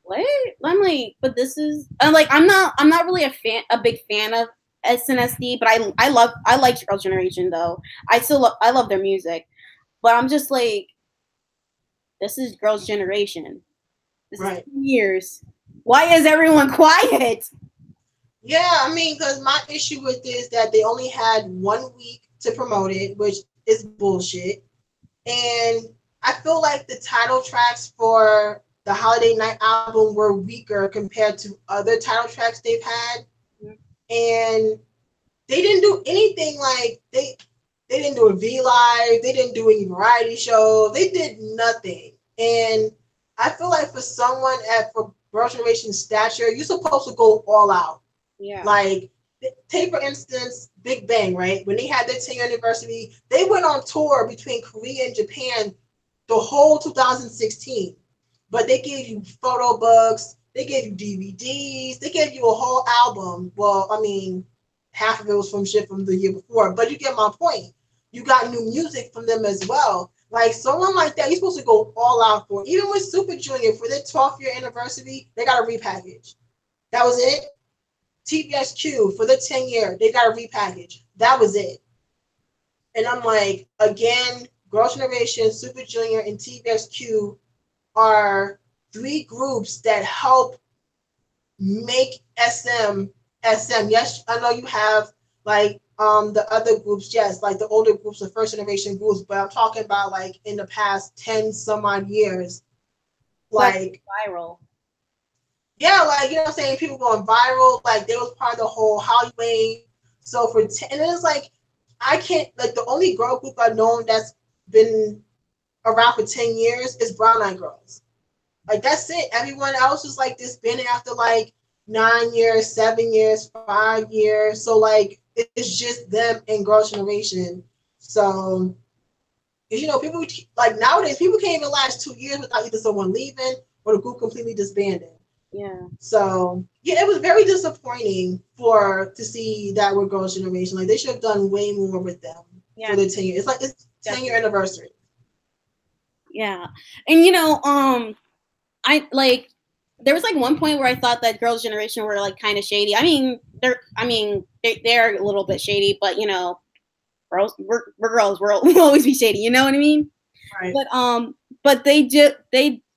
what? I'm like, but this is I'm not really a big fan of SNSD, but I like Girls' Generation though. I love their music, but I'm just like, this is Girls' Generation. This is 2 years. Why is everyone quiet? Yeah, I mean, because my issue with this is that they only had 1 week to promote it, which is bullshit. And I feel like the title tracks for the Holiday Night album were weaker compared to other title tracks they've had. Mm-hmm. And they didn't do anything like they didn't do a V Live, they didn't do any variety show, they did nothing. And I feel like for someone for Girls' Generation stature, you're supposed to go all out. Yeah. Like, take for instance Big Bang, right? When they had their 10th anniversary, they went on tour between Korea and Japan the whole 2016. But they gave you photo books, they gave you DVDs, they gave you a whole album. Well, I mean, half of it was from shit from the year before, but you get my point. You got new music from them as well. Like, someone like that, you're supposed to go all out for. Even with Super Junior, for their 12th year anniversary, they got a repackage. That was it. TVSQ, for the 10 year, they got a repackage. That was it. And I'm like, again, Girls' Generation, Super Junior, and TVSQ are 3 groups that help make SM. Yes, I know you have like the other groups, yes, like the older groups, the first generation groups, but I'm talking about like in the past 10 some odd years. Like viral. Yeah, like, you know what I'm saying, people going viral, like they was part of the whole Hollywood. So for 10, and it's like, I can't, like, the only girl group I've known that's been around for 10 years is Brown Eyed Girls. Like, that's it. Everyone else is like disbanding after like 9 years, 7 years, 5 years. So like, it's just them and Girls' Generation. So, you know, people like nowadays, people can't even last 2 years without either someone leaving or the group completely disbanding. Yeah. So yeah, it was very disappointing to see that with Girls' Generation. Like, they should have done way more with them for the 10 years. It's like it's 10-year anniversary. Yeah, and you know, I like there was like one point where I thought that Girls' Generation were like kind of shady. I mean, they're a little bit shady, but you know, we're girls, we'll always be shady. You know what I mean? Right. But but they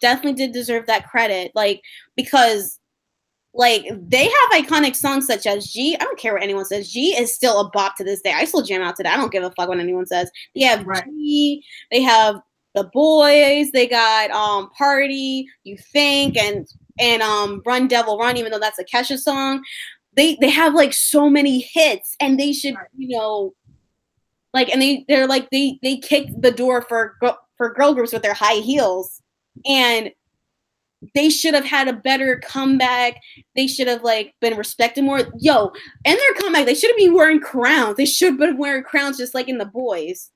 definitely did deserve that credit, like, because like they have iconic songs such as G. I don't care what anyone says. G is still a bop to this day. I still jam out to that. I don't give a fuck what anyone says. They have G. They have The Boys. They got Party. You Think and Run Devil Run. Even though that's a Kesha song, they have like so many hits, and they should like, and they're like they kicked the door for girl groups with their high heels, and they should have had a better comeback. They should have like been respected more. Yo, and their comeback, they should have been wearing crowns. They should have been wearing crowns just like in The Boys.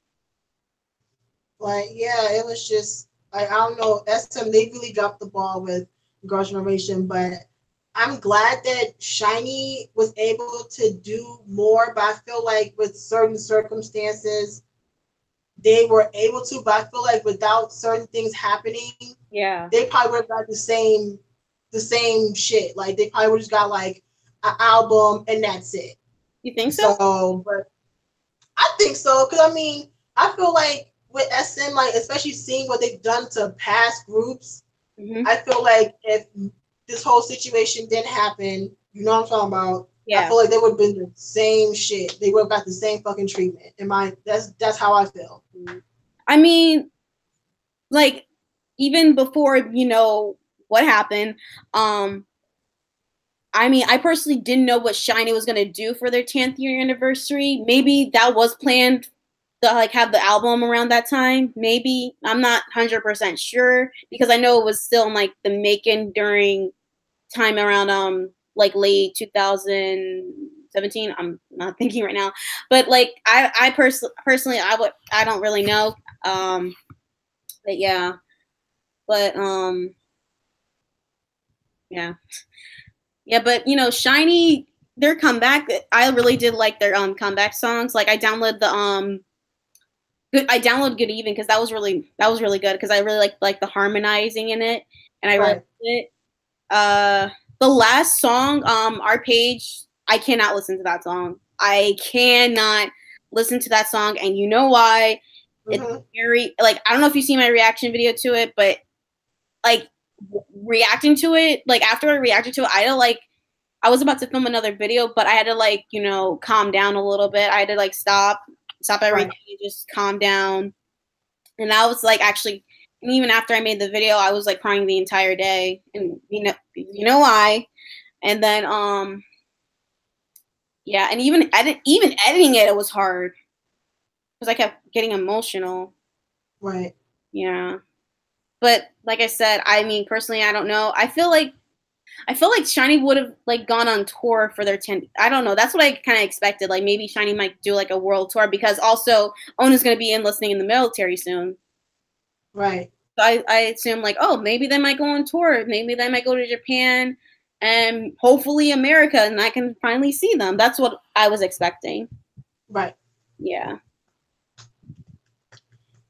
Like, yeah, it was just like, I don't know. SM, they really dropped the ball with Girls' Generation, but I'm glad that SHINee was able to do more. But I feel like with certain circumstances, they were able to. But I feel like without certain things happening, they probably would have got the same shit. Like, they probably would have just got like an album and that's it. You think so? So, but I think so, because I mean, I feel like with SM, like, especially seeing what they've done to past groups, I feel like if this whole situation didn't happen, you know what I'm talking about? I feel like they would have been the same shit. They would have got the same fucking treatment. That's how I feel. I mean, like, even before, you know, what happened, I mean, I personally didn't know what SHINee was gonna do for their 10th year anniversary. Maybe that was planned to like have the album around that time. Maybe, I'm not 100% sure, because I know it was still in like the making during time around like late 2017. I'm not thinking right now, but like I personally I don't really know. But yeah, but yeah, but you know, SHINee, their comeback, I really did like their comeback songs. Like, I downloaded Good Evening because that was really good, because I really like the harmonizing in it, and I really liked it. The last song, Our Page, I cannot listen to that song. I cannot listen to that song, and you know why? It's very, like, I don't know if you see my reaction video to it, but like reacting to it, like after I reacted to it, I was about to film another video, but I had to like, you know, calm down a little bit. I had to like stop everything, and just calm down. And I was like, actually, and even after I made the video, I was like crying the entire day, and you know why. And then yeah, and even editing it was hard, because I kept getting emotional. Right. Yeah. But like I said, I mean, personally, I don't know. I feel like SHINee would have like gone on tour for their 10th. I don't know. That's what I kind of expected. Like, maybe SHINee might do like a world tour, because also Ona's going to be enlisting in the military soon. Right. So I assume like, oh, maybe they might go on tour. Maybe they might go to Japan and hopefully America, and I can finally see them. That's what I was expecting. Right. Yeah.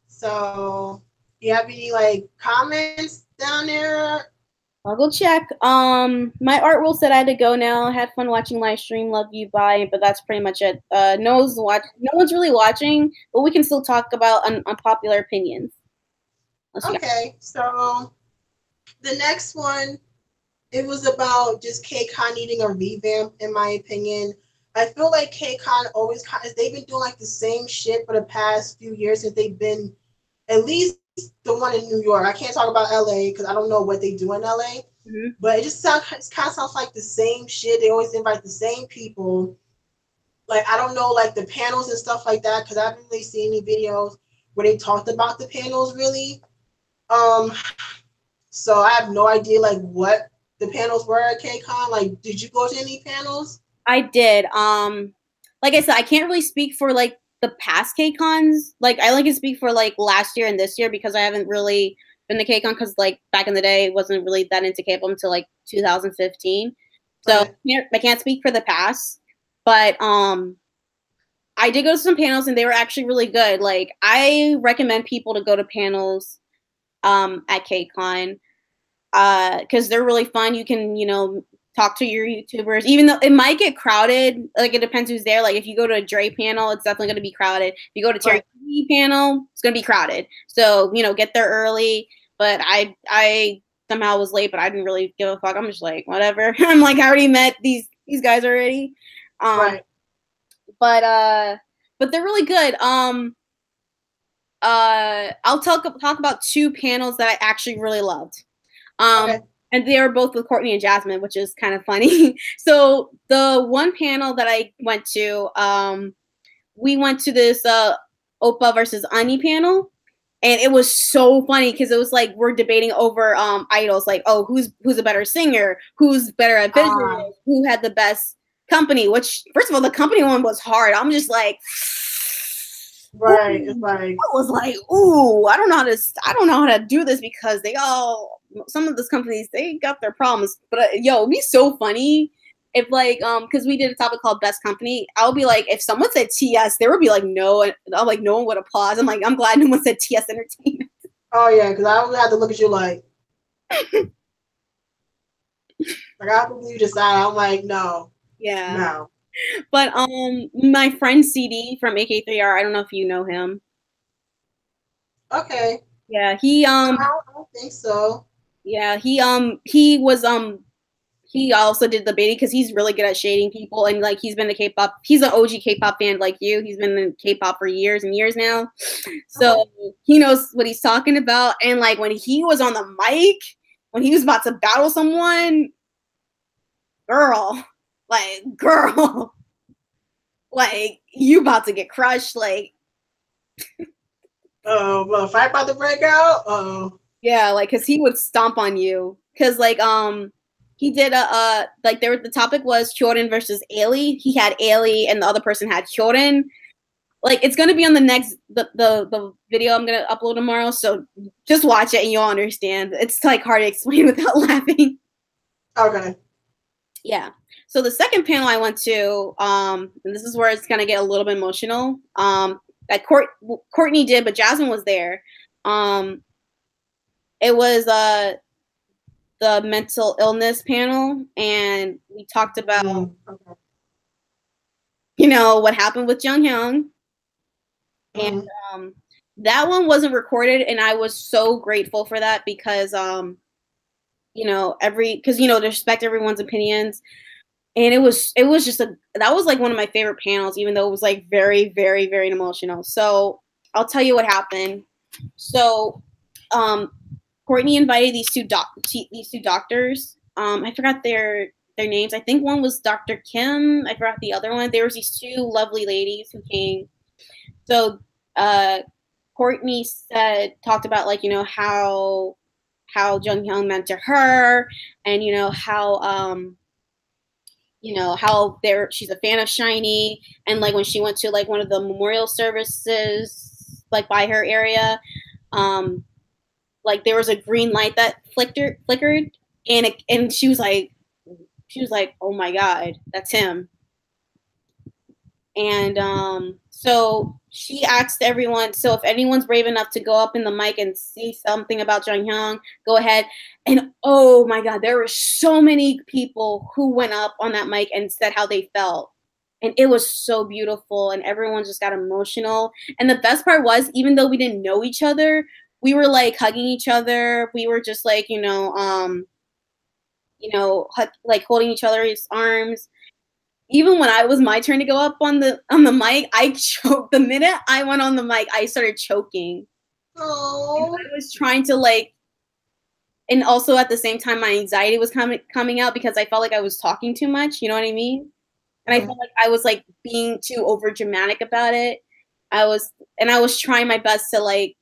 So, you have any like comments down there? I'll go check. My art rule said I had to go now. I had fun watching live stream. Love you. Bye. But that's pretty much it. No one's really watching, but we can still talk about unpopular opinions. Okay, so the next one, it was about just KCON needing a revamp, in my opinion. I feel like KCON they've been doing like the same shit for the past few years since they've been, at least the one in New York. I can't talk about LA because I don't know what they do in LA, but it kind of sounds like the same shit. They always invite the same people. Like, I don't know, like the panels and stuff like that, because I haven't really seen any videos where they talked about the panels really. So I have no idea like what the panels were at KCON. Like, did you go to any panels? I did. Like I said, I can't really speak for like the past KCONs. Like, I only can speak for like last year and this year, because I haven't really been to KCON, because like back in the day, I wasn't really that into K-pop until like 2015. So I can't speak for the past, but I did go to some panels, and they were actually really good. Like, I recommend people to go to panels at KCON, because they're really fun. You can, you know, talk to your YouTubers, even though it might get crowded. Like, it depends who's there. Like, if you go to a Dre panel, it's definitely going to be crowded. If you go to Terry panel, it's gonna be crowded. So, you know, get there early. But I somehow was late, but I didn't really give a fuck. I'm just like, whatever. I'm like, I already met these guys already. Right. But they're really good. I'll talk about two panels that I actually really loved. Okay. And they are both with Courtney and Jasmine, which is kind of funny. So the one panel that I went to, we went to this Oppa versus Ani panel, and it was so funny because it was like we're debating over idols, like, oh, who's a better singer, who's better at visuals, who had the best company. Which, first of all, the company one was hard. I'm just like, right. It's like I was like, ooh, I don't know how to do this because some of those companies, they got their problems. But yo, it'd be so funny if like because we did a topic called best company. I'll be like, if someone said TS, there would be like no, and I'm like, no one would applause. I'm like, I'm glad no one said TS Entertainment. oh yeah, because I would have to look at you like I have to believe you decide. I'm like, no. Yeah. No. But my friend CD from AK3R, I don't know if you know him. Okay. Yeah, I don't think so. yeah, he was he also did the baiting because he's really good at shading people, and like he's been he's an OG K-pop fan like you. He's been in K-pop for years and years now. So he knows what he's talking about. And like when he was on the mic, when he was about to battle someone, girl, like you about to get crushed, like well, fight about to break out. Oh. Yeah, like cause he would stomp on you. Cause like he did like the topic was Hyorin versus Ailey. He had Ailey and the other person had Hyorin. Like it's gonna be on the next the video I'm gonna upload tomorrow. So just watch it and you'll understand. It's like hard to explain without laughing. Okay. Yeah. So the second panel I went to, and this is where it's gonna get a little bit emotional. That Courtney did, but Jasmine was there. It was the mental illness panel, and we talked about you know what happened with Junghyun, and that one wasn't recorded, and I was so grateful for that because you know because you know to respect everyone's opinions. And it was just that was like one of my favorite panels, even though it was like very, very, very emotional. So I'll tell you what happened. So Courtney invited these two doctors. I forgot their names. I think one was Dr. Kim. I forgot the other one. There was these two lovely ladies who came. So Courtney talked about like, you know, how Junghyun meant to her, and you know how she's a fan of SHINee, and like when she went to like one of the memorial services like by her area, like there was a green light that flickered, and she was like, oh my god, that's him. And so she asked everyone, so if anyone's brave enough to go up in the mic and say something about Junghyun, go ahead. And oh my god, there were so many people who went up on that mic and said how they felt. And it was so beautiful, and everyone just got emotional. And the best part was, even though we didn't know each other, we were like hugging each other. We were just like, like holding each other's arms. Even when I was my turn to go up on the mic, I choked. The minute I went on the mic, I started choking. Oh. I was trying to like, and also at the same time, my anxiety was coming out because I felt like I was talking too much. You know what I mean? And I felt like I was like being too over dramatic about it. I was trying my best to like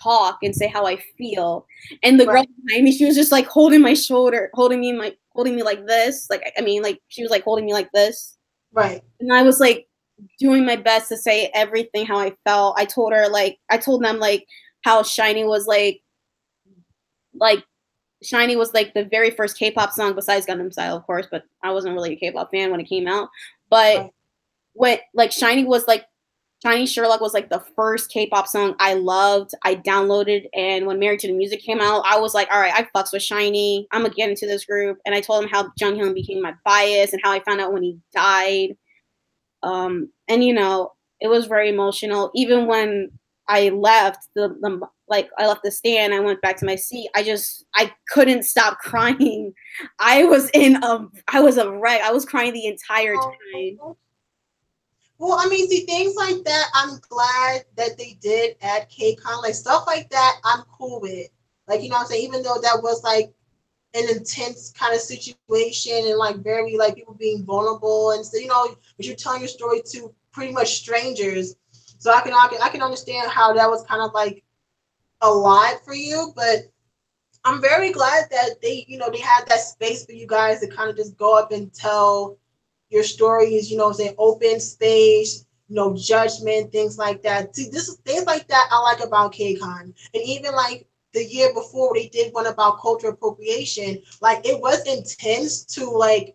talk and say how I feel. And the girl behind me, she was just like holding my shoulder, holding me like this. Like, I mean, like she was like holding me like this. Right. And I was like doing my best to say everything how I felt. I told them like how SHINee was like SHINee was like the very first K-pop song besides Gangnam Style, of course, but I wasn't really a K-pop fan when it came out. But when like SHINee Sherlock was like the first K-pop song I loved, I downloaded, and when Married to the Music came out, I was like, all right, I fucks with SHINee. I'm gonna get into this group. And I told him how Junghyun became my bias and how I found out when he died. And you know, It was very emotional. Even when I left the like I left the stand, I went back to my seat. I couldn't stop crying. I was a wreck. I was crying the entire time. Oh. Well, I mean, see, things like that, I'm glad that they did at KCON. Like, stuff like that, I'm cool with. Like, you know what I'm saying? Even though that was, like, an intense kind of situation and, like, very, like, people being vulnerable and so, you know, but you're telling your story to pretty much strangers. So I can understand how that was kind of, like, a lot for you, but I'm very glad that they, you know, they had that space for you guys to kind of just go up and tell your stories, you know, say open space, no judgment, things like that. See, this is things like that I like about KCON. And even like the year before they did one about cultural appropriation, like it was intense to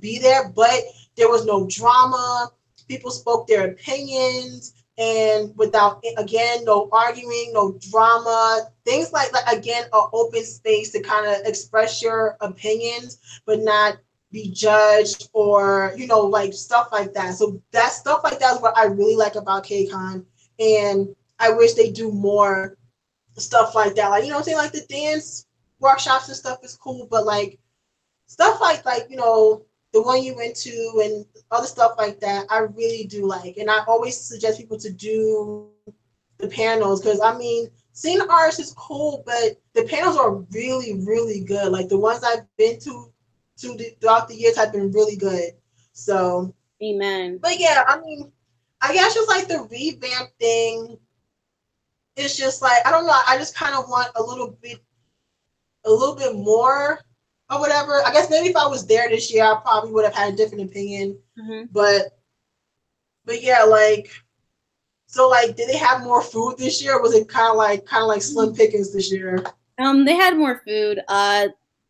be there, but there was no drama. People spoke their opinions and without again no arguing, no drama, things like again an open space to kind of express your opinions, but not be judged or you know like stuff like that. So that stuff like that is what I really like about KCON, and I wish they do more stuff like that. Like you know what I'm saying, like the dance workshops and stuff is cool, but like stuff like you know the one you went to and other stuff like that I really do like, and I always suggest people to do the panels because I mean seeing artists is cool, but the panels are really good. Like the ones I've been throughout the years have been really good. So Amen. but yeah, I mean I guess just like the revamp thing, it's just like I don't know, I just kind of want a little bit more or whatever. I guess maybe if I was there this year, I probably would have had a different opinion. Mm-hmm. But yeah, like so like did they have more food this year? Or was it kind of like slim pickings this year? They had more food.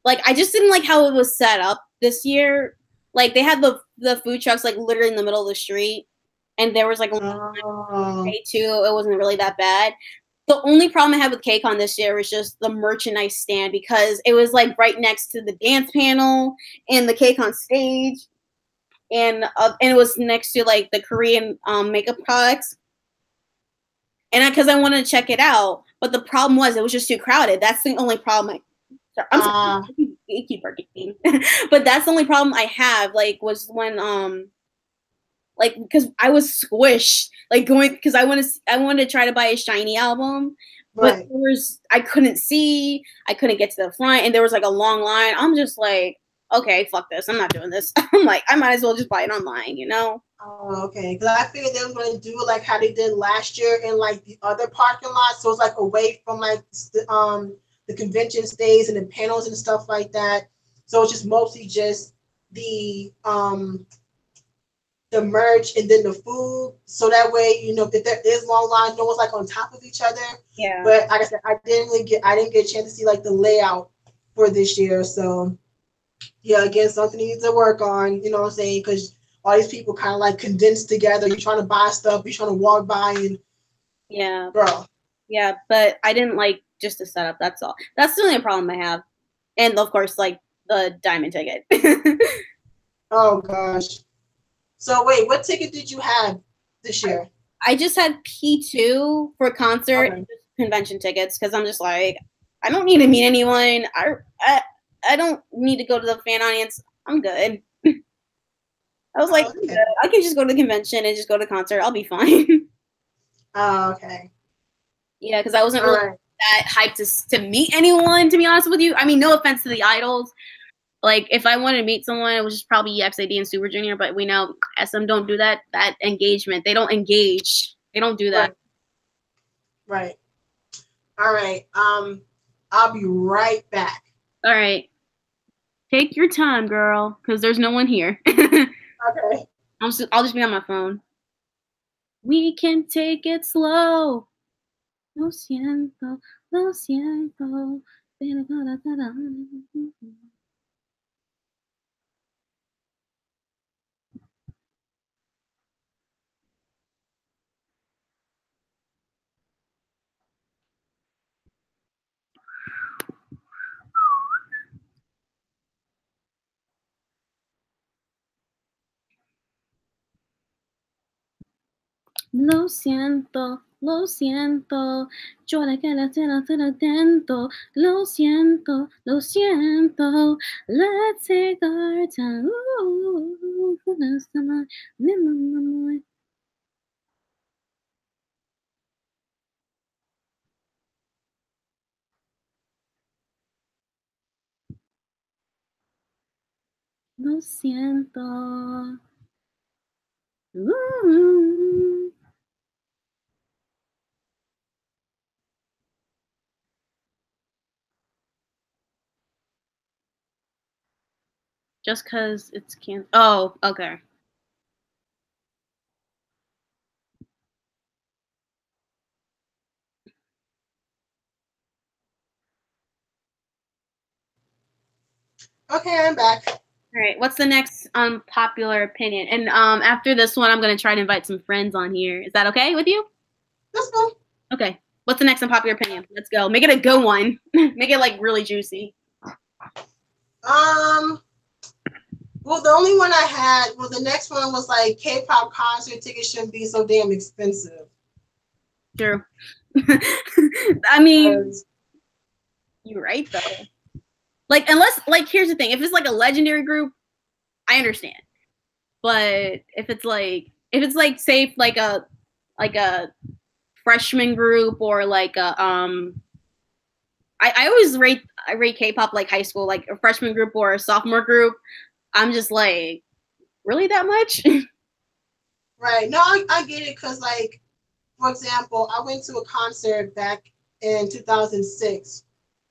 Like I just didn't like how it was set up this year. Like they had the food trucks like literally in the middle of the street, and there was like a Oh, day too. It wasn't really that bad. The only problem I had with KCON this year was just the merchandise stand because it was like right next to the dance panel and the KCON stage, and it was next to like the Korean makeup products. And because I wanted to check it out, but the problem was it was just too crowded. That's the only problem. I'm sorry, gatekeeper game, but that's the only problem I have. Like, was when like because I was squished, like going because I wanted to try to buy a Shiny album, but right. I couldn't see, I couldn't get to the front, and there was like a long line. I'm just like, okay, fuck this, I'm not doing this. I'm like, I might as well just buy it online, you know? Oh, okay. Because I figured they were going to do like how they did last year in like the other parking lot, so it's like away from like the convention stage and the panels and stuff like that. So it's just mostly just the merch and then the food. So that way, you know, if there is long lines, no one's like on top of each other. Yeah. But like I said, I didn't get a chance to see like the layout for this year. So yeah, again, something needs to work on, you know what I'm saying? Because all these people kind of like condensed together. You're trying to buy stuff, you're trying to walk by and Yeah. girl. Yeah, but I didn't like just the setup. That's all. That's the only problem I have, and of course, like the diamond ticket. Oh gosh. So wait, what ticket did you have this year? I just had P2 for concert Okay. and just convention tickets because I'm just like, I don't need to meet anyone. I don't need to go to the fan audience. I'm good. I was like, Oh, I'm okay. good. I can just go to the convention and just go to the concert. I'll be fine. Oh, okay. Yeah, because I wasn't All really right. that hyped to meet anyone, to be honest with you. I mean, no offense to the idols. Like, if I wanted to meet someone, it was just probably EXID and Super Junior, but we know SM don't do that engagement. They don't engage. They don't do that. Right. Right. All right. I'll be right back. All right. Take your time, girl, because there's no one here. Okay. I'll just be on my phone. We can take it slow. Lo siento, lo siento. Lo siento, lo siento. Yo que la atento. Lo siento, lo siento. Let's take our time. Ooh, lo siento. Ooh. Just because it's can. Oh, okay. Okay, I'm back. All right. What's the next unpopular opinion? And after this one, I'm gonna try to invite some friends on here. Is that okay with you? That's cool. Okay. What's the next unpopular opinion? Let's go. Make it a good one. Make it like really juicy. Well, the only one I had, well, the next one was like K-pop concert tickets shouldn't be so damn expensive. True. I mean, you're right though. Like, unless, like, here's the thing: if it's like a legendary group, I understand. But if it's like, say, like a freshman group or like a I always rate K-pop like high school, like a freshman group or a sophomore group. I'm just like, really that much? Right. No, I get it because, like, for example, I went to a concert back in 2006.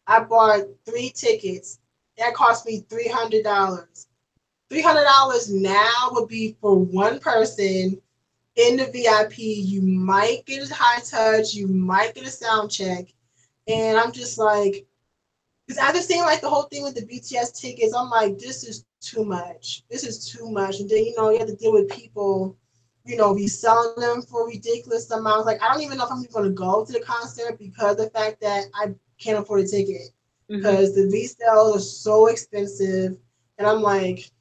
I bought 3 tickets. That cost me $300. $300 now would be for one person in the VIP. You might get a high touch, you might get a sound check. And I'm just like, because after seeing like the whole thing with the BTS tickets, I'm like, this is too much. This is too much. And then, you have to deal with people, reselling them for ridiculous amounts. Like, I don't even know if I'm even going to go to the concert because of the fact that I can't afford a ticket. Because the resales are so expensive. And I'm like,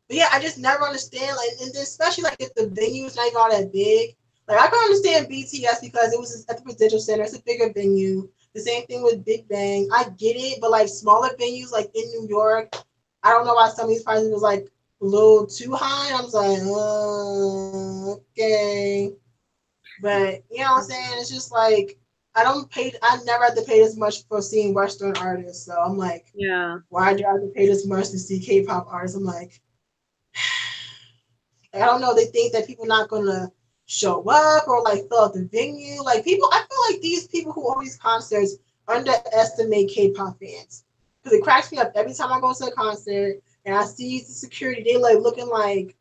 but yeah, I just never understand. Like, and especially like if the venue's not even all that big. Like, I can understand BTS because it was at the Prudential Center. It's a bigger venue. The same thing with Big Bang. I get it, but like smaller venues, like in New York, I don't know why some of these prices was like a little too high. I was like, okay, but you know what I'm saying? It's just like I never had to pay this much for seeing Western artists. So I'm like, Yeah. why do I have to pay this much to see K-pop artists? I'm like, I don't know. They think that people not gonna show up or like fill out the venue. Like people, I feel like these people who own these concerts underestimate K-pop fans because it cracks me up every time I go to a concert and I see the security. They like looking like,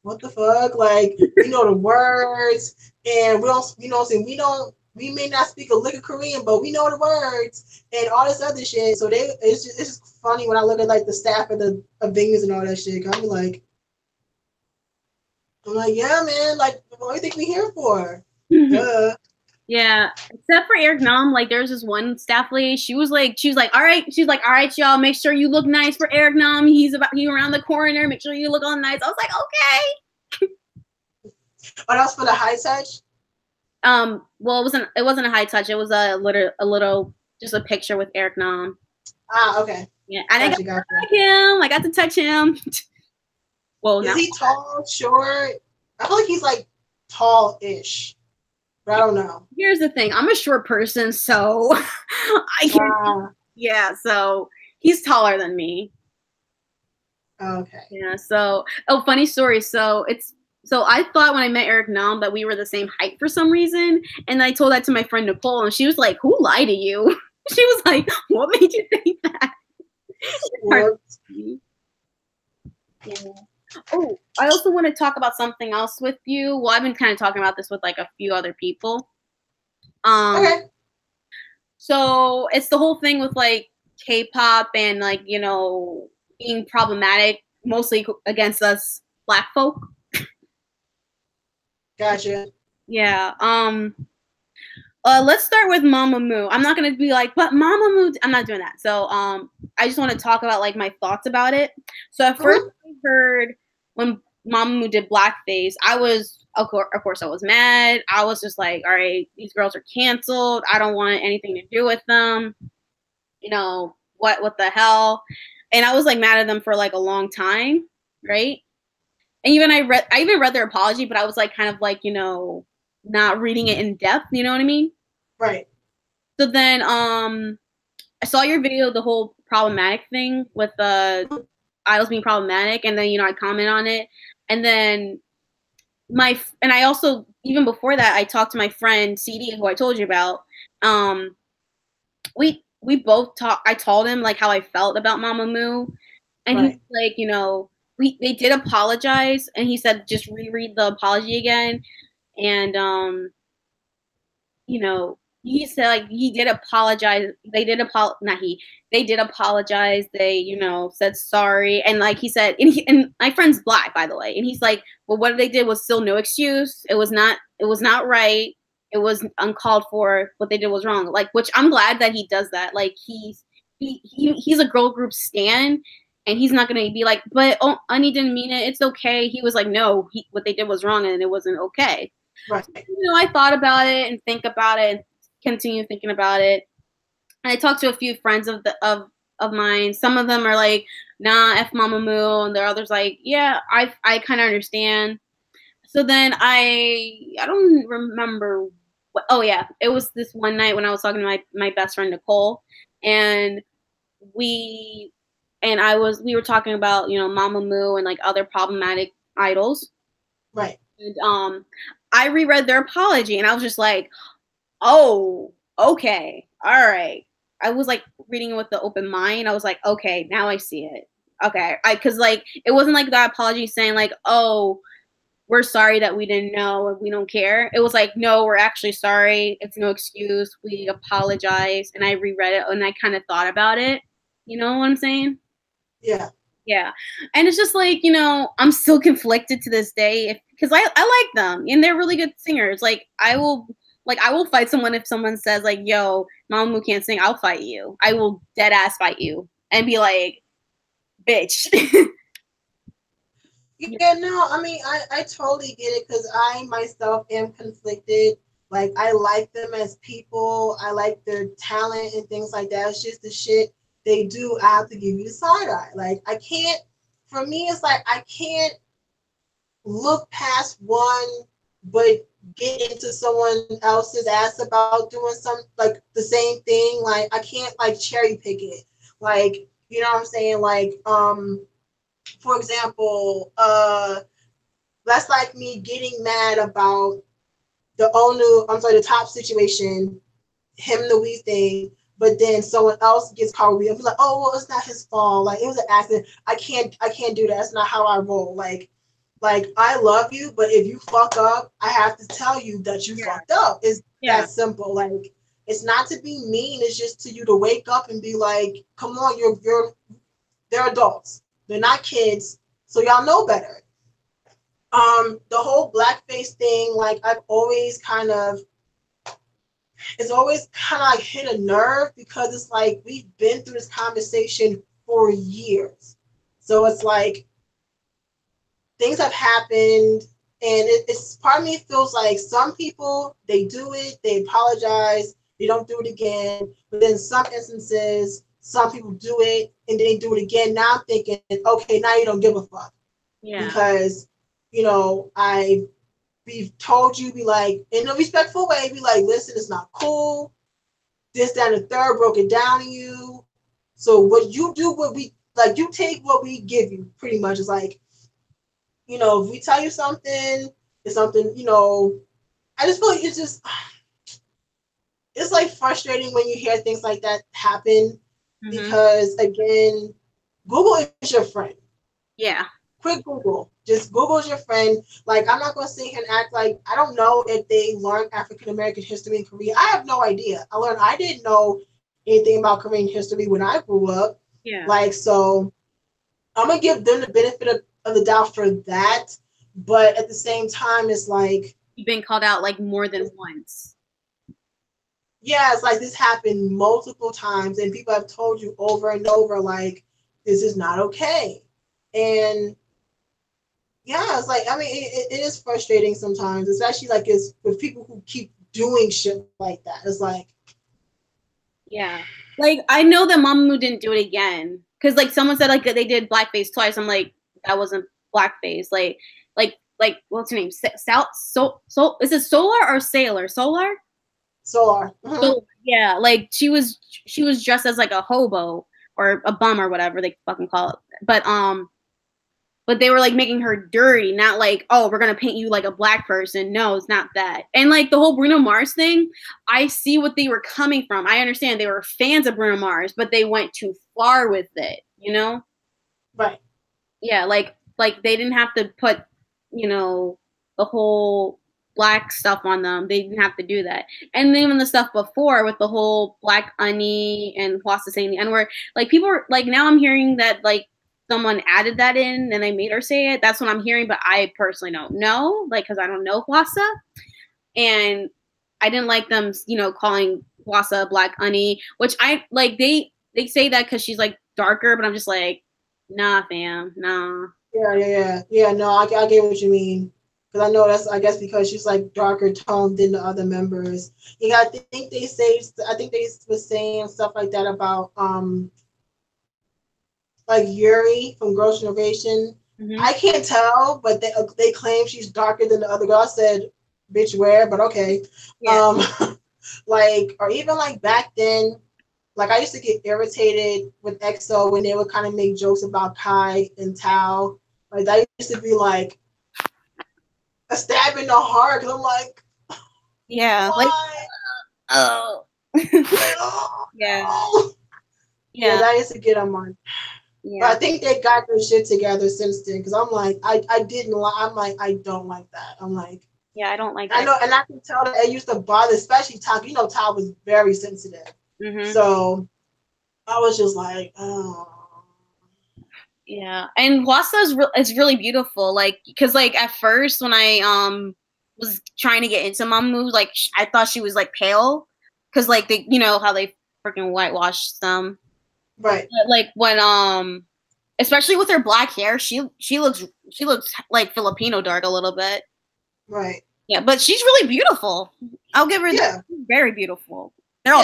what the fuck? Like we know the words and we don't. You know what I'm saying? We may not speak a lick of Korean, but we know the words and all this other shit. So it's just funny when I look at like the staff of the venues and all that shit. I'm like, yeah, man, like, what do you think we here for? Yeah, except for Eric Nam, like there's this one staff lady. She was like, all right, y'all, make sure you look nice for Eric Nam. He's around the corner. Make sure you look all nice. I was like, okay. Oh, that was for the high touch. Well, it wasn't a high touch. It was a little, just a picture with Eric Nam. Ah, okay. Yeah, and I got to touch him. I got to touch him. Well, is he tall, short? I feel like he's like tall-ish, but I don't know. Here's the thing: I'm a short person, so I can't. Yeah, so he's taller than me. Okay. Yeah. So, funny story. So I thought when I met Eric Nam that we were the same height for some reason, and I told that to my friend Nicole, and she was like, "Who lied to you?" She was like, "What made you think that?" Yeah. Oh, I also want to talk about something else with you. Well, I've been kind of talking about this with like a few other people. Okay. So it's the whole thing with like K-pop and like, being problematic mostly against us Black folk. Gotcha. Yeah. Let's start with Mamamoo. I'm not gonna be like, but Mamamoo. I'm not doing that. So I just want to talk about like my thoughts about it. So at first I heard when Mamamoo did blackface, I was, of course, I was mad. I was just like, all right, these girls are canceled. I don't want anything to do with them. You know, what the hell? And I was like mad at them for like a long time, right? And even I even read their apology, but I was like kind of like, you know, not reading it in depth, you know what I mean? Right. So then I saw your video, the whole problematic thing with the idols being problematic, and then, you know, I comment on it. And then and I also, even before that, I talked to my friend CD, who I told you about. We both talked. I told him like how I felt about Mamamoo, and Right. he's like, you know, they did apologize, and he said just reread the apology again, and you know, he said like he did apologize. They did not he. They did apologize. They, you know, said sorry, and like he said, and my friend's black, by the way, and he's like, well, what they did was still no excuse. It was not right. It was uncalled for. What they did was wrong. Like, which I'm glad that he does that. Like he's a girl group stan, and he's not gonna be like, but oh, Ani didn't mean it. It's okay. He was like, no, what they did was wrong, and it wasn't okay. Right. You know, I thought about it and think about it and continue thinking about it. And I talked to a few friends of mine. Some of them are like, nah, F Mamamoo, and there are others like, yeah, I kind of understand. So then I don't remember what, oh yeah, it was this one night when I was talking to my best friend Nicole, and we were talking about, you know, Mamamoo and like other problematic idols. Right. And I reread their apology, and I was just like, oh, okay, all right. I was like reading it with the open mind. I was like, okay, now I see it. Okay, because like it wasn't like that apology saying like, oh, we're sorry that we didn't know and we don't care. It was like, no, we're actually sorry. It's no excuse. We apologize. And I reread it and I kind of thought about it. You know what I'm saying? Yeah. Yeah. And it's just like, you know, I'm still conflicted to this day because I like them and they're really good singers. Like I will fight someone if someone says like, yo, Mamamoo can't sing, I'll fight you. I will dead ass fight you and be like, bitch. Yeah, no, I mean, I totally get it because I myself am conflicted. Like, I like them as people. I like their talent and things like that. It's just the shit they do. I have to give you the side eye. Like, I can't, for me, it's like I can't look past one, but get into someone else's ass about doing some, like, the same thing. Like, I can't, like, cherry pick it. Like, you know what I'm saying? Like, for example, that's like me getting mad about the top situation, him the weed thing, but then someone else gets caught with it. I'm like, oh well, it's not his fault. Like it was an accident. I can't do that. That's not how I roll. Like I love you, but if you fuck up, I have to tell you that you fucked up. It's that simple. Like it's not to be mean. It's just to you to wake up and be like, come on, they're adults. They're not kids, so y'all know better. The whole blackface thing, like it's always kind of like hit a nerve because it's like we've been through this conversation for years. So it's like things have happened, and it's part of me feels like some people they do it, they apologize, they don't do it again. But then some instances, some people do it and they do it again. Now I'm thinking, okay, now you don't give a fuck. Yeah. Because, you know, we've told you, be like, in a respectful way, be like, listen, it's not cool. This, that, and the third broke it down to you. So what you do, you take what we give you, pretty much. It's like, you know, if we tell you something, it's something, you know, I just feel like it's like frustrating when you hear things like that happen. Because again, Google is your friend. Yeah. Quick Google. Just Google's your friend. Like, I'm not going to sit here and act like I don't know if they learned African American history in Korea. I have no idea. I didn't know anything about Korean history when I grew up. Yeah. Like, so I'm going to give them the benefit of the doubt for that. But at the same time, it's like, you've been called out like more than once. Yeah, it's like this happened multiple times, and people have told you over and over, like, this is not okay. And Yeah, it's like, I mean, it is frustrating sometimes, especially like it's with people who keep doing shit like that. It's like, Yeah. Like I know that Mamamoo didn't do it again because like someone said like they did blackface twice. I'm like that wasn't blackface. Like what's her name? Is it Solar or Sailor? Solar. Solar. So yeah, like she was dressed as like a hobo or a bum or whatever they fucking call it. But they were like making her dirty, not like, oh, we're gonna paint you like a black person. No, it's not that. And like the whole Bruno Mars thing, I see what they were coming from. I understand they were fans of Bruno Mars, but they went too far with it, you know? Right. Yeah, like they didn't have to put, you know, the whole black stuff on them. They didn't have to do that. And then even the stuff before with the whole Black Onion and Wasta saying the N-word, like people are like now I'm hearing that like someone added that in and they made her say it. That's what I'm hearing, but I personally don't know, like because I don't know Wasta. And I didn't like them, you know, calling Wassa Black Onion, which I like. They say that because she's like darker, but I'm just like, nah, fam, nah. Yeah. No, I get what you mean. Because I know that's, I guess, because she's like darker toned than the other members. Yeah, I think they was saying stuff like that about like Yuri from Girls' Generation. Mm-hmm. I can't tell, but they claim she's darker than the other girl. I said, bitch, where? But okay. Yeah. Like, or even like back then, like I used to get irritated with EXO when they would kind of make jokes about Kai and Tao. Like that used to be like a stab in the heart because I'm like, Yeah, why? like oh. Yeah. Yeah, that used to get on my. Yeah. But I think they got their shit together since then because I'm like, I didn't like, I'm like, I don't like that. I'm like, yeah, I don't like I that. know, and I can tell that it used to bother, especially Tao. You know, Tao was very sensitive. Mm-hmm. So I was just like, oh. Yeah, and Wassa is really beautiful. Like, cause like at first when I was trying to get into Mamamoo, like I thought she was like pale, cause like they, you know how they freaking whitewashed them. Right. But, like when especially with her black hair, she looks like Filipino dark a little bit. Right. Yeah, but she's really beautiful. I'll give her that. She's very beautiful. They're all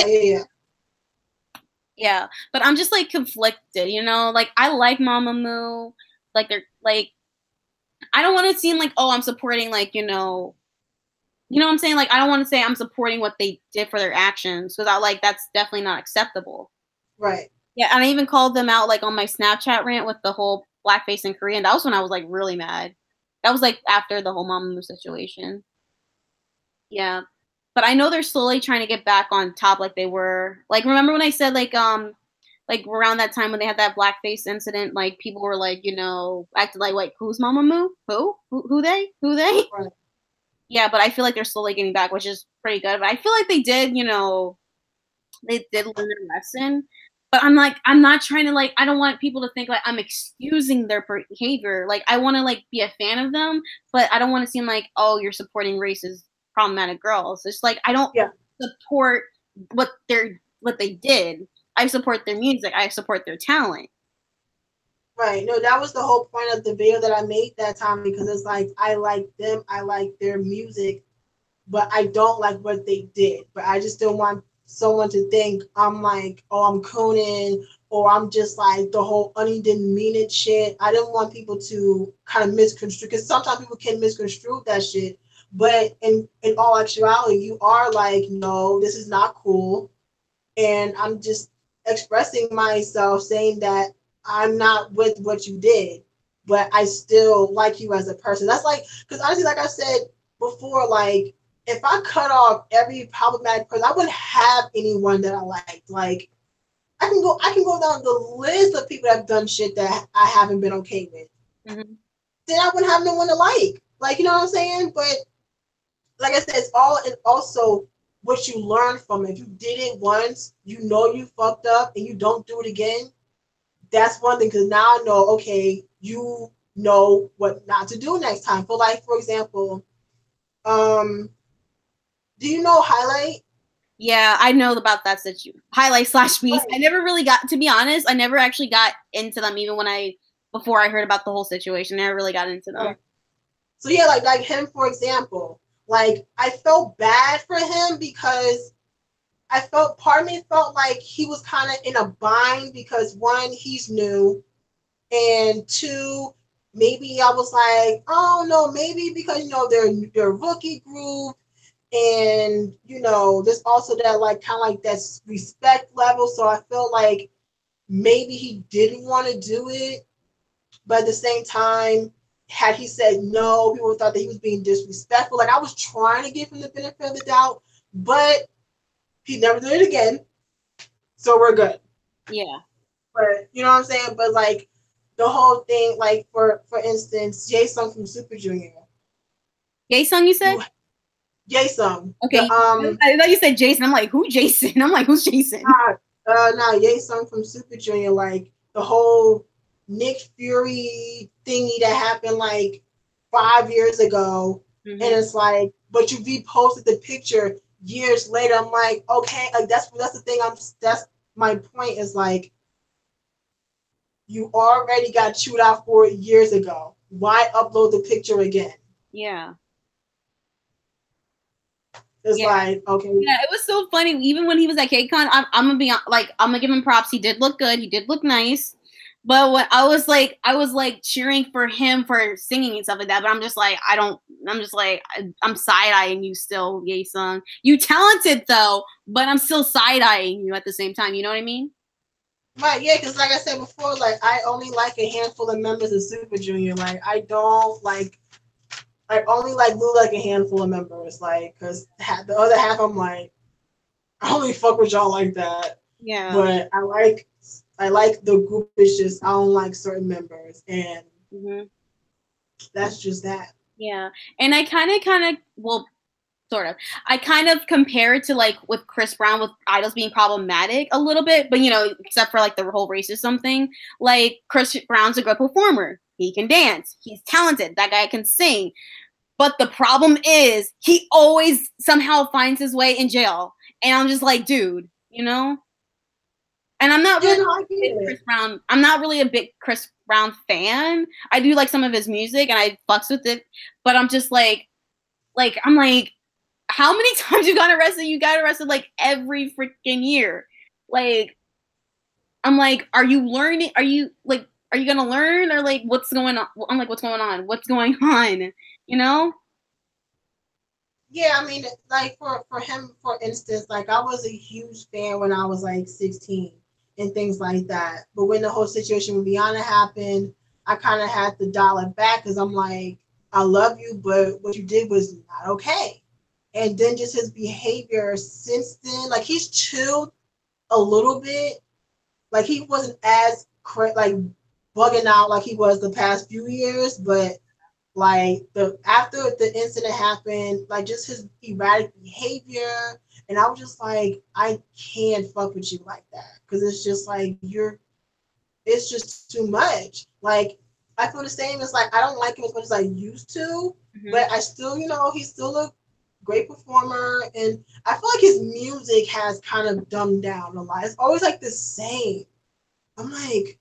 yeah, but I'm just like conflicted, you know? Like I like Mamamoo. Like they're like I don't want to seem like, oh, I'm supporting like, you know what I'm saying? Like I don't want to say I'm supporting what they did for their actions because I like that's definitely not acceptable. Right. Yeah, and I even called them out like on my Snapchat rant with the whole blackface in Korean. That was when I was like really mad. That was like after the whole Mamamoo situation. Yeah. But I know they're slowly trying to get back on top like they were. Like remember when I said like around that time when they had that blackface incident, like people were like, acting like who's Mamamoo? Who they? Who they? Right. Yeah, but I feel like they're slowly getting back, which is pretty good. But I feel like they did learn their lesson. But I'm like, I'm not trying to like, I don't want people to think like I'm excusing their behavior. Like I want to like be a fan of them, but I don't want to seem like, oh, you're supporting racist problematic girls. It's like I don't support what they did. I support their music. I support their talent. Right. No, that was the whole point of the video that I made that time because it's like I like them, I like their music, but I don't like what they did. But I just don't want someone to think I'm like, oh, I'm cooning, or I'm just like the whole Onion didn't mean it shit. I didn't want people to kind of misconstrue because sometimes people can misconstrue that shit. But in all actuality, you are like, no, this is not cool. And I'm just expressing myself saying that I'm not with what you did, but I still like you as a person. That's like, because honestly, like I said before, like, if I cut off every problematic person, I wouldn't have anyone that I liked. Like, I can go down the list of people that have done shit that I haven't been okay with. Mm-hmm. Then I wouldn't have no one to like. Like, you know what I'm saying? But like I said, it's also what you learn from it. If you did it once, you know you fucked up and you don't do it again. That's one thing because now I know, okay, you know what not to do next time. For example, do you know Highlight? Yeah, I know about that situation. Highlight / Beast. Right. I never really got, to be honest, I never actually got into them even before I heard about the whole situation. I never really got into them. So yeah, like him, for example, like I felt bad for him because part of me felt like he was kind of in a bind because one, he's new, and two, maybe I was like, oh no, maybe because they're rookie group, and there's also that like kind of like that respect level. So I felt like maybe he didn't want to do it, but at the same time, had he said no, people thought that he was being disrespectful. Like I was trying to give him the benefit of the doubt, but he never did it again. So we're good. Yeah. But you know what I'm saying? But like the whole thing, like for instance, Jae-sung from Super Junior. Jae-sung, you said? Jae-sung. Okay. I thought you said Jason. I'm like, who Jason? I'm like, who's Jason? Jae-sung from Super Junior, like the whole Nick Fury thingy that happened like 5 years ago. Mm-hmm. And it's like, but you reposted the picture years later. I'm like, okay, like that's the thing. That's my point is like, you already got chewed out for it years ago. Why upload the picture again? Yeah. It's like, okay. Yeah, it was so funny. Even when he was at KCON, I'm gonna be like, I'm gonna give him props. He did look good. He did look nice. But what I was like cheering for him for singing and stuff like that. But I'm just like, I'm side-eyeing you still, Jae-sung. You talented though, but I'm still side-eyeing you at the same time. You know what I mean? Right, yeah, because like I said before, like I only like a handful of members of Super Junior. Like I don't like, I only like a handful of members. Like, because the other half, I'm like, I only fuck with y'all like that. Yeah. But I like the group. It's just I don't like certain members, and that's just that. Yeah, and I kind of well. Sort of. I kind of compare it to like with Chris Brown with idols being problematic a little bit, but except for like the whole racism thing. Like Chris Brown's a good performer. He can dance. He's talented. That guy can sing. But the problem is he always somehow finds his way in jail. And I'm just like, dude, And I'm not really a big Chris Brown. I'm not really a big Chris Brown fan. I do like some of his music and I fucks with it, but I'm just like I'm like, how many times you got arrested? You got arrested like every freaking year. Like, I'm like, are you learning? Are you gonna learn or like what's going on? I'm like, what's going on? What's going on? Yeah, I mean, like for him, for instance, like I was a huge fan when I was like 16 and things like that. But when the whole situation with Rihanna happened, I kind of had to dial it back because I'm like, I love you, but what you did was not okay. And then just his behavior since then, like he's chilled a little bit. Like he wasn't as like bugging out like he was the past few years, but like after the incident happened, like just his erratic behavior, and I was just like, I can't fuck with you like that because it's just like it's just too much. Like I feel the same as like I don't like him as much as I used to, but I still, he's still a great performer, and I feel like his music has kind of dumbed down a lot. It's always like the same. I'm like,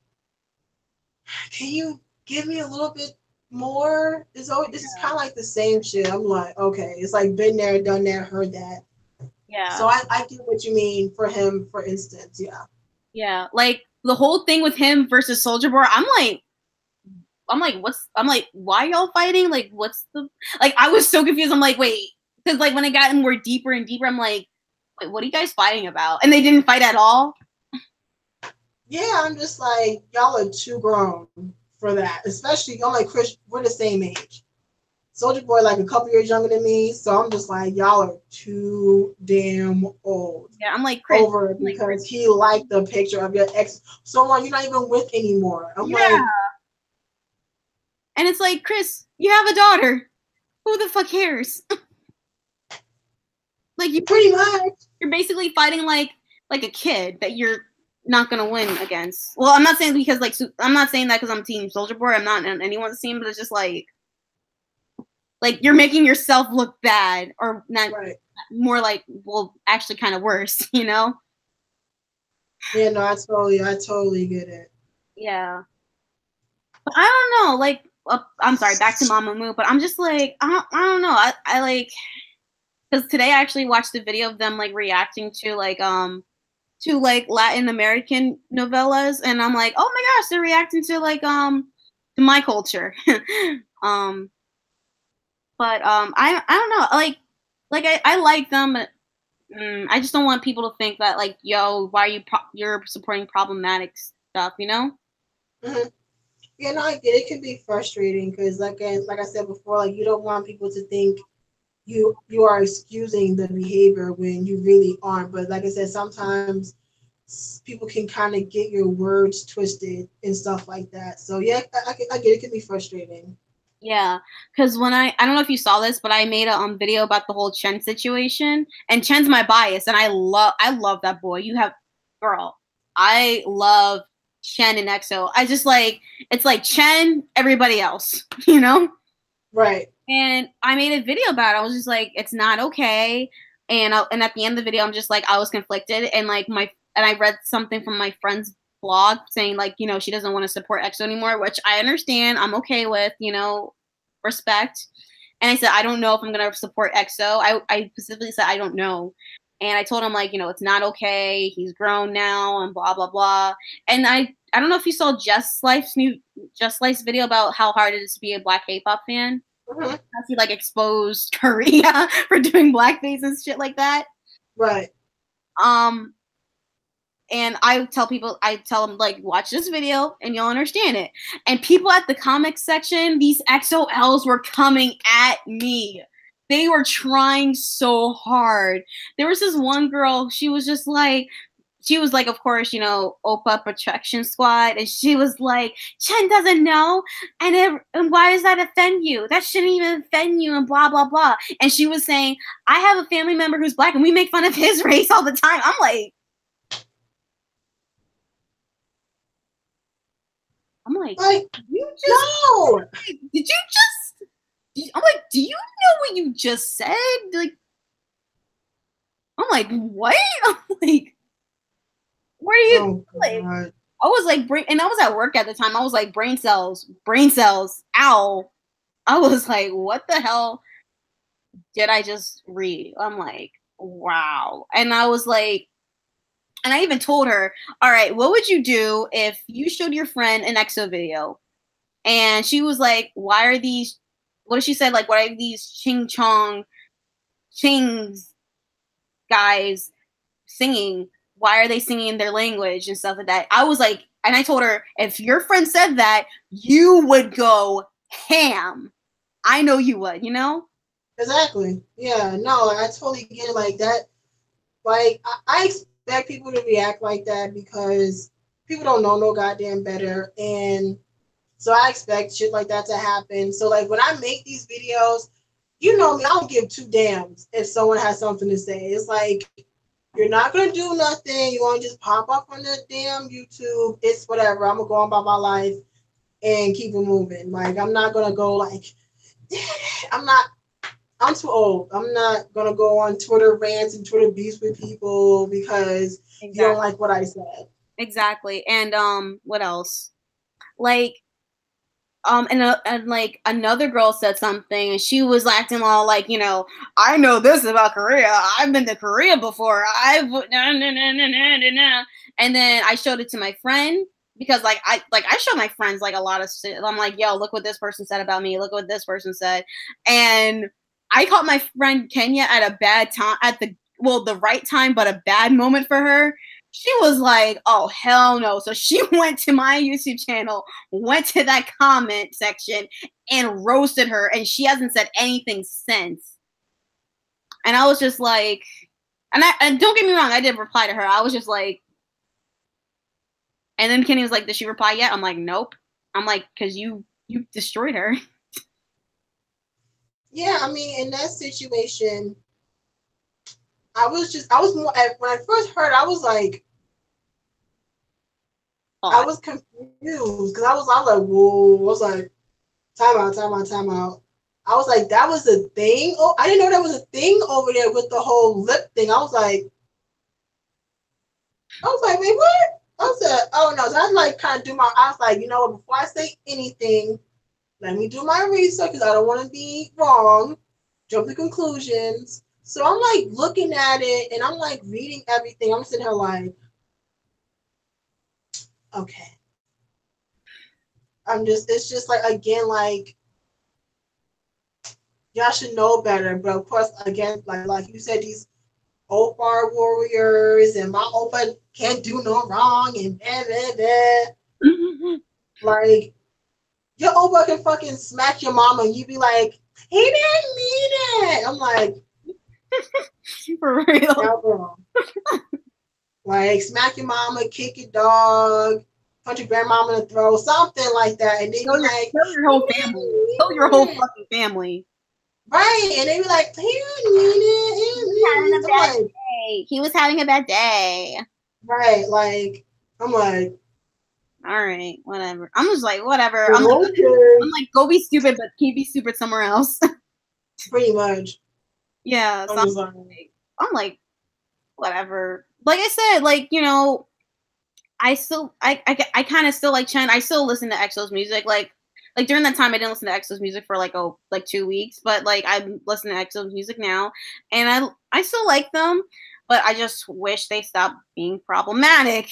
can you give me a little bit more? This is kind of like the same shit. I'm like, okay, it's like been there, done that, heard that. Yeah. So I get what you mean for him, for instance. Yeah. Yeah, like the whole thing with him versus Soulja Boy. I'm like, why y'all fighting? Like, what's the like? I was so confused. I'm like, wait. Because like when it got more deeper and deeper, I'm like, wait, what are you guys fighting about? And they didn't fight at all. Yeah, I'm just like, y'all are too grown for that. Especially, y'all like Chris, we're the same age. Soulja Boy like a couple years younger than me, so I'm just like, y'all are too damn old. Yeah, I'm like Chris. Over because he liked the picture of your ex, someone you're not even with anymore. I'm like, and it's like, Chris, you have a daughter. Who the fuck cares? Like you pretty much. You're basically fighting like a kid that you're not gonna win against. Well, I'm not saying because like I'm not saying that because I'm Team Soulja Boy. I'm not on anyone's team, but it's just like you're making yourself look bad or not. Right. More like, well, actually, kind of worse. Yeah, no, I totally get it. Yeah, but I don't know. Like I'm sorry, back to Mamamoo, but I'm just like, I don't know. I like, because today I actually watched a video of them like reacting to like Latin American novellas, and I'm like, oh my gosh, they're reacting to like to my culture. um, but I don't know, I like them. But, I just don't want people to think that like, yo, why are you're supporting problematic stuff, you know? Mm-hmm. Yeah, no, I get it. It can be frustrating because, like I said before, like you don't want people to think you are excusing the behavior when you really aren't. But like I said, sometimes people can kind of get your words twisted and stuff like that. So yeah, I get it. It can be frustrating. Yeah, because when I don't know if you saw this, but I made a video about the whole Chen situation, and Chen's my bias, and I love that boy. You have, girl, I love Chen and EXO. I just like, it's like Chen, everybody else, you know. Right. And I made a video about it. I was just like, it's not okay. And at the end of the video, I'm just like, I was conflicted, and like I read something from my friend's blog saying like, you know, she doesn't want to support EXO anymore, which I understand. I'm okay with, you know, respect. And I said, I don't know if I'm gonna support EXO. I specifically said I don't know. And I told him like, you know, it's not okay. He's grown now and blah blah blah. And I don't know if you saw Just Life's video about how hard it is to be a Black K-pop fan. Mm-hmm. As he like exposed Korea for doing blackface and shit like that. Right. And I tell them like, watch this video and you'll understand it. And people at the comics section, these XOLs were coming at me. They were trying so hard. There was this one girl, she was like, of course, you know, Oppa Protection Squad, and she was like, Chen doesn't know, and why does that offend you? That shouldn't even offend you, and blah, blah, blah. And she was saying, I have a family member who's Black, and we make fun of his race all the time. I'm like, you just, no! did you just, I'm like, do you know what you just said? Like, I'm like, what? I'm like, what are you like? I was like, and I was at work at the time. I was like, brain cells, ow. I was like, what the hell did I just read? I'm like, wow. And I was like, and I even told her, all right, what would you do if you showed your friend an EXO video? And she was like, why are these, what did she say? Like, why are these Chings guys singing? Why are they singing in their language and stuff like that? I was like, and I told her, if your friend said that, you would go ham. I know you would, you know? Exactly. Yeah, no, I totally get it like that. Like, I expect people to react like that because people don't know no goddamn better. And so I expect shit like that to happen. So, like, when I make these videos, you know me, I don't give two damns if someone has something to say. It's like, you're not going to do nothing. You want to just pop up on the damn YouTube. It's whatever. I'm going to go on by my life and keep it moving. Like, I'm not going to go like, I'm too old. I'm not going to go on Twitter rants and Twitter beefs with people because you don't like what I said. Exactly. And what else? Like, and like another girl said something, and she was acting all like, you know, I know this about Korea. I've been to Korea before. And then I showed it to my friend because I show my friends like a lot of shit. I'm like, yo, look what this person said about me. Look what this person said. And I caught my friend Kenya at a bad time, the right time, but a bad moment for her. She was like, oh, hell no. So she went to my YouTube channel, went to that comment section, and roasted her. And she hasn't said anything since. And I was just like, and don't get me wrong, I did reply to her. I was just like, and then Kenny was like, did she reply yet? I'm like, nope. I'm like, because you destroyed her. Yeah, I mean, in that situation, I was more, when I first heard, I was like, I was confused because I was like, whoa. I was like, time out. I was like, that was a thing? Oh, I didn't know that was a thing over there with the whole lip thing. I was like, wait, what? I said, oh no. So I was like, I was like, you know what, before I say anything, let me do my research because I don't want to be wrong, jump to conclusions. So I'm like looking at it and I'm like reading everything. I'm sitting here like, okay. It's just like, again, like, y'all should know better. But of course, again, like you said, these Opar warriors and my Opa can't do no wrong and blah, blah, blah. Like, your Opa can fucking smack your mama and you be like, he didn't mean it. I'm like, for real. Girl. Like, smack your mama, kick your dog, punch your grandmama in the throat, something like that. And they be like, kill your whole family. Kill your whole fucking family. Right. And they be like, he didn't mean it. He was having a bad day. Right. Like, I'm like, all right, whatever. I'm just like, whatever. I'm like, go be stupid, but can you be stupid somewhere else? Pretty much. Yeah. So I'm like, whatever. Like I said, like, you know, I kind of still like Chen. I still listen to EXO's music. Like during that time, I didn't listen to EXO's music for like 2 weeks, but like I'm listening to EXO's music now, and I still like them, but I just wish they stopped being problematic.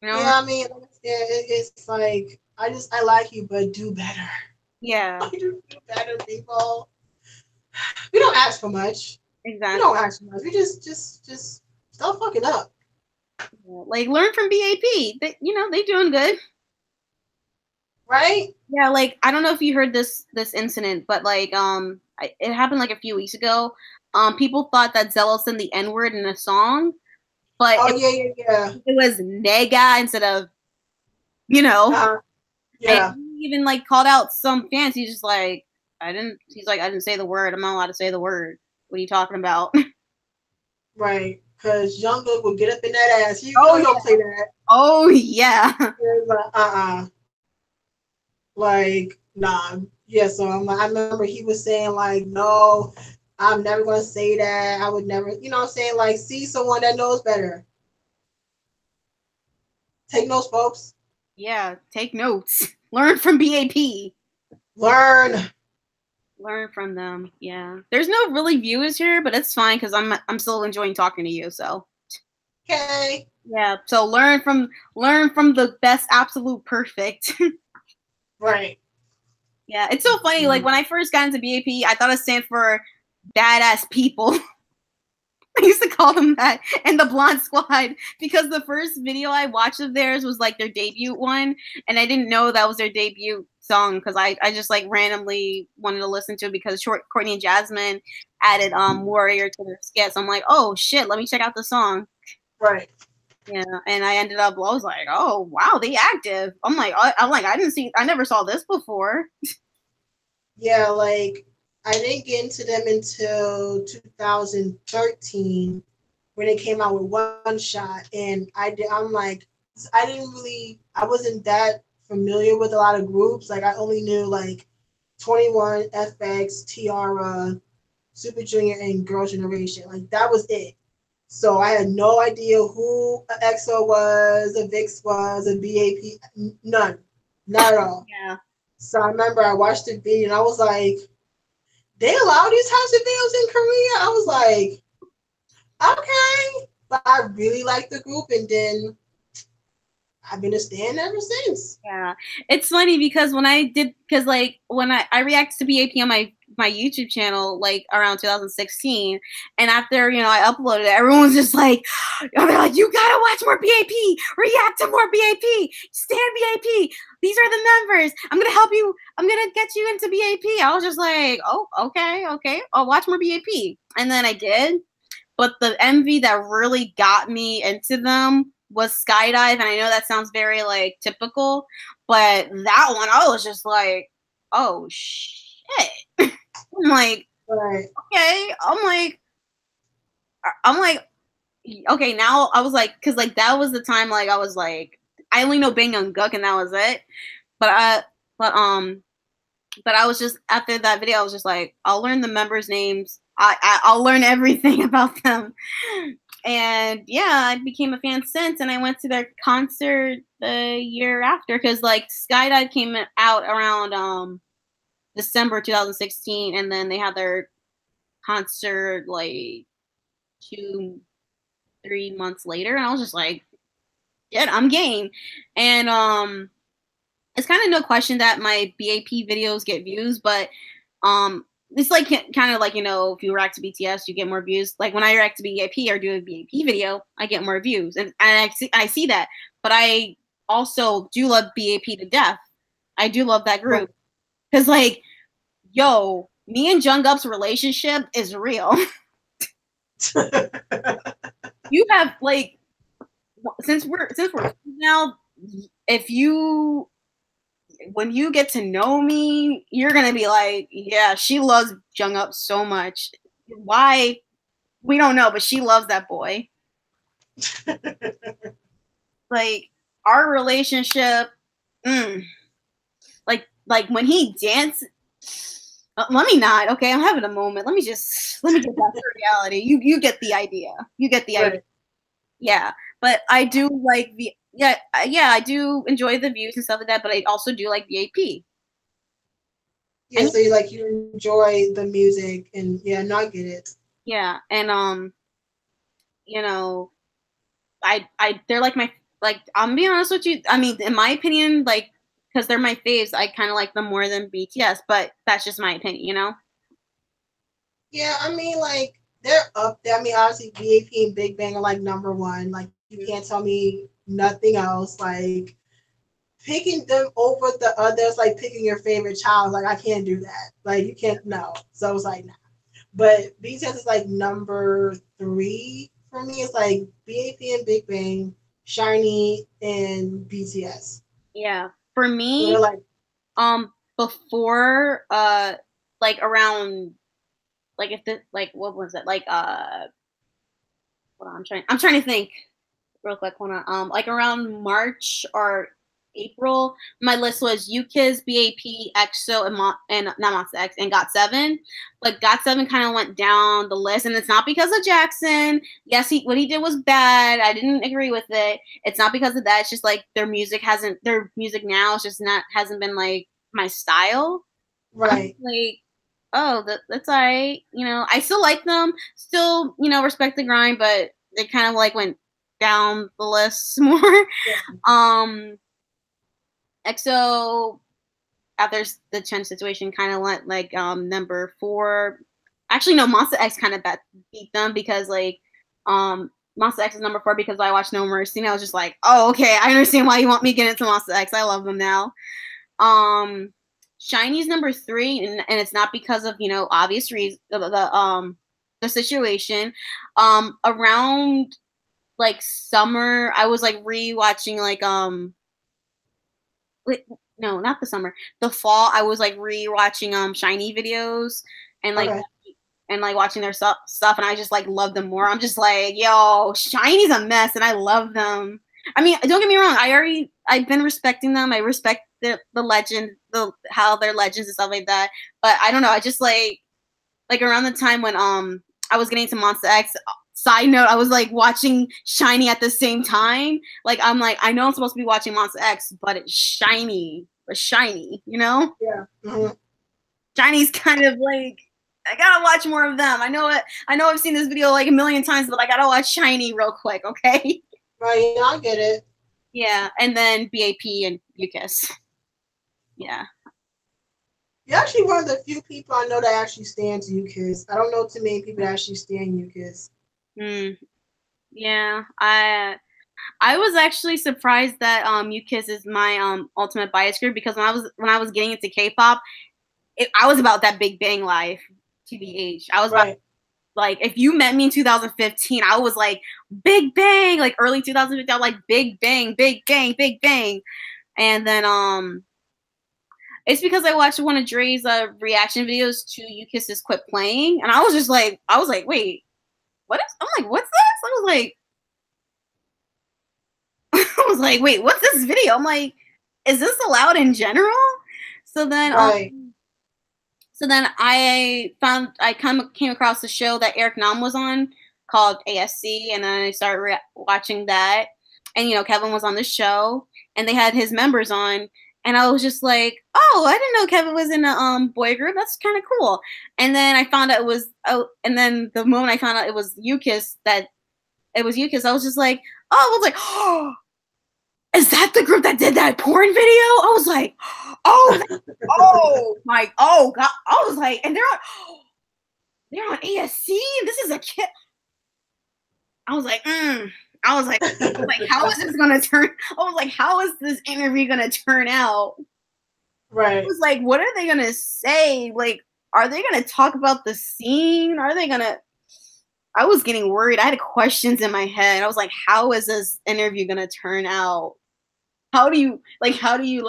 You know? Yeah, I mean, it's like I like you, but do better. Yeah, do better, people. We don't ask for much. Exactly. We don't ask for much. We just stop fucking up. Like, learn from BAP. They doing good. Right? Yeah, like, I don't know if you heard this incident, but like it happened like a few weeks ago. People thought that Zello said the N-word in a song, but it was nega instead of, you know. Yeah. And he even like called out some fans. He's just like, I didn't say the word. I'm not allowed to say the word. What are you talking about? Right. Because Jungkook will get up in that ass. You don't play that. Oh, yeah. Like, like, nah. Yeah, so I remember he was saying, like, no, I'm never going to say that. I would never, you know what I'm saying? Like, see someone that knows better. Take notes, folks. Yeah, take notes. Learn from BAP. Learn from them. Yeah. There's no really viewers here, but it's fine because I'm still enjoying talking to you, so. Okay. Yeah, so learn from the best absolute perfect. Right. Yeah, it's so funny. Like when I first got into BAP, I thought it stood for badass people. I used to call them that, and the Blonde Squad, because the first video I watched of theirs was like their debut one, and I didn't know that was their debut song because I just like randomly wanted to listen to it because Courtney and Jasmine added Warrior to their skit. So I'm like, oh shit, let me check out the song. Right. Yeah, and I ended up, I was like, oh wow, they active. I never saw this before. Yeah, like I didn't get into them until 2013 when they came out with One Shot, and I wasn't that familiar with a lot of groups. Like I only knew like 21, FX, Tiara, Super Junior, and Girls' Generation. Like that was it. So I had no idea who a EXO was, a VIX was, a BAP, none, not at all. Yeah. So I remember I watched the video and I was like, they allow these types of videos in Korea? I was like, okay. But I really liked the group, and then I've been a stan ever since. Yeah. It's funny because when I reacted to BAP on my YouTube channel like around 2016, and after I uploaded it, everyone's just like, they're like, you gotta watch more BAP, react to more BAP, stand BAP, these are the members, I'm gonna help you, I'm gonna get you into BAP. I was just like, oh, okay, I'll watch more BAP. And then I did, but the MV that really got me into them was Skydive, and I know that sounds very like typical, but that one I was just like, oh shit. I'm like, right. Okay. I'm like, okay, now I was like, because like that was the time like I was like, I only know Bang and Guk and that was it. But I was just, after that video, I was just like, I'll learn the members' names. I'll learn everything about them. And yeah, I became a fan since, and I went to their concert the year after because like Skydive came out around December 2016, and then they had their concert like 2-3 months later, and I was just like, yeah, I'm game. And it's kind of no question that my BAP videos get views, but it's like kind of like, you know, if you react to BTS, you get more views. Like when I react to BAP or do a BAP video, I get more views, and I see that. But I also do love BAP to death. I do love that group because, like, yo, me and Jungkook's relationship is real. You have like, since we're now, if you when you get to know me, you're gonna be like, yeah, she loves Jungkook so much. Why? We don't know, but she loves that boy. Like our relationship, like when he dances. Let me not. Okay, I'm having a moment. Let me get back to reality. You get the idea. You get the idea. Yeah, but I do like I do enjoy the views and stuff like that. But I also do like BAP. Yeah, so you enjoy the music, and yeah, no, I get it. Yeah, and you know, they're like my, like, I'm being honest with you. I mean, in my opinion, like, because they're my faves, I kind of like them more than BTS. But that's just my opinion, you know. Yeah, I mean, like, they're up there. I mean, obviously, BAP and Big Bang are like number one. Like, you can't tell me nothing else. Like, picking them over the others, like picking your favorite child, like, I can't do that. Like, you can't, no. So it's like, nah. But BTS is like number 3 for me. It's like BAP and Big Bang, SHINee, and BTS. Yeah, for me, so like, before, like around, like if the, like, what was it, like, hold on, I'm trying to think real quick. Hold on. Like around March or April, my list was UKIS, BAP, EXO, and not Monsta X, and GOT7. But GOT7 kind of went down the list, and it's not because of Jackson. Yes, what he did was bad. I didn't agree with it. It's not because of that. It's just like their music now is just not, hasn't been like my style. Right. Like, oh, that's all right. You know, I still like them. Still, you know, respect the grind, but they kind of like went down the list more. Yeah. EXO, after the Chen situation, kind of went like number 4. Actually, no, Monsta X kind of beat them because like Monsta X is number 4 because I watched No Mercy, and I was just like, oh, okay, I understand why you want me to get into Monsta X. I love them now. SHINee's number 3, and it's not because of, you know, obvious reasons, the situation. Around like summer, I was like rewatching like no, not the summer, the fall. I was like rewatching SHINee videos and like and like watching their stuff, and I just like love them more. I'm just like, yo, SHINee's a mess, and I love them. I mean, don't get me wrong. I've been respecting them. I respect the legend, how they're legends and stuff like that. But I don't know. I just like around the time when I was getting into Monsta X. Side note, I was like watching SHINee at the same time. Like I'm like, I know I'm supposed to be watching Monsta X, but it's SHINee, you know? Yeah. Mm-hmm. SHINee's kind of like, I gotta watch more of them. I know I've seen this video like a million times, but I gotta watch SHINee real quick, okay? Right, yeah, I get it. Yeah, and then BAP and UKIS. Yeah. You're actually one of the few people I know that actually stands UKIS. I don't know too many people that actually stand UKIS. Yeah, I was actually surprised that UKIS is my ultimate bias group, because when I was getting into K-pop, I was about that Big Bang life, TBH. I was about, like, if you met me in 2015, I was like Big Bang, like early 2015, I was like Big Bang, Big Bang, Big Bang. And then it's because I watched one of Dre's reaction videos to UKIS's Quit Playing, and I was like, wait, what is? I'm like, what's this? I was like, wait, what's this video? I'm like, is this allowed in general? So then, I came across the show that Eric Nam was on, called ASC, and then I started watching that. And Kevin was on the show, and they had his members on, and I was just like, oh, I didn't know Kevin was in a boy group. That's kind of cool. And then I found out it was and then the moment I found out it was UKISS, I was just like, oh, is that the group that did that porn video? I was like, oh, oh God. I was like, and they're on ASC. This is a kid. I was like, how is this gonna turn? I was like, how is this interview gonna turn out? Right. I was like, what are they gonna say? Like, are they gonna talk about the scene? Are they gonna? I was getting worried. I had questions in my head. I was like, how is this interview gonna turn out? How do you interview? How do you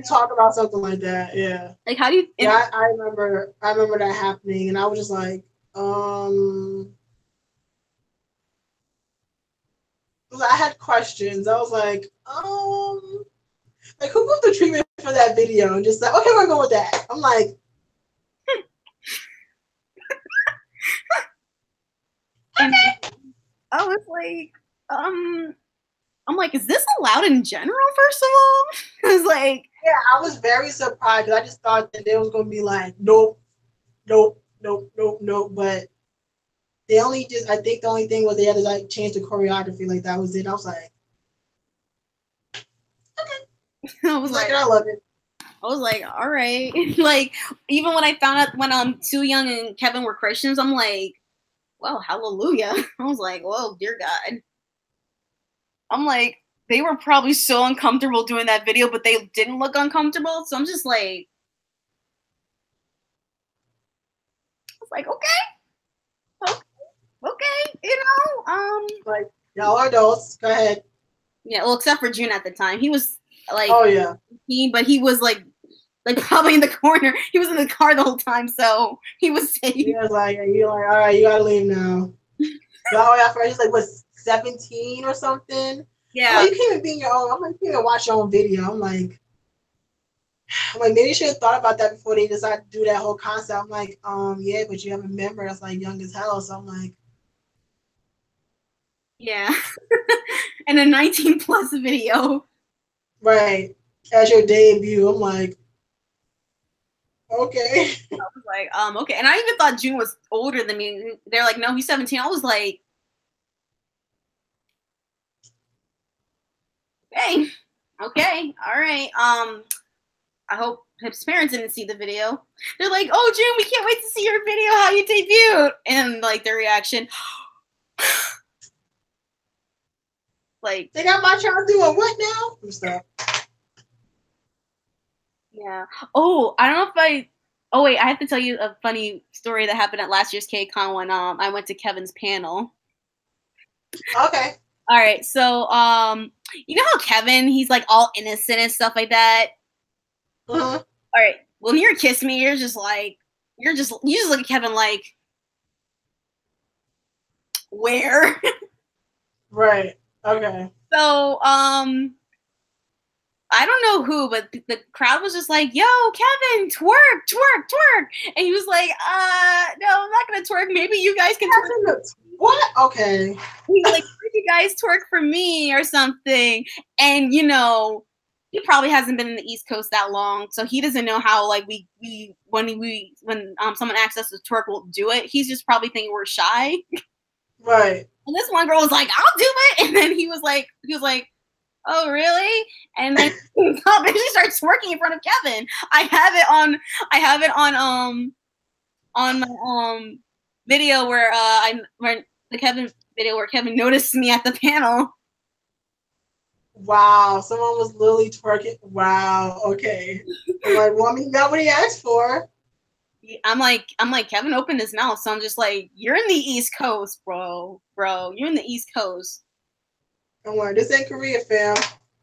talk about something like that? Yeah. Like, how do you? Yeah, I remember that happening, and I was just like, I had questions. I was like who booked the treatment for that video? And just like, okay, we're going with that. I'm like, okay. I was like, I'm like, is this allowed in general? First of all, I was like, yeah, I was very surprised because I just thought that they was gonna be like, nope. But I think the only thing was they had to like change the choreography. Like that was it. I was like, okay. I was like, I love it. I was like, all right. Like, even when I found out when Too Young and Kevin were Christians, I'm like, well, hallelujah. I was like, whoa, dear God. I'm like, they were probably so uncomfortable doing that video, but they didn't look uncomfortable. So I'm just like, I was like, okay, like, y'all are adults. Go ahead. Yeah, well, except for June at the time, he was like, oh yeah, he was like probably in the corner. He was in the car the whole time, so he was safe. He was like, you're like, all right, you gotta leave now. So yeah, he's like, what, 17 or something? Yeah. Oh, you can't even be in your own. I'm like, you can't even watch your own video. I'm like, maybe you should have thought about that before they decided to do that whole concept. I'm like, yeah, but you have a member that's like young as hell. So I'm like, yeah. And a 19 plus video. Right. As your debut. I'm like, okay. I was like, okay. And I even thought June was older than me. They're like, no, he's 17. I was like, hey, okay, all right. I hope his parents didn't see the video. They're like, oh, June, we can't wait to see your video, how you debuted. And like their reaction, like, they got my child doing what now? Stuff. Yeah. Oh, I don't know if oh wait, I have to tell you a funny story that happened at last year's KCON when I went to Kevin's panel. Okay. All right, so you know how Kevin, he's like all innocent and stuff like that. Uh-huh. All right, when you're kissing me, you just look at Kevin like, where? Right. Okay. So I don't know who, but the crowd was just like, yo, Kevin, twerk. And he was like, no, I'm not gonna twerk. Maybe you guys can twerk. What? Okay. He's like, you guys twerk for me or something. And he probably hasn't been in the East Coast that long, so he doesn't know how like when someone asks us to twerk, we'll do it. He's just probably thinking we're shy. Right. And this one girl was like, I'll do it. And then he was like, oh really? And then she starts twerking in front of Kevin. I have it on my video where the Kevin video where Kevin noticed me at the panel. Wow, someone was literally twerking. Wow, okay. I'm like, well, I mean, got what he asked for. I'm like, Kevin opened his mouth, so I'm just like, you're in the East Coast, bro. You're in the East Coast. I'm like, this ain't Korea, fam.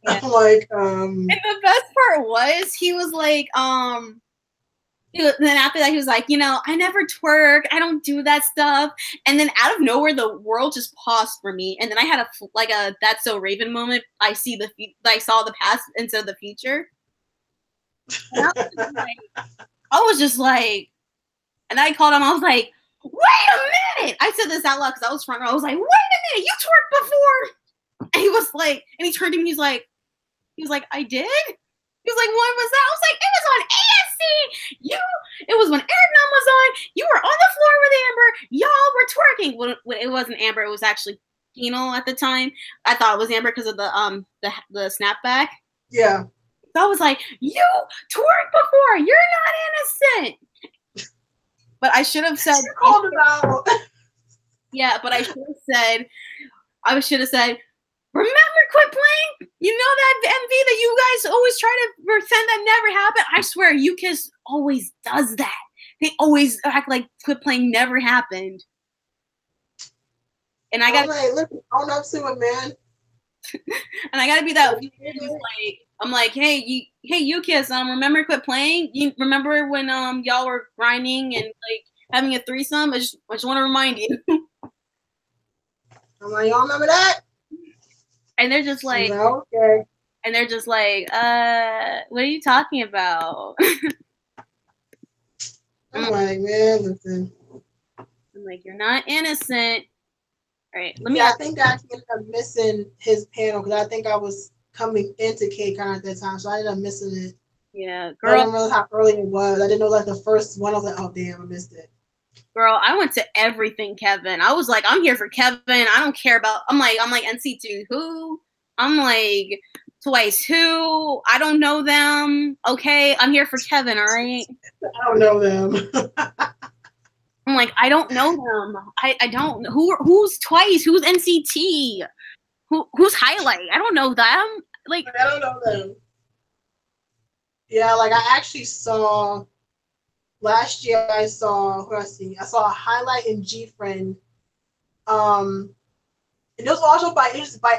Yeah. I'm like, And the best part was, he was like, then after that, he was like, I never twerk. I don't do that stuff. And then out of nowhere, the world just paused for me. And then I had a That's So Raven moment. I saw the past instead of the future. And I was just like, and I called him. I was like, wait a minute. I said this out loud because I was front row. I was like, wait a minute, you twerked before. And he was like, and he turned to me, he was like, I did? He was like, when was that? I was like, it was on ASC. It was when Eric Nam was on. You were on the floor with Amber. Y'all were twerking. When it wasn't Amber, it was actually Penal at the time. I thought it was Amber because of the snapback. Yeah. So I was like, you twerked before. You're not innocent. But I should have said. You called him out. Yeah, but I should have said, remember, quit playing. You know that MV that you guys always try to pretend that never happened? I swear, UKISS always does that. They always act like quit playing never happened. And I got look, own up to it, man. And I gotta be that. I'm like, hey, UKISS, remember quit playing? You remember when y'all were grinding and like having a threesome? I just want to remind you. I'm like, y'all remember that? And they're just like, okay. And they're just like, what are you talking about? I'm like, man, listen. I'm like, you're not innocent. All right, I think I ended up missing his panel because I think I was coming into KCON at that time, so I ended up missing it. Yeah, girl. I didn't realize how early it was. I didn't know like the first one. I was like, oh damn, I missed it. Girl, I went to everything Kevin. I was like, I'm here for Kevin. I don't care about. I'm like NCT who? I'm like Twice who? I don't know them. Okay, I'm here for Kevin. All right. I don't know them. I'm like, I don't know them. I don't. Who's Twice? Who's NCT? Who's Highlight? I don't know them. Like, I don't know them. Yeah, like I actually saw last year. I saw who I see. I saw a Highlight in GFriend. And it was also by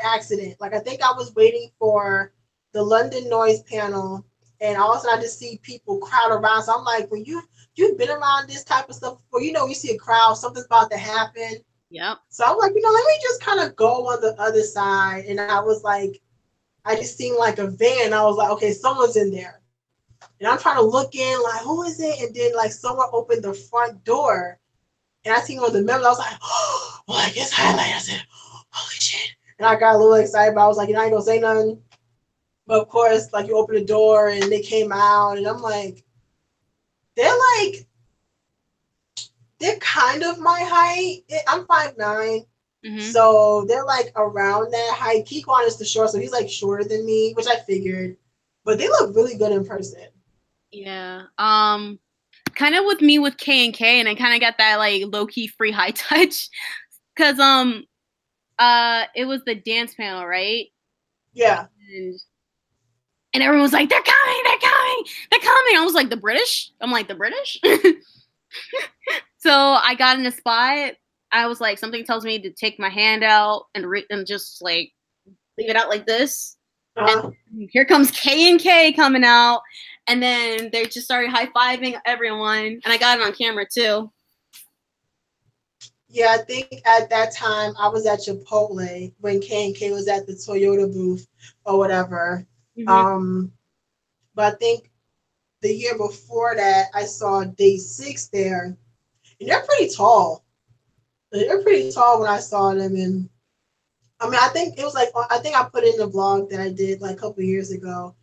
accident. Like I think I was waiting for the London Noise panel, and all of a sudden I just see people crowd around. So I'm like, when you've been around this type of stuff before, you know, you see a crowd, something's about to happen. Yep. So I'm like, let me just kind of go on the other side. And I was like, I just seen like a van. I was like, okay, someone's in there. And I'm trying to look in, like, who is it? And then like someone opened the front door, and I seen one of the members. I was like, oh, like it's Highlight. I said, holy shit. And I got a little excited, but I was like, I ain't gonna say nothing. But of course, like you open the door and they came out, and I'm like, they're kind of my height. I'm 5'9". Mm-hmm. So they're like around that height. Keyquan is the short, so he's like shorter than me, which I figured. But they look really good in person. Yeah. Kind of with me with K and K, and I kind of got that like low key free high touch, cause it was the dance panel, right? Yeah. And everyone was like, they're coming. I was like, the British? I'm like, the British? So I got in a spot. I was like, something tells me to take my hand out and just like leave it out like this. And here comes K and K coming out. And then they just started high-fiving everyone. And I got it on camera too. Yeah, I think at that time I was at Chipotle when K and K was at the Toyota booth or whatever. Mm-hmm. But I think the year before that I saw Day 6 there. And they're pretty tall. They're pretty tall when I saw them. And I mean, I think it was like, I think I put in the vlog that I did like a couple of years ago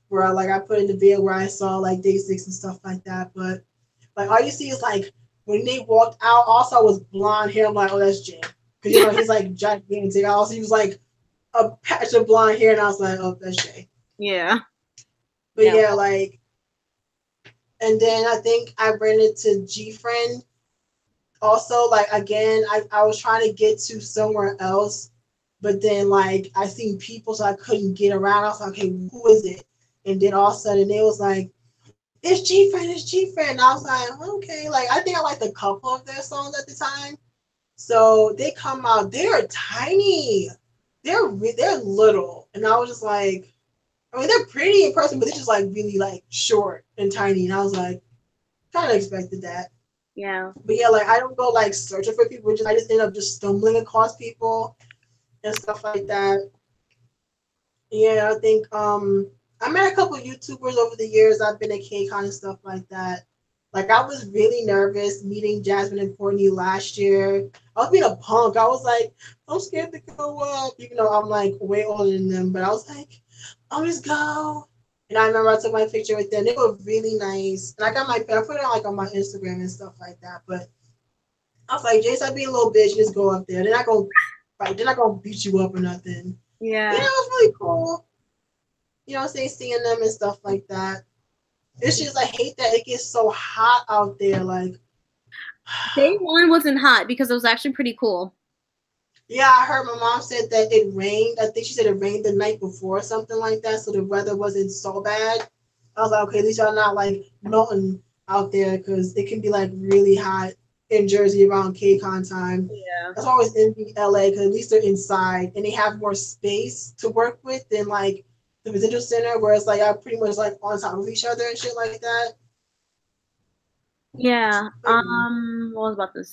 where I put in the video where I saw like Day 6 and stuff like that. But like all you see is like when they walked out, also was blonde hair. I'm like, oh, that's Jay. Because, you know, he's like gigantic. Also, he was like a patch of blonde hair. And I was like, oh, that's Jay. Yeah. But yeah, like, and then I think I ran into GFriend. Also, like, again, I was trying to get to somewhere else, but then, like, I seen people, so I couldn't get around. I was like, okay, who is it? And then all of a sudden, they was like, it's GFriend. And I was like, okay. Like, I think I liked a couple of their songs at the time. So they come out. They're tiny. They're little. And I was just like, I mean, they're pretty in person, but they're just, like, really, like, short and tiny. And I was like, kind of expected that. Yeah. But yeah, like I don't go like searching for people. I just end up just stumbling across people and stuff like that. Yeah, I think I met a couple of YouTubers over the years. I've been at KCON and stuff like that. Like I was really nervous meeting Jasmine and Courtney last year. I was being a punk. I was like, I'm scared to go up, even though I'm like way older than them. But I was like, I'll just go. And I remember I took my picture with them. They were really nice. And I put it on like on my Instagram and stuff like that. But I was like, Jace, I'd be a little bitch, just go up there. They're not gonna fight. They're not gonna beat you up or nothing. Yeah. You know, it was really cool. You know what I'm saying? Seeing them and stuff like that. It's just I hate that it gets so hot out there. Like day one wasn't hot because it was actually pretty cool. Yeah, I heard my mom said that it rained. I think she said it rained the night before or something like that, so the weather wasn't so bad. I was like, okay, at least y'all not like melting out there because it can be like really hot in Jersey around KCON time. Yeah. That's why I always envy LA because at least they're inside and they have more space to work with than like the Presidential Center where it's like I pretty much like on top of each other and shit like that. Yeah. What was about to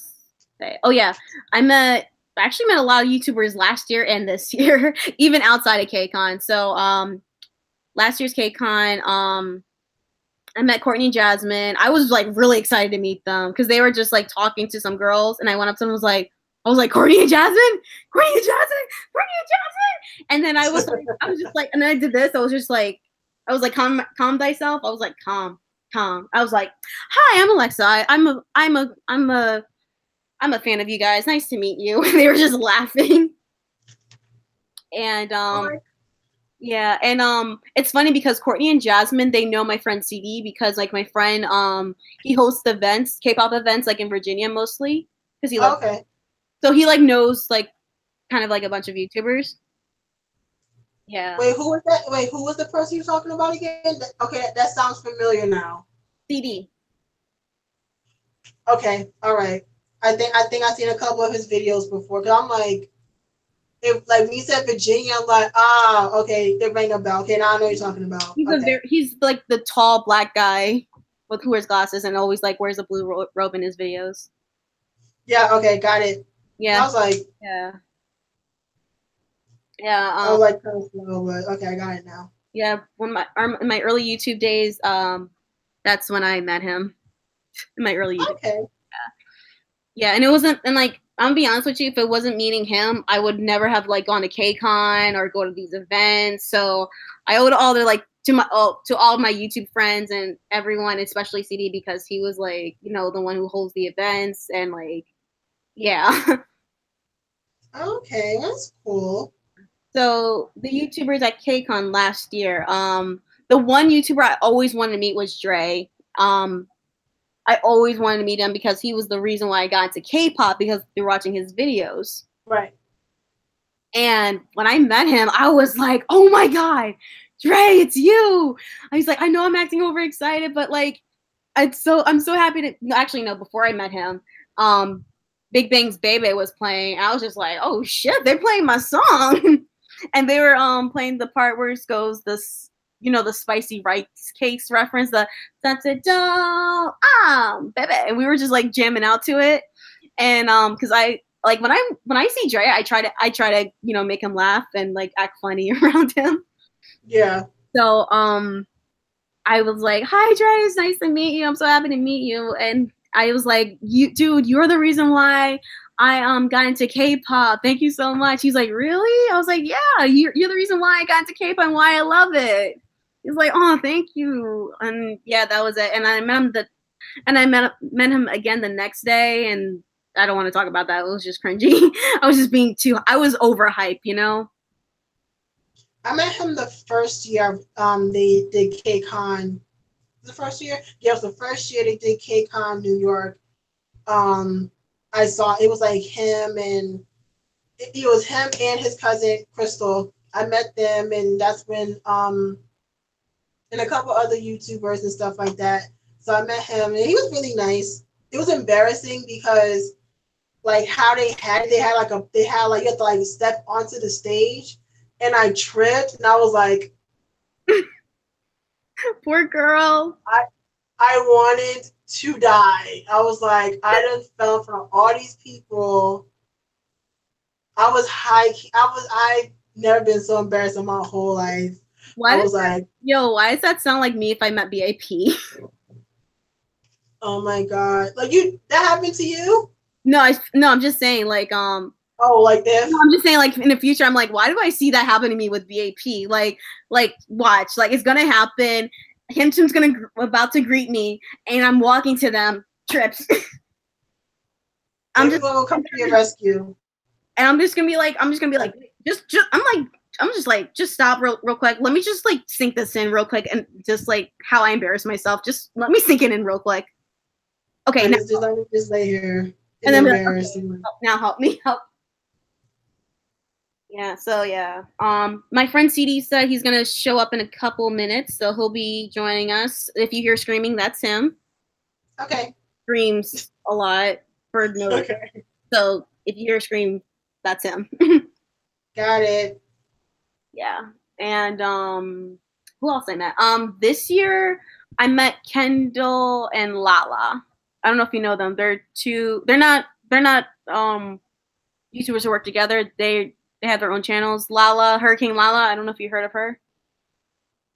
say? Oh yeah, I actually met a lot of YouTubers last year and this year, even outside of KCON. So last year's KCON, I met Courtney and Jasmine. I was like really excited to meet them because they were just like talking to some girls, and I went up to them and I was like, Courtney and Jasmine, Courtney and Jasmine, Courtney and Jasmine. And then I was just like, and then I did this. I was like, calm thyself. I was like, calm. I was like, hi, I'm Alexa. I'm a fan of you guys. Nice to meet you. They were just laughing. And yeah, and it's funny because Courtney and Jasmine, they know my friend CD because like my friend he hosts events, K-pop events like in Virginia mostly because he loves okay. So he like knows like kind of like a bunch of YouTubers. Yeah. Wait, who was that? Wait, who was the person you're talking about again? Okay, that sounds familiar now. CD. Okay, all right. I think I've seen a couple of his videos before. Cause I'm like, if like when you said Virginia, I'm like, okay, it rang a bell. Okay, now I know what you're talking about. He's like the tall black guy with who wears glasses and always like wears a blue robe in his videos. Yeah. Okay, got it. Yeah. I was like, yeah. I was like kind of slow, but okay, I got it now. Yeah, in my early YouTube days, that's when I met him. In my early YouTube. Okay. Yeah, and it wasn't, and like I'm gonna be honest with you, if it wasn't meeting him, I would never have like gone to KCON or go to these events. So I owe it all to all of my YouTube friends and everyone, especially CD, because he was like, you know, the one who holds the events and like, yeah. Okay, that's cool. So the YouTubers at KCON last year, the one YouTuber I always wanted to meet was Dre. I always wanted to meet him because he was the reason why I got into K-pop because through watching his videos. Right. And when I met him, I was like, "Oh my God, Dre, it's you!" I was like, "I know I'm acting overexcited, but like, I'm so happy to." Actually, no. Before I met him, Big Bang's Baby was playing. I was just like, "Oh shit, they're playing my song," and they were playing the part where it goes this. You know, the spicy rice cakes reference, the baby. And we were just like jamming out to it. And because I like when I see Dre, I try to, you know, make him laugh and like act funny around him. Yeah. So I was like, hi Dre, it's nice to meet you. I'm so happy to meet you. And I was like, you're the reason why I got into K-pop. Thank you so much. He's like, really? I was like, yeah, you're the reason why I got into K-pop and why I love it. He's like, oh, thank you. And yeah, that was it. And I met him again the next day, and I don't want to talk about that. It was just cringy. I was just I was overhyped, you know? I met him the first year they did KCON. The first year? Yeah, it was the first year they did KCON New York. I saw it was like him and it was him and his cousin Crystal. I met them, and that's when and a couple other YouTubers and stuff like that. So I met him, and he was really nice. It was embarrassing because, like, how they had you had to like step onto the stage, and I tripped, and I was like, poor girl. I wanted to die. I was like, I done fell in front of all these people. I've never been so embarrassed in my whole life. Why does that sound like me if I met BIP? Oh my god! Like that happened to you? No, I'm just saying, like, Oh, like this? No, I'm just saying, like, in the future, I'm like, why do I see that happen to me with VAP? Like, watch, like, it's gonna happen. Hinton's about to greet me, and I'm walking to them, trips. I'm just gonna come to your rescue. And I'm just gonna be like, just stop real quick. Let me just like sink this in real quick, and just like how I embarrass myself. Just let me sink it in real quick. Okay, now, let me just lay here. And then okay, now help me help. Yeah, so yeah. My friend CD said he's gonna show up in a couple minutes, so he'll be joining us. If you hear screaming, that's him. Okay. Screams a lot for no. Okay. So if you hear a scream, that's him. Got it. Yeah. And who else I met? This year I met Kendall and Lala. I don't know if you know them. They're not YouTubers who work together. They have their own channels. Hurricane Lala, I don't know if you heard of her.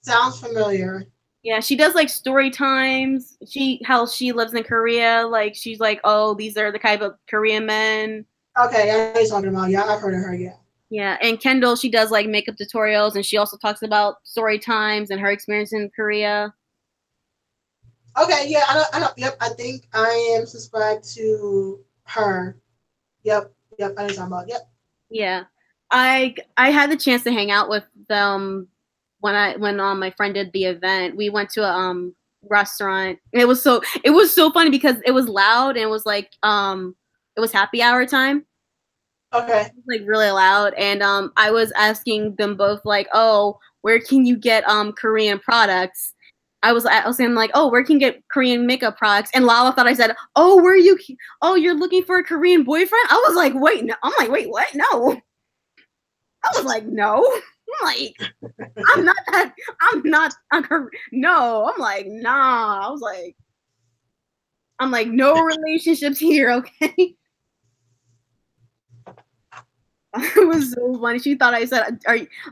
Sounds familiar. Yeah, she does like story times. How she lives in Korea. Like she's like, oh, these are the type of Korean men. Okay, I know what you're talking about. Yeah, I've heard of her, yeah. Yeah, and Kendall, she does like makeup tutorials, and she also talks about story times and her experience in Korea. Okay, yeah, I know. Yep, I think I am subscribed to her. Yep, I know what you're talking about. Yep. Yeah, I had the chance to hang out with them when my friend did the event. We went to a restaurant. It was so funny because it was loud and it was like it was happy hour time. Okay. Like really loud, and I was asking them both like, oh, where can you get Korean products? I was saying like, oh, where can you get Korean makeup products? And Lala thought I said, oh, you're looking for a Korean boyfriend? I was like, wait, no. I'm like, wait, what? No. I was like, no. I'm like, I'm not no. I'm like, nah. I'm like, no relationships here, okay? It was so funny. She thought I said,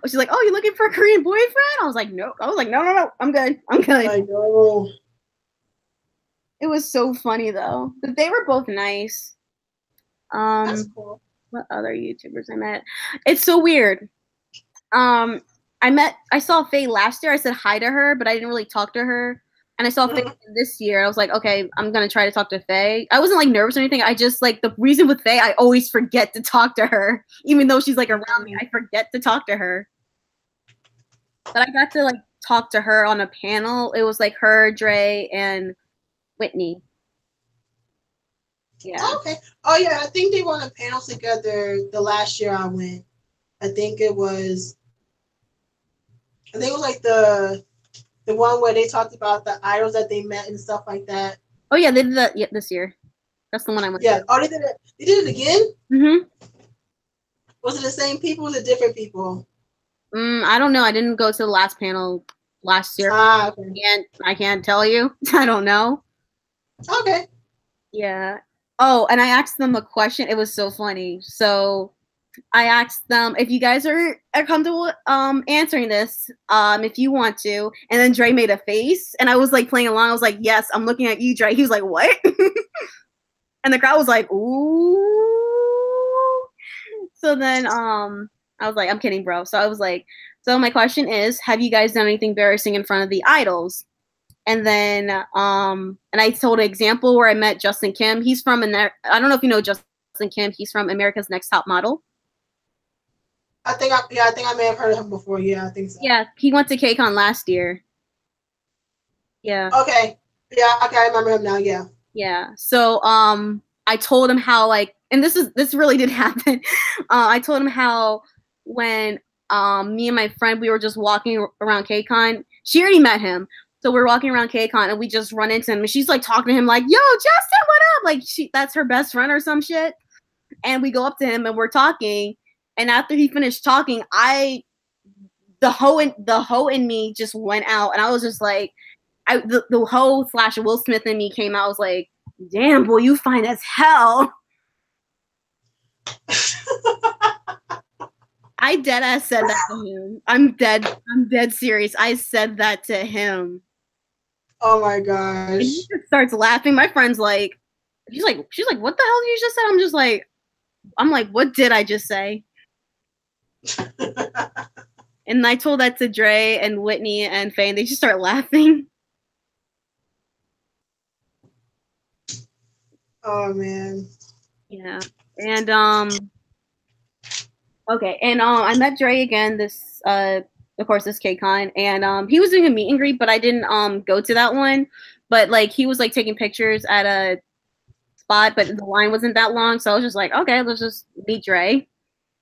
she's like, oh, you looking for a Korean boyfriend? I was like, no. I was like, no. I'm good. I know. It was so funny though. But they were both nice. That's cool. What other YouTubers I met? It's so weird. I saw Faye last year. I said hi to her, but I didn't really talk to her. And I saw Faye this year. I was like, okay, I'm going to try to talk to Faye. I wasn't like nervous or anything. I just like the reason with Faye, I always forget to talk to her. Even though she's like around me, I forget to talk to her. But I got to like talk to her on a panel. It was like her, Dre, and Whitney. Yeah. Okay. Oh yeah, I think they were on a panel together the last year I went. I think it was like the one where they talked about the idols that they met and stuff like that. Oh yeah, they did that this year. That's the one I went to. Oh, they did it again? Mm-hmm. Was it the same people or was it different people? I don't know. I didn't go to the last panel last year. Okay. I can't tell you. I don't know. Okay. Yeah. Oh, and I asked them a question. It was so funny. So I asked them if you guys are comfortable answering this, if you want to. And then Dre made a face, and I was like playing along. I was like, "Yes, I'm looking at you, Dre." He was like, "What?" And the crowd was like, "Ooh." So then I was like, "I'm kidding, bro." So I was like, "So my question is, have you guys done anything embarrassing in front of the idols?" And then and I told an example where I met Justin Kim. He's from I don't know if you know Justin Kim. He's from America's Next Top Model. I think I may have heard of him before. Yeah, I think so. Yeah, he went to KCON last year. Yeah. Okay. Yeah, okay, I remember him now, yeah. Yeah. So I told him how like, and this really did happen. I told him how when me and my friend, we were just walking around KCON. She already met him. So we're walking around KCON and we just run into him and she's like talking to him like, yo, Justin, what up? Like that's her best friend or some shit. And we go up to him and we're talking. And after he finished talking, the hoe in me just went out. And I was just like, the hoe / Will Smith in me came out. I was like, damn, boy, you fine as hell. I dead ass said that to him. I'm dead serious. I said that to him. Oh my And gosh. he just starts laughing. My friend's like, she's like, what the hell did you just say? I'm like, what did I just say? And I told that to Dre and Whitney and Faye, and they just start laughing. Oh man. Yeah. And okay, and I met Dre again this of course this KCON, and he was doing a meet and greet, but I didn't go to that one. But like he was like taking pictures at a spot, but the line wasn't that long, so I was just like, okay, let's just meet Dre.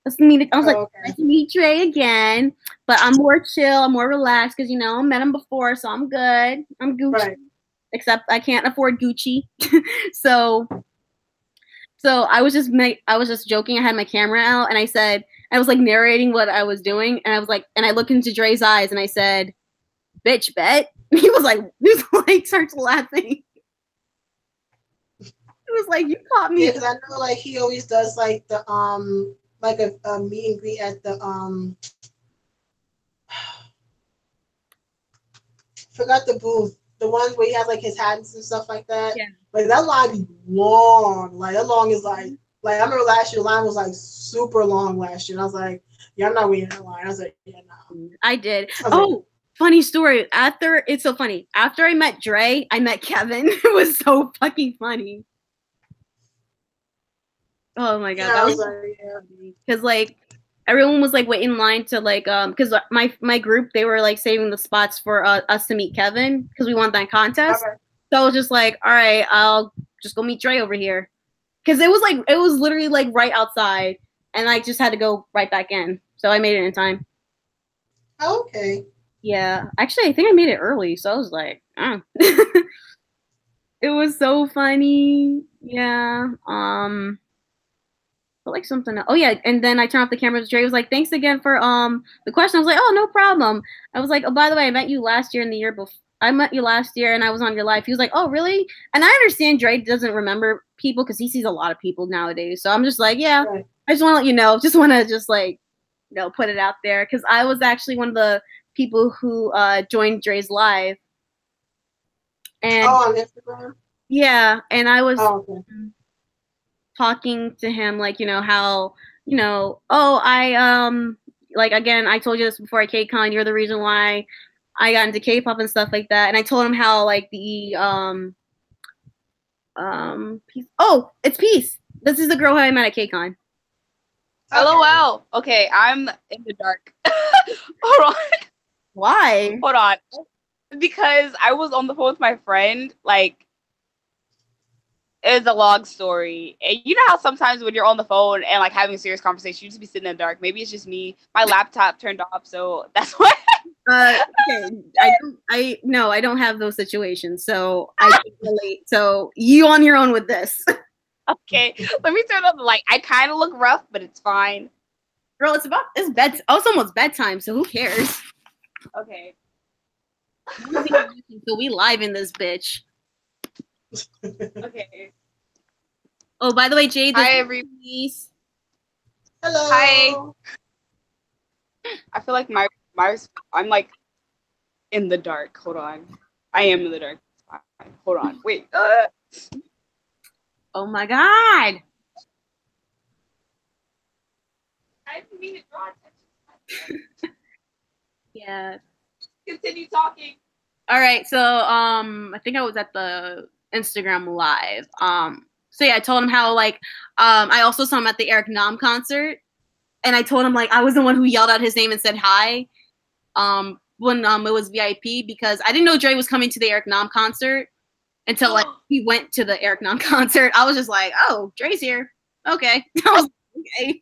Let's meet. I was like, Okay. let's meet Dre again, but I'm more chill, I'm more relaxed because you know I met him before, so I'm good. I'm Gucci, Right. except I can't afford Gucci, so. So I was just joking. I had my camera out and I was like narrating what I was doing, and I was like, and I looked into Dre's eyes and I said, "Bitch, bet." He was like starts laughing. He was like, "You caught me." Yeah, because I know like he always does like the like a meet and greet at the forgot the booth. The ones where he has like his hats and stuff like that. Yeah. Like that line be long. Like that long is like I remember last year the line was like super long last year. And I was like, yeah, I'm not waiting in line. I was like, yeah, no. I did. Like, funny story. It's so funny. After I met Dre, I met Kevin. It was so fucking funny. Oh my god, that was because like everyone was like waiting in line to like because my group they were like saving the spots for us to meet Kevin because we won that contest. Okay. So I was just like, all right, I'll just go meet Dre over here because it was literally like right outside, and I just had to go right back in. So I made it in time. Okay. Yeah, actually, I think I made it early, so I was like, oh. It was so funny. Yeah. But like something else. Oh yeah, and then I turned off the camera. Dre was like, "Thanks again for the question." I was like, "Oh, no problem." I was like, "Oh, by the way, I met you last year and the year before. I met you last year and I was on your live." He was like, "Oh, really?" And I understand Dre doesn't remember people because he sees a lot of people nowadays. So I'm just like, "Yeah, right. I just want to let you know. Just want to just like, put it out there because I was actually one of the people who joined Dre's live." And on Instagram. Yeah, and I was. Oh, okay. Talking to him like how I like again I told you this before at KCON, you're the reason why I got into K-pop and stuff like that, and I told him how like the Peace. Oh, it's Peace. This is the girl who I met at KCON. LOL. Okay, I'm in the dark. Hold on. Why? Hold on. Because I was on the phone with my friend, like it's a long story. And you know how sometimes when you're on the phone and like having a serious conversation, you just be sitting in the dark. Maybe it's just me. My laptop turned off, so that's why. Okay. I don't have those situations, so I can relate. So you on your own with this. Okay, let me turn on the light. I kind of look rough, but it's fine. Girl, it's almost bedtime, so who cares? Okay. So we live in this bitch. Okay. Oh, by the way, Jade. Hi, everyone. Hello. Hi. I feel like I'm like in the dark. Hold on. I am in the dark. Hold on. Wait. Oh my god. I didn't mean to draw attention. Yeah. Continue talking. All right. So I think I was at the Instagram live. So yeah, I told him how like I also saw him at the Eric Nam concert, and I told him like I was the one who yelled out his name and said hi. When it was VIP because I didn't know Dre was coming to the Eric Nam concert until like he went to the Eric Nam concert. I was just like, oh, Dre's here. Okay. I was like, okay.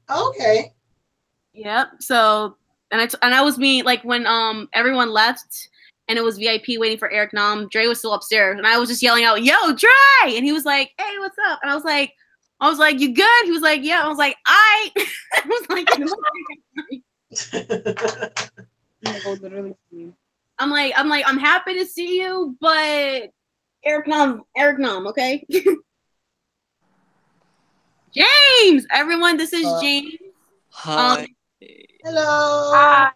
Okay. Yep. So and I was being like when everyone left and it was VIP waiting for Eric Nam, Dre was still upstairs and I was just yelling out, "Yo, Dre!" And he was like, "Hey, what's up?" And I was like, "You good?" He was like, "Yeah." I was like, I was like, I'm happy to see you, but Eric Nam, okay? James, everyone, this is James. Hi. Hello. Hi.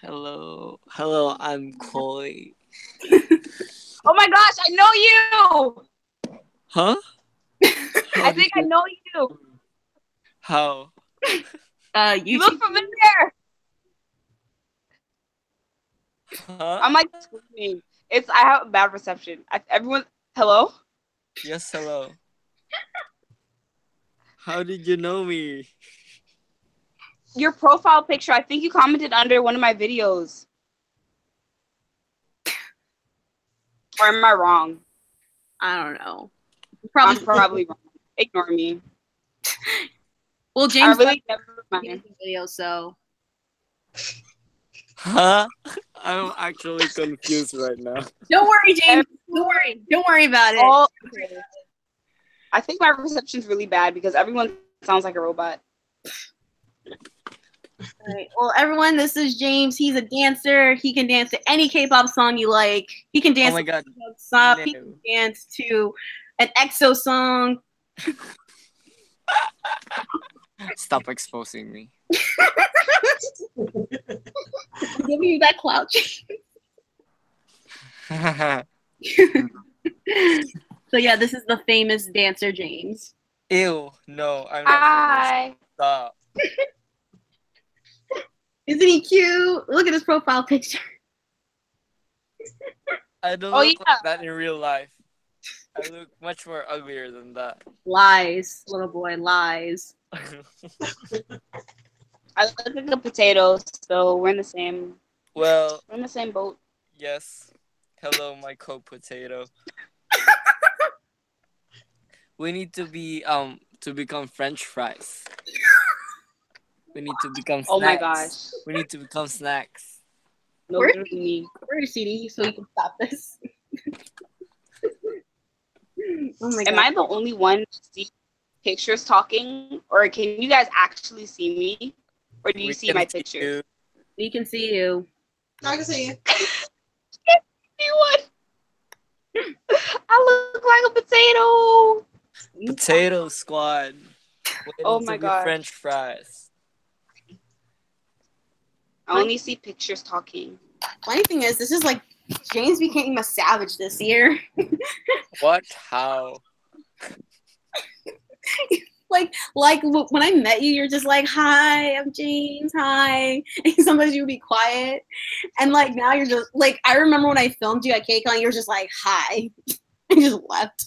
Hello, I'm Koi. Oh my gosh, I know you. Huh? I think I know you. How? You look familiar. Huh? I'm like screaming. I have a bad reception. Everyone, hello? Yes, hello. How did you know me? Your profile picture, I think you commented under one of my videos. Or am I wrong? I don't know. I'm probably wrong. Ignore me. Well, James, I really never mind. the video, so. Huh? I'm actually confused right now. Don't worry, James. Don't worry. Don't worry about it. Oh, okay. I think my reception's really bad because everyone sounds like a robot. All right. Well, everyone, this is James. He's a dancer. He can dance to any K-pop song you like. He can dance Oh my God. to No. He can dance to an EXO song. Stop exposing me. I'm giving you that clout. So yeah, this is the famous dancer James. Ew, no, I'm not. Hi. Stop. Isn't he cute? Look at his profile picture. I don't Oh, look yeah. like that in real life. I look much more uglier than that. Lies, little boy, lies. I look like a potato, so we're in the same Well, boat. yes. Hello, my co-potato. We need to be to become French fries. We need to become snacks. Oh my gosh. We need to become snacks. No, Where- literally me. Where's CD so you can stop this? Oh my Am god. I the only one to see pictures talking? Or can you guys actually see me? Or do you We see can my picture? you. We can see you. I can see you. You would. I look like a potato. Potato squad. Waiting Oh to my be gosh. French fries. I only see pictures talking. Funny thing is, this is like James became a savage this year. What? How? When I met you, you're just like, "Hi, I'm James. Hi." And sometimes you would be quiet, and like now you're just like, I remember when I filmed you at KCON, you were just like, "Hi," and just left.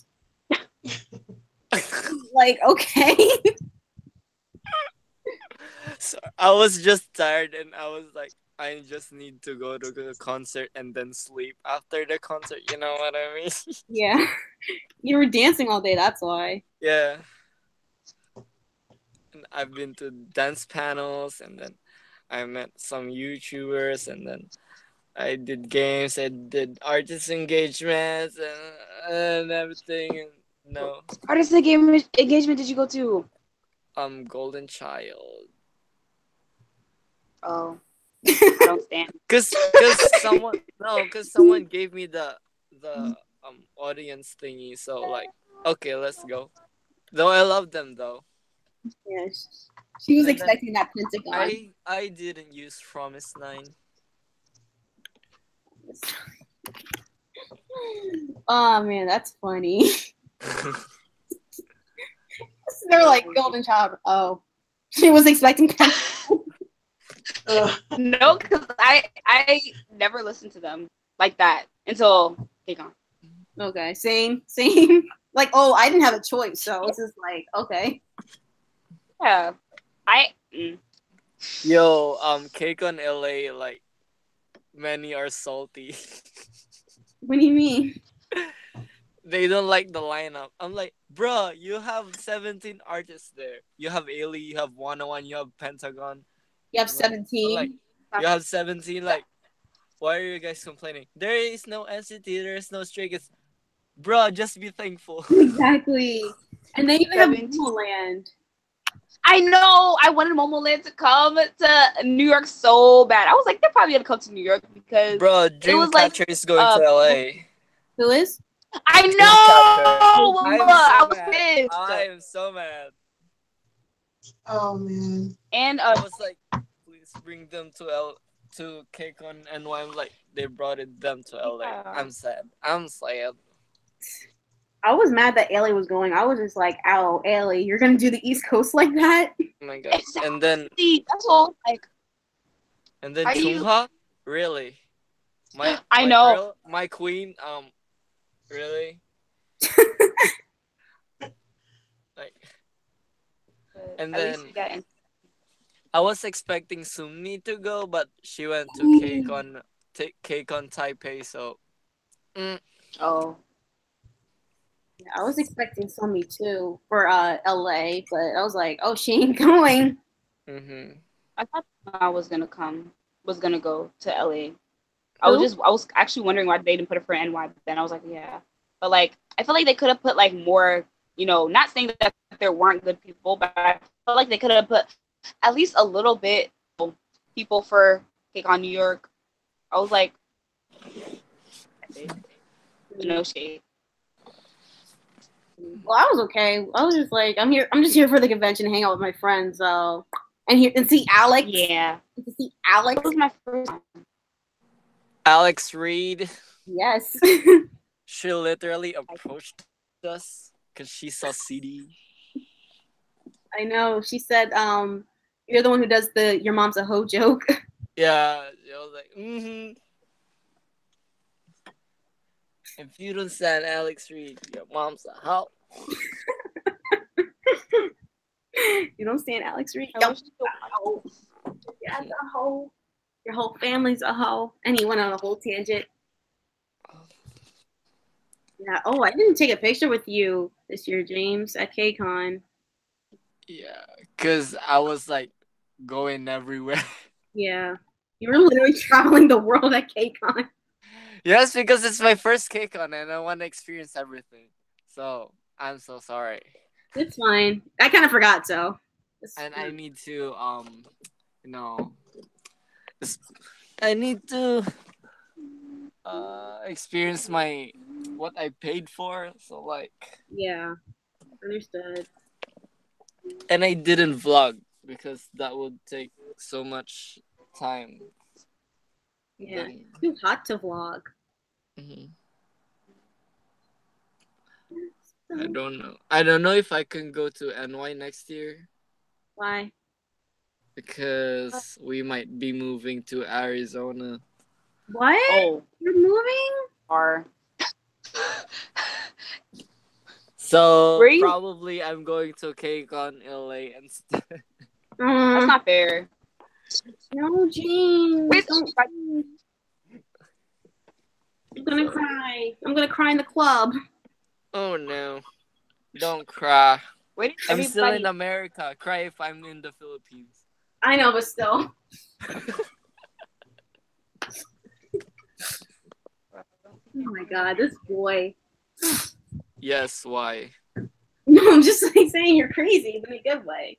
Like, okay. So I was just tired and I was like, I just need to go to the concert and then sleep after the concert. You know what I mean? Yeah, you were dancing all day. That's why. Yeah. And I've been to dance panels and then I met some YouTubers and then I did games. I did artist engagements and everything. And no, Artist engagement did you go to? Golden Child. Oh. I don't stand. Cause someone gave me the audience thingy. So like, okay, let's go. Though I love them though. Yeah, she was And then expecting that Pentagon. I didn't use Promise 9. Oh man, that's funny. They're like Golden Child. Oh, she was expecting Pentagon. No, because I never listened to them like that until KCON. Okay, same. Like, oh, I didn't have a choice, so it's just like, okay. Yeah. Yo, KCON LA, like many are salty. What do you mean? They don't like the lineup. I'm like, bruh, you have 17 artists there. You have Ailey, you have 101, you have Pentagon. You have I'm 17. like, you have 17. Like, why are you guys complaining? There is no NCT, there is no Stray Kids. Bruh, just be thankful. Exactly. And they even have 17. Momoland. I know. I wanted Momoland to come to New York so bad. I was like, they're probably gonna come to New York because Bruh, Dreamcatcher is going to LA. Who is? I know. I was pissed. I am so mad. Oh man. And I was like, please bring them to to KCON NY. I'm like, they brought them to LA. Yeah. I'm sad. I'm sad. I was mad that Ailey was going. I was just like, "Ow, Ailey, you're gonna do the East Coast like that?" Oh my god. Exactly. And then That's all. Like, Are you- Chungha, really? I my know. girl, my queen. Really? Like, and at least then you got in- I was expecting Sumi to go, but she went to KCON Taipei. So, Oh, Yeah, I was expecting Somi too for LA, but I was like, "Oh, she ain't going." mhm. I thought I was gonna go to LA. I was actually wondering why they didn't put it for NY, but then I was like, yeah. But like, I feel like they could have put like more, not saying that there weren't good people, but I feel like they could have put at least a little bit people for KCON New York. I was like, no shade. Well, I was okay. I was just like, I'm here. I'm just here for the convention, hang out with my friends, and see Alex. Yeah, To see Alex. that was my first time. Alex Reed. Yes. She literally approached us because she saw CD. I know. She said, "You're the one who does the your mom's a hoe joke." Yeah, I was like, mm-hmm. If you don't stand Alex Reed, your mom's a hoe. You don't stand Alex Reed. I Yo, wish you- yeah, a hoe. Your whole family's a hoe. And he went on a whole tangent. Yeah. Oh, I didn't take a picture with you this year, James, at KCON. Yeah, because I was like going everywhere. Yeah. You were literally traveling the world at KCON. Yes, because it's my first KCON and I want to experience everything. So I'm so sorry. It's fine. I kind of forgot, so. And I need to I need to experience what I paid for. So like, Yeah. Understood. and I didn't vlog because that would take so much time. Yeah. Too hot to vlog. Mhm. I don't know. I don't know if I can go to NY next year Why? because we might be moving to Arizona. What? Oh, You're moving? are So Where you- probably I'm going to KCON LA instead. that's not fair. No, James. Wait, Don't. I'm gonna cry. I'm gonna cry in the club. Oh no. Don't cry. Where did I'm still everybody? in America. Cry if I'm in the Philippines. I know, but still. Oh my god, this boy. Yes, why? No, I'm just like saying you're crazy, but in a good way.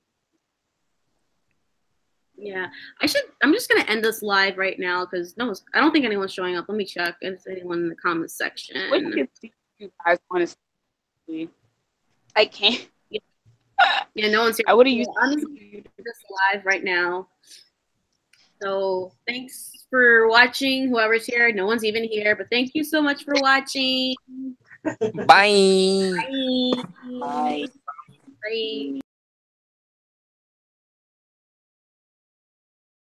Yeah, I'm just gonna end this live right now because I don't think anyone's showing up. Let me check. Is anyone in the comments section? What do you think you guys honestly? I can't. Yeah, no one's here. I would have used. I'm just gonna do this live right now. So thanks for watching. Whoever's here, no one's even here, but thank you so much for watching. Bye. Bye. Bye. Bye.